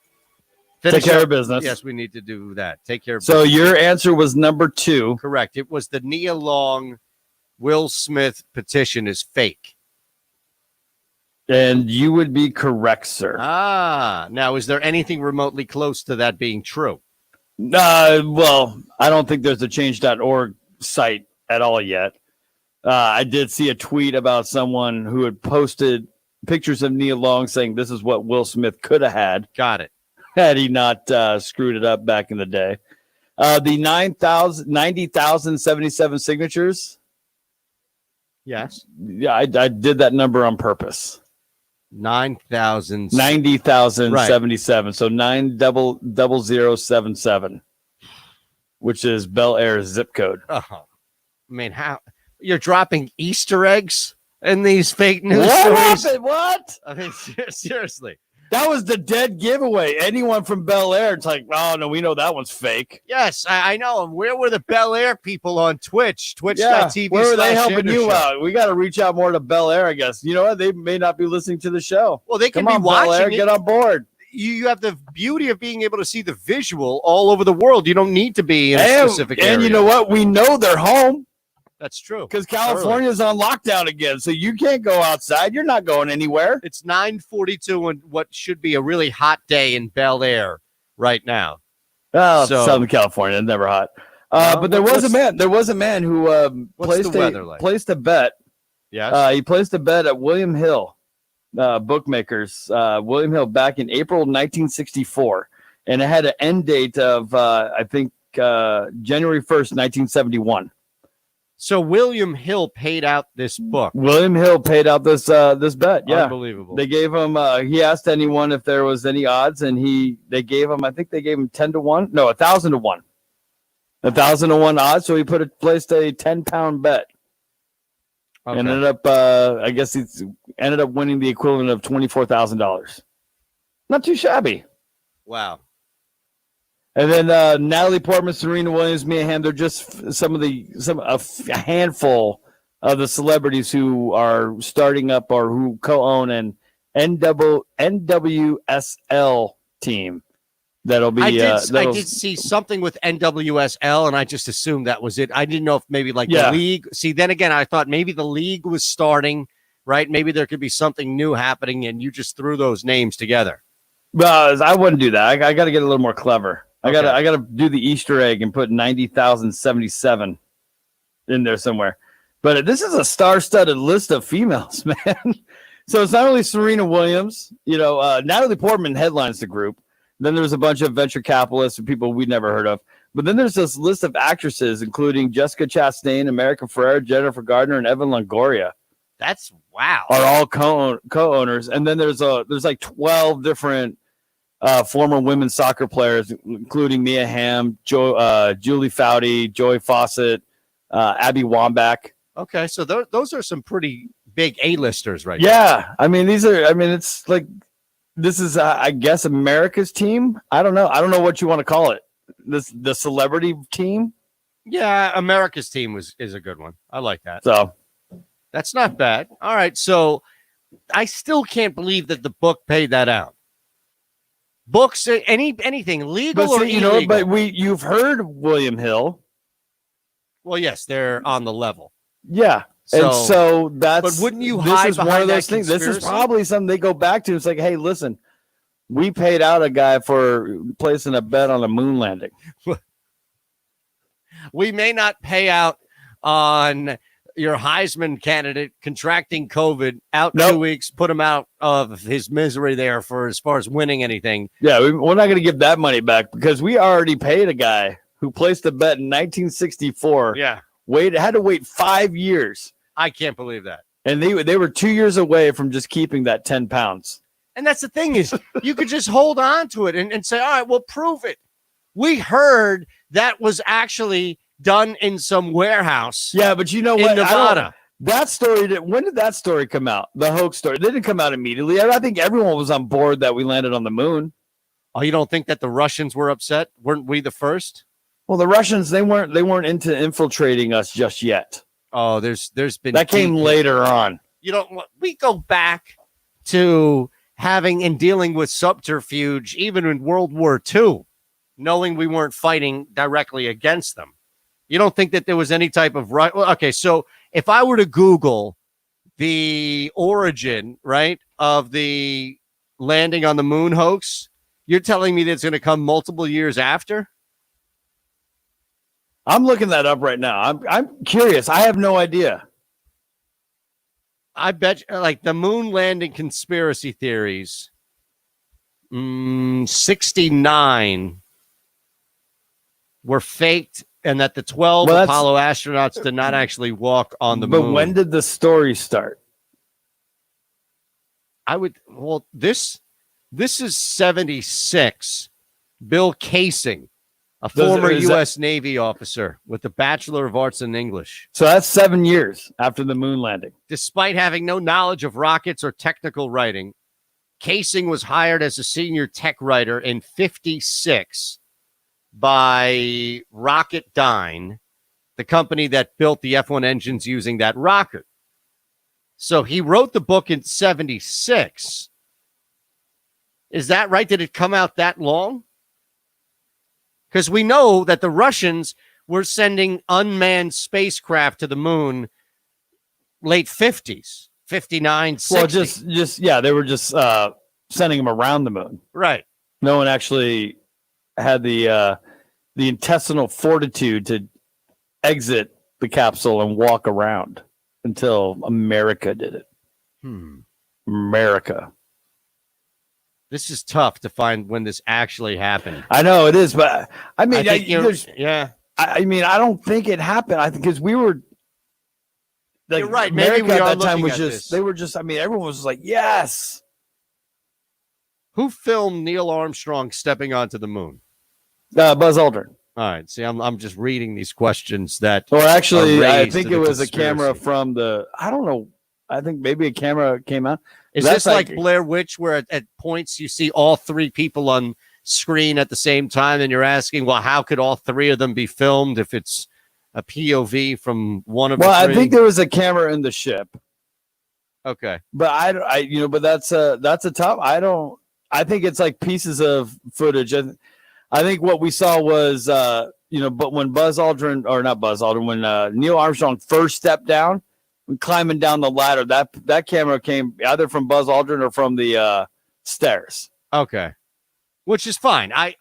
S3: take care of business.
S2: Yes, we need to do that. Take care of
S3: So
S2: business.
S3: your answer was number 2.
S2: Correct. It was the Nia Long Will Smith petition is fake.
S3: And you would be correct, sir.
S2: Now is there anything remotely close to that being true?
S3: Well, I don't think there's a change.org site at all yet. I did see a tweet about someone who had posted pictures of Nia Long saying this is what Will Smith could have had.
S2: Got it.
S3: Had he not screwed it up back in the day. The 90,077 signatures.
S2: Yes.
S3: Yeah, I did that number on purpose.
S2: 90,077.
S3: 90,077. So 90077, which is Bel Air zip code.
S2: Oh, I mean, how you're dropping Easter eggs in these fake news
S3: What
S2: stories?
S3: happened? What?
S2: I mean, seriously.
S3: That was the dead giveaway. Anyone from Bel Air, it's like, oh no, we know that one's fake.
S2: Yes, I know. And where were the Bel Air people on Twitch?
S3: Yeah,
S2: Twitch.tv.
S3: where were they helping
S2: Shander
S3: you
S2: Show.
S3: out? We got to reach out more to Bel Air, I guess. You know what? They may not be listening to the show.
S2: Well, they can
S3: Come
S2: be
S3: on,
S2: watching
S3: Bel Air,
S2: it.
S3: get on board.
S2: You have the beauty of being able to see the visual all over the world. You don't need to be in a specific area.
S3: And you know what? We know they're home
S2: That's true.
S3: because California's on lockdown again, so you can't go outside. You're not going anywhere.
S2: It's 9:42 on what should be a really hot day in Bel Air right now.
S3: Oh,
S2: So-
S3: Southern California, never hot. But there was a man. There was a man who
S2: What's the weather like?
S3: placed a bet.
S2: Yes.
S3: He placed a bet at William Hill bookmakers. William Hill back in April 1964, and it had an end date of I think January 1st, 1971.
S2: So William Hill paid out this book.
S3: William Hill paid out this bet. Yeah,
S2: Unbelievable.
S3: They gave him. He asked anyone if there was any odds, and they gave him. I think they gave him 10-1. No, 1,000-1. 1,000-1 odds. So he placed a 10-pound bet.
S2: Okay.
S3: And ended up, I guess he ended up winning the equivalent of $24,000. Not too shabby.
S2: Wow.
S3: And then Natalie Portman, Serena Williams, Mia Hamm, they're just a handful of the celebrities who are starting up or who co-own an NWSL team. That'll be.
S2: I did see something with NWSL, and I just assumed that was it. I didn't know if maybe the league. See, then again, I thought maybe the league was starting, right? Maybe there could be something new happening, and you just threw those names together.
S3: Well, I wouldn't do that. I got to get a little more clever.
S2: Okay.
S3: I got to do the Easter egg and put 90,077 in there somewhere. But this is a star-studded list of females, man. So it's not only Serena Williams. Natalie Portman headlines the group. Then there's a bunch of venture capitalists and people we'd never heard of. But then there's this list of actresses, including Jessica Chastain, America Ferrera, Jennifer Gardner, and Evan Longoria.
S2: That's wow.
S3: Are all co-owners. And then there's like 12 different former women's soccer players, including Mia Hamm, Julie Foudy, Joey Fawcett, Abby Wambach.
S2: Okay, so those are some pretty big A-listers right
S3: Yeah, it's like this is I guess America's team. I don't know what you want to call it. The celebrity team.
S2: Yeah, America's team is a good one. I like that.
S3: So
S2: that's not bad. All right, so I still can't believe that the book paid that out. Books, anything legal or illegal.
S3: But you've heard William Hill.
S2: Well, yes, they're on the level.
S3: Yeah. And so that's.
S2: But wouldn't you
S3: this
S2: hide
S3: is one
S2: behind
S3: of those
S2: that
S3: things. This is
S2: conspiracy?
S3: probably something they go back to. It's like, hey, listen, we paid out a guy for placing a bet on a moon landing.
S2: We may not pay out on your Heisman candidate contracting COVID out 2 weeks, put him out of his misery there for as far as winning anything.
S3: Yeah, we're not going to give that money back because we already paid a guy who placed a bet in 1964.
S2: Yeah.
S3: Had to wait 5 years.
S2: I can't believe that.
S3: And they were 2 years away from just keeping that 10 pounds.
S2: And that's the thing is you could just hold on to it and say, all right, well, prove it. We heard that was actually done in some warehouse.
S3: Yeah, but you know
S2: in
S3: what?
S2: Nevada.
S3: That story, when did that story come out? The hoax story. It didn't come out immediately. I think everyone was on board that we landed on the moon.
S2: Oh, you don't think that the Russians were upset? Weren't we the first?
S3: Well, the Russians, they weren't into infiltrating us just yet.
S2: Oh, there's been
S3: that came later on.
S2: You know, we go back to having and dealing with subterfuge even in World War II, knowing we weren't fighting directly against them. You don't think that there was any type of right? Well, okay, so if I were to Google the origin, right, of the landing on the moon hoax, you're telling me that it's going to come multiple years after?
S3: I'm looking that up right now. I'm curious. I have no idea.
S2: I bet like the moon landing conspiracy theories. 69 were faked, and that the 12 Apollo astronauts did not actually walk on the moon.
S3: But when did the story start?
S2: This is 76. Bill Casing, a former U.S. Navy officer with a Bachelor of Arts in English.
S3: So that's 7 years after the moon landing.
S2: Despite having no knowledge of rockets or technical writing, Casing was hired as a senior tech writer in 56 by Rocketdyne, the company that built the F-1 engines using that rocket. So he wrote the book in 76. Is that right? Did it come out that long? Because we know that the Russians were sending unmanned spacecraft to the moon late 50s, 59, 60.
S3: Well, they were just sending them around the moon.
S2: Right.
S3: No one actually had the intestinal fortitude to exit the capsule and walk around until America did it. America.
S2: This is tough to find when this actually happened.
S3: I know it is, but I mean, I don't think it happened. I think because we were.
S2: You're right.
S3: America
S2: Maybe we are
S3: at that time was
S2: looking at
S3: just.
S2: this.
S3: They were just. I mean, everyone was like, "Yes."
S2: Who filmed Neil Armstrong stepping onto the moon?
S3: Buzz Aldrin.
S2: All right. See, I'm just reading these questions that.
S3: Or actually,
S2: are
S3: I
S2: raised
S3: think
S2: to
S3: it
S2: the
S3: was a
S2: conspiracy.
S3: camera from the. I don't know. I think maybe a camera came out.
S2: Is this like Blair Witch, where at points you see all three people on screen at the same time, and you're asking, well, how could all three of them be filmed if it's a POV from one of the
S3: Well,
S2: three?
S3: I think there was a camera in the ship.
S2: Okay,
S3: but but that's a tough. I think it's like pieces of footage. I think what we saw was, but when when Neil Armstrong first stepped down, climbing down the ladder, that camera came either from Buzz Aldrin or from the stairs.
S2: Okay, which is fine. I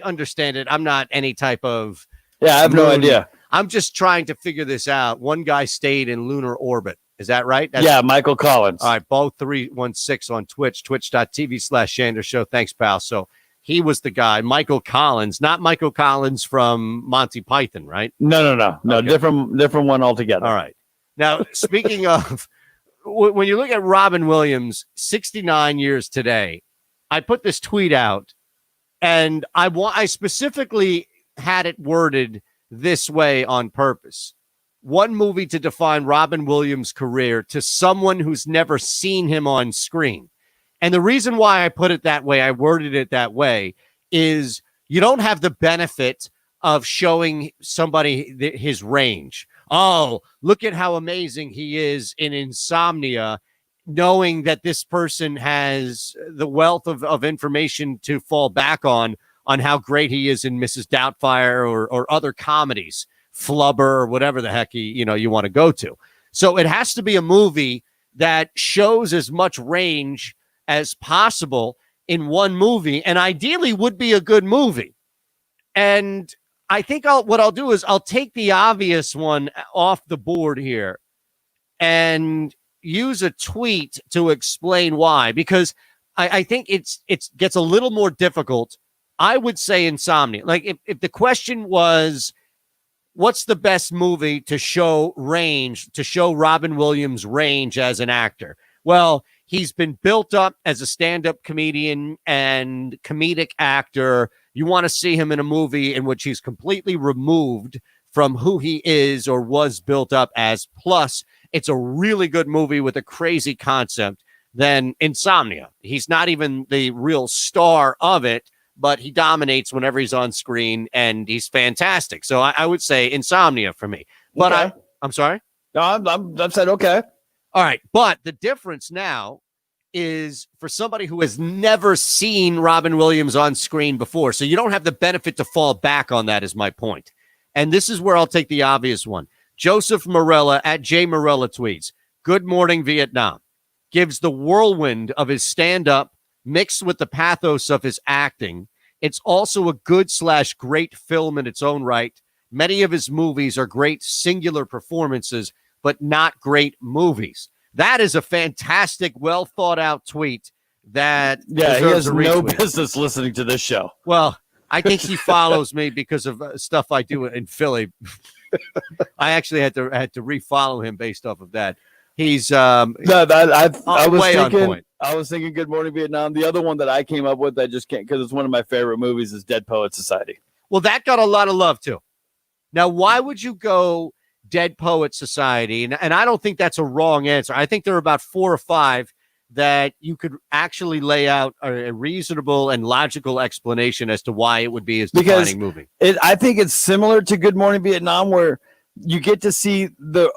S2: understand it. I'm not any type of
S3: I have no idea.
S2: I'm just trying to figure this out. One guy stayed in lunar orbit. Is that right?
S3: Michael Collins.
S2: All right, both 316 on Twitch, twitch.tv/Shander Show. Thanks, pal. So he was the guy, Michael Collins, not Michael Collins from Monty Python, right?
S3: No,
S2: Okay.
S3: different one altogether.
S2: All right. Now, speaking of, when you look at Robin Williams, 69 years today, I put this tweet out, and I specifically had it worded this way on purpose. One movie to define Robin Williams' career to someone who's never seen him on screen. And the reason why I put it that way, I worded it that way, is you don't have the benefit of showing somebody his range. Oh, look at how amazing he is in Insomnia, knowing that this person has the wealth of information to fall back on how great he is in Mrs. Doubtfire or other comedies, Flubber, or whatever the heck you want to go to. So it has to be a movie that shows as much range as possible in one movie, and ideally would be a good movie. And I think what I'll do is I'll take the obvious one off the board here and use a tweet to explain why, because I think it gets a little more difficult. I would say Insomnia. Like if the question was, what's the best movie to show range, to show Robin Williams' range as an actor? Well, he's been built up as a stand-up comedian and comedic actor, You want to see him in a movie in which he's completely removed from who he is or was built up as. Plus, it's a really good movie with a crazy concept. Then Insomnia. He's not even the real star of it, but he dominates whenever he's on screen, and he's fantastic. So I would say Insomnia for me. But
S3: Okay.
S2: I'm sorry?
S3: No, I'm said okay.
S2: All right. But the difference now is for somebody who has never seen Robin Williams on screen before. So you don't have the benefit to fall back on that, is my point. And this is where I'll take the obvious one. Joseph Morella at J Morella tweets, "Good morning, Vietnam." Gives the whirlwind of his stand-up mixed with the pathos of his acting. It's also a good/great film in its own right. Many of his movies are great singular performances, but not great movies. That is a fantastic, well thought out tweet that
S3: He
S2: deserves
S3: has
S2: a
S3: no
S2: retweet.
S3: business listening to this show.
S2: Well, I think he follows me because of stuff I do in Philly. I actually had to refollow him based off of that. He's
S3: I was
S2: way on
S3: thinking.
S2: point.
S3: I was thinking Good Morning Vietnam. The other one that I came up with, I just can't because it's one of my favorite movies, is Dead Poet Society.
S2: Well, that got a lot of love too. Now, why would you go Dead Poet Society? And I don't think that's a wrong answer. I think there are about 4 or 5 that you could actually lay out a reasonable and logical explanation as to why it would be his defining movie.
S3: I think it's similar to Good Morning Vietnam, where you get to see the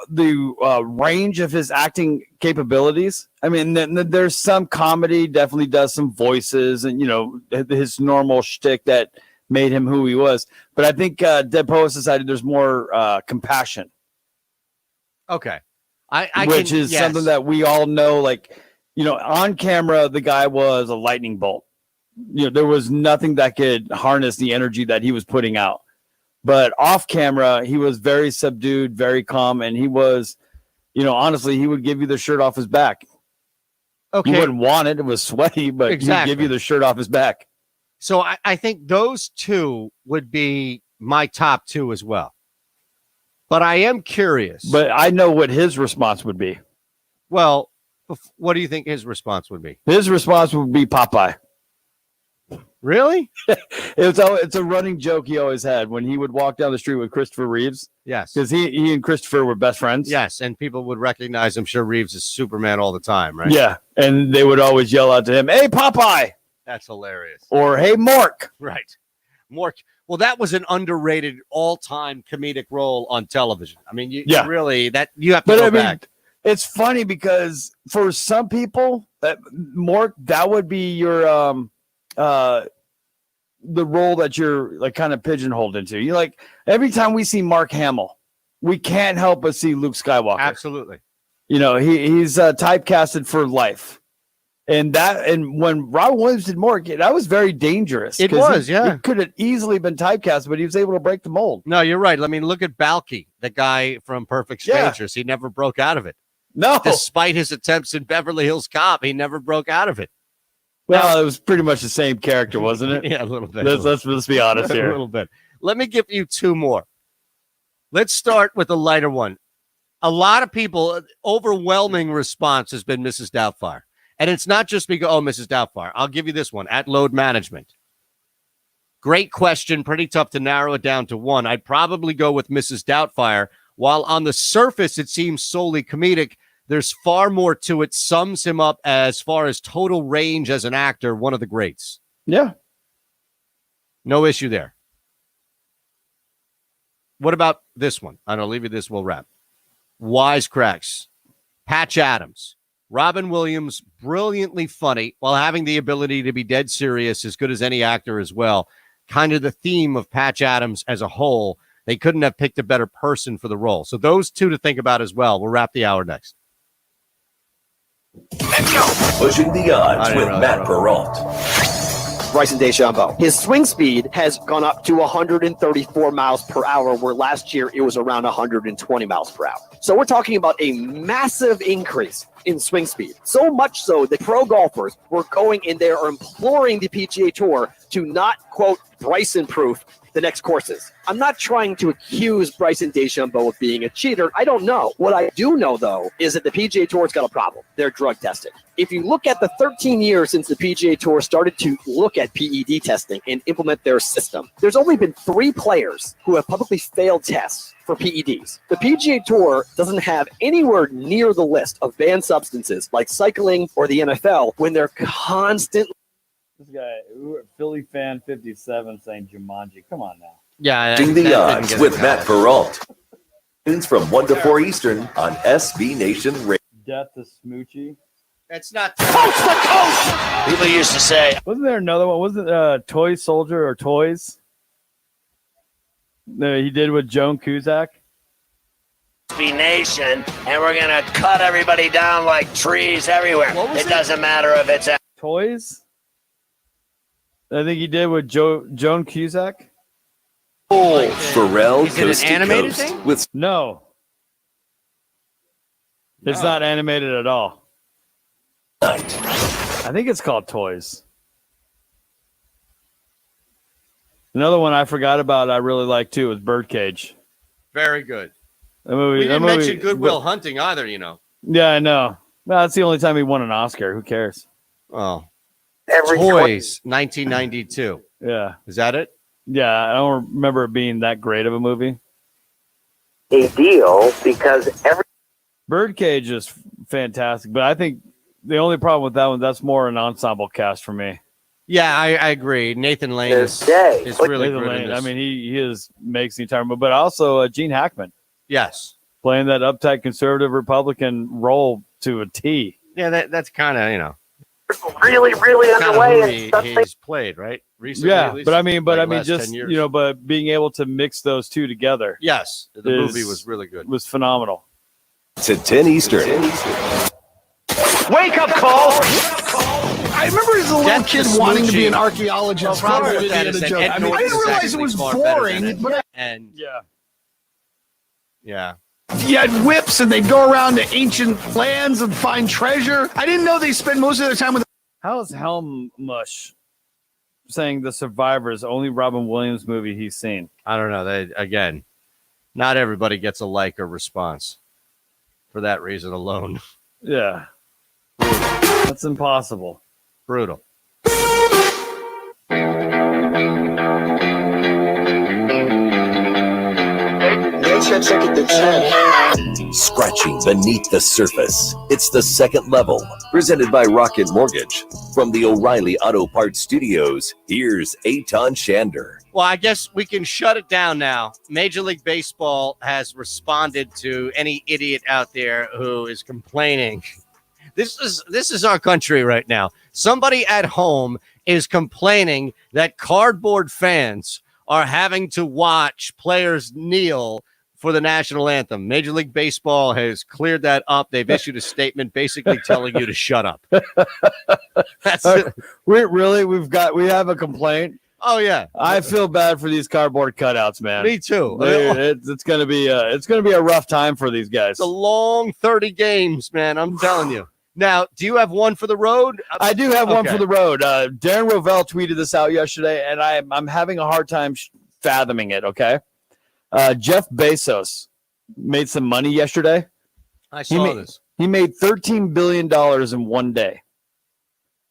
S3: range of his acting capabilities. I mean, there's some comedy, definitely does some voices, and his normal shtick that made him who he was. But I think Dead Poet Society, there's more compassion.
S2: Okay,
S3: which is something that we all know. Like, on camera, the guy was a lightning bolt. There was nothing that could harness the energy that he was putting out. But off camera, he was very subdued, very calm, and he was, honestly, he would give you the shirt off his back.
S2: Okay.
S3: You wouldn't want it. It was sweaty, but
S2: Exactly.
S3: he'd give you the shirt off his back.
S2: So I think those 2 would be my top 2 as well. But I am curious.
S3: But I know what his response would be.
S2: Well, what do you think his response would be?
S3: His response would be Popeye.
S2: Really?
S3: It's a running joke he always had when he would walk down the street with Christopher Reeves.
S2: Yes.
S3: Because he and Christopher were best friends.
S2: Yes, and people would recognize, I'm sure, Reeves is Superman all the time, right?
S3: Yeah, and they would always yell out to him, "Hey, Popeye!"
S2: That's hilarious.
S3: Or "Hey, Mork!"
S2: Right. Mork. Well, that was an underrated all-time comedic role on television. I mean, you really, that you have to go back.
S3: It's funny because for some people, Mork, that would be your the role that you're like kind of pigeonholed into. You like every time we see Mark Hamill, we can't help but see Luke Skywalker.
S2: Absolutely.
S3: He's typecasted for life. And when Robin Williams did Mork, that was very dangerous.
S2: It was, yeah.
S3: It could have easily been typecast, but he was able to break the mold.
S2: No, you're right. I mean, look at Balky, the guy from Perfect Strangers. He never broke out of it.
S3: No.
S2: Despite his attempts in Beverly Hills Cop, he never broke out of it.
S3: Well, it was pretty much the same character, wasn't it?
S2: Yeah, a little bit.
S3: Let's be honest here.
S2: A little bit. Let me give you 2 more. Let's start with the lighter one. A lot of people, overwhelming response has been Mrs. Doubtfire. And it's not just because, Mrs. Doubtfire. I'll give you this one, at Load Management. Great question. Pretty tough to narrow it down to one. I'd probably go with Mrs. Doubtfire. While on the surface it seems solely comedic, there's far more to it. Sums him up as far as total range as an actor, one of the greats.
S3: Yeah.
S2: No issue there. What about this one? I'll leave you this. We'll wrap. Wisecracks. Patch Adams. Robin Williams, brilliantly funny while having the ability to be dead serious, as good as any actor as well. Kind of the theme of Patch Adams as a whole. They couldn't have picked a better person for the role. So those 2 to think about as well. We'll wrap the hour next.
S7: Pushing the odds with Matt Perrault.
S1: Bryson DeChambeau. His swing speed has gone up to 134 miles per hour, where last year it was around 120 miles per hour. So we're talking about a massive increase in swing speed. So much so that pro golfers were going in there or imploring the PGA Tour to not, quote, Bryson-proof the next courses. I'm not trying to accuse Bryson DeChambeau of being a cheater. I don't know. What I do know, though, is that the PGA Tour's got a problem. They're drug testing. If you look at the 13 years since the PGA Tour started to look at PED testing and implement their system, there's only been 3 players who have publicly failed tests for PEDs. The PGA Tour doesn't have anywhere near the list of banned substances like cycling or the NFL when they're constantly.
S3: This guy, Philly fan 57, saying Jumanji. Come on now.
S2: Yeah.
S7: Ding the odds with Matt Peralt. From 1 to 4 Eastern on SB Nation Radio.
S3: Death to Smoochie.
S2: That's not coast to coast. People used to say.
S3: Wasn't there another one? Wasn't Toy Soldier or Toys? No, he did with Joan Cusack.
S8: SB Nation, and we're gonna cut everybody down like trees everywhere. It doesn't matter if it's
S3: Toys. I think he did with Joan Cusack.
S7: Pharrell
S2: Is it
S7: Coast
S2: an
S7: to
S2: animated
S7: Coast
S2: thing?
S7: with
S3: No. It's not animated at all. I think it's called Toys. Another one I forgot about I really like too was Birdcage.
S2: Very good.
S3: That movie,
S2: We didn't
S3: that movie-
S2: mention Goodwill Hunting either, you know.
S3: Yeah, I know. Well, that's the only time he won an Oscar. Who cares?
S2: Oh. Toys, 1992.
S3: Yeah.
S2: Is that it?
S3: Yeah, I don't remember it being that great of a movie.
S8: a deal because every
S3: Birdcage is fantastic, but I think the only problem with that one, that's more an ensemble cast for me.
S2: Yeah, I agree. Nathan Lane is really
S3: Nathan
S2: good
S3: Lane,
S2: in this.
S3: I mean, he makes the entire movie, but also Gene Hackman.
S2: Yes.
S3: Playing that uptight conservative Republican role to a T.
S2: Yeah, that's kind of, you know,
S8: really
S2: kinda
S8: underway
S2: who
S8: and something.
S2: he's played, right? Recently,
S3: Yeah,
S2: at least,
S3: but I mean,
S2: last
S3: just
S2: 10 years.
S3: you know, but being able to mix those two together.
S2: Yes, the movie was really good.
S3: Was phenomenal.
S7: To 10 Eastern.
S11: Wake up call! I remember as a little
S2: Death
S11: kid
S2: to
S11: wanting to be an
S2: Smoochie.
S11: archaeologist.
S2: Well, problem
S11: for
S2: with that
S11: Indiana
S2: is that
S11: Jones.
S2: Ed
S11: I mean, I
S2: Norton
S11: didn't
S2: is
S11: realize it
S2: actually
S11: was
S2: far better than
S11: boring,
S2: it.
S11: but
S2: And yeah.
S11: you had whips and they'd go around to ancient lands and find treasure. I didn't know they spend most of their time with.
S3: How is Helm Mush saying The Survivor is only Robin Williams movie he's seen?
S2: I don't know. Again, not everybody gets a like or response for that reason alone.
S3: Yeah. That's impossible.
S2: Brutal.
S7: Scratching beneath the surface. It's the second level. Presented by Rocket Mortgage. From the O'Reilly Auto Parts Studios, here's Eitan Shander.
S2: Well, I guess we can shut it down now. Major League Baseball has responded to any idiot out there who is complaining. This is our country right now. Somebody at home is complaining that cardboard fans are having to watch players kneel for the national anthem. Major League Baseball has cleared that up. They've issued a statement basically telling you to shut up. That's it.
S3: We have a complaint.
S2: Oh yeah,
S3: I feel bad for these cardboard cutouts, man.
S2: Me too.
S3: It's gonna be a rough time for these guys.
S2: It's a long 30 games, man. I'm telling you. Now, do you have one for the road?
S3: I do have one
S2: Okay.
S3: for the road. Darren Rovell tweeted this out yesterday, and I'm having a hard time fathoming it. Okay, Jeff Bezos made some money yesterday.
S2: I saw this.
S3: He made $13 billion in one day.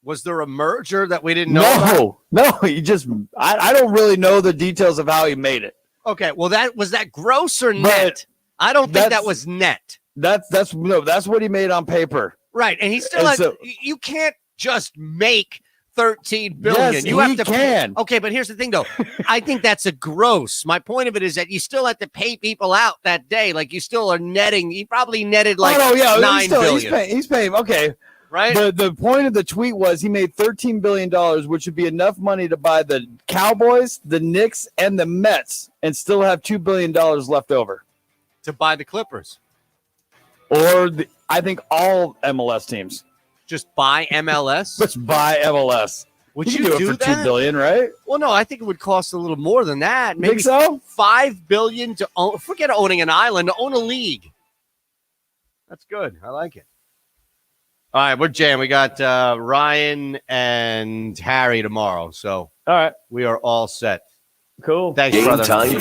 S2: Was there a merger that we didn't know about?
S3: No. He just I don't really know the details of how he made it.
S2: Okay, well, was that gross or net? I don't think that was net.
S3: That's what he made on paper.
S2: Right, and he still
S3: And
S2: has.
S3: so-
S2: You can't just make 13 billion.
S3: Yes,
S2: you have
S3: he
S2: to
S3: can.
S2: Okay, but here's the thing, though. I think that's a gross. My point of it is that you still have to pay people out that day. Like you still are netting. He probably netted like $9 billion.
S3: He's paying. Okay.
S2: Right.
S3: But the point of the tweet was he made $13 billion, which would be enough money to buy the Cowboys, the Knicks, and the Mets, and still have $2 billion left over.
S2: To buy the Clippers.
S3: Or I think all MLS teams.
S2: Just buy MLS?
S3: Just buy MLS.
S2: Would
S3: can
S2: you
S3: do
S2: do
S3: it for
S2: that?
S3: $2 billion, right?
S2: Well, no, I think it would cost a little more than that. Maybe
S3: Think so?
S2: $5 billion to own. Forget owning an island, to own a league. That's good. I like it. All right, we're jammed. We got Ryan and Harry tomorrow. So
S3: all right,
S2: we are all set.
S3: Cool.
S2: Thanks,
S7: Game
S2: brother.
S7: time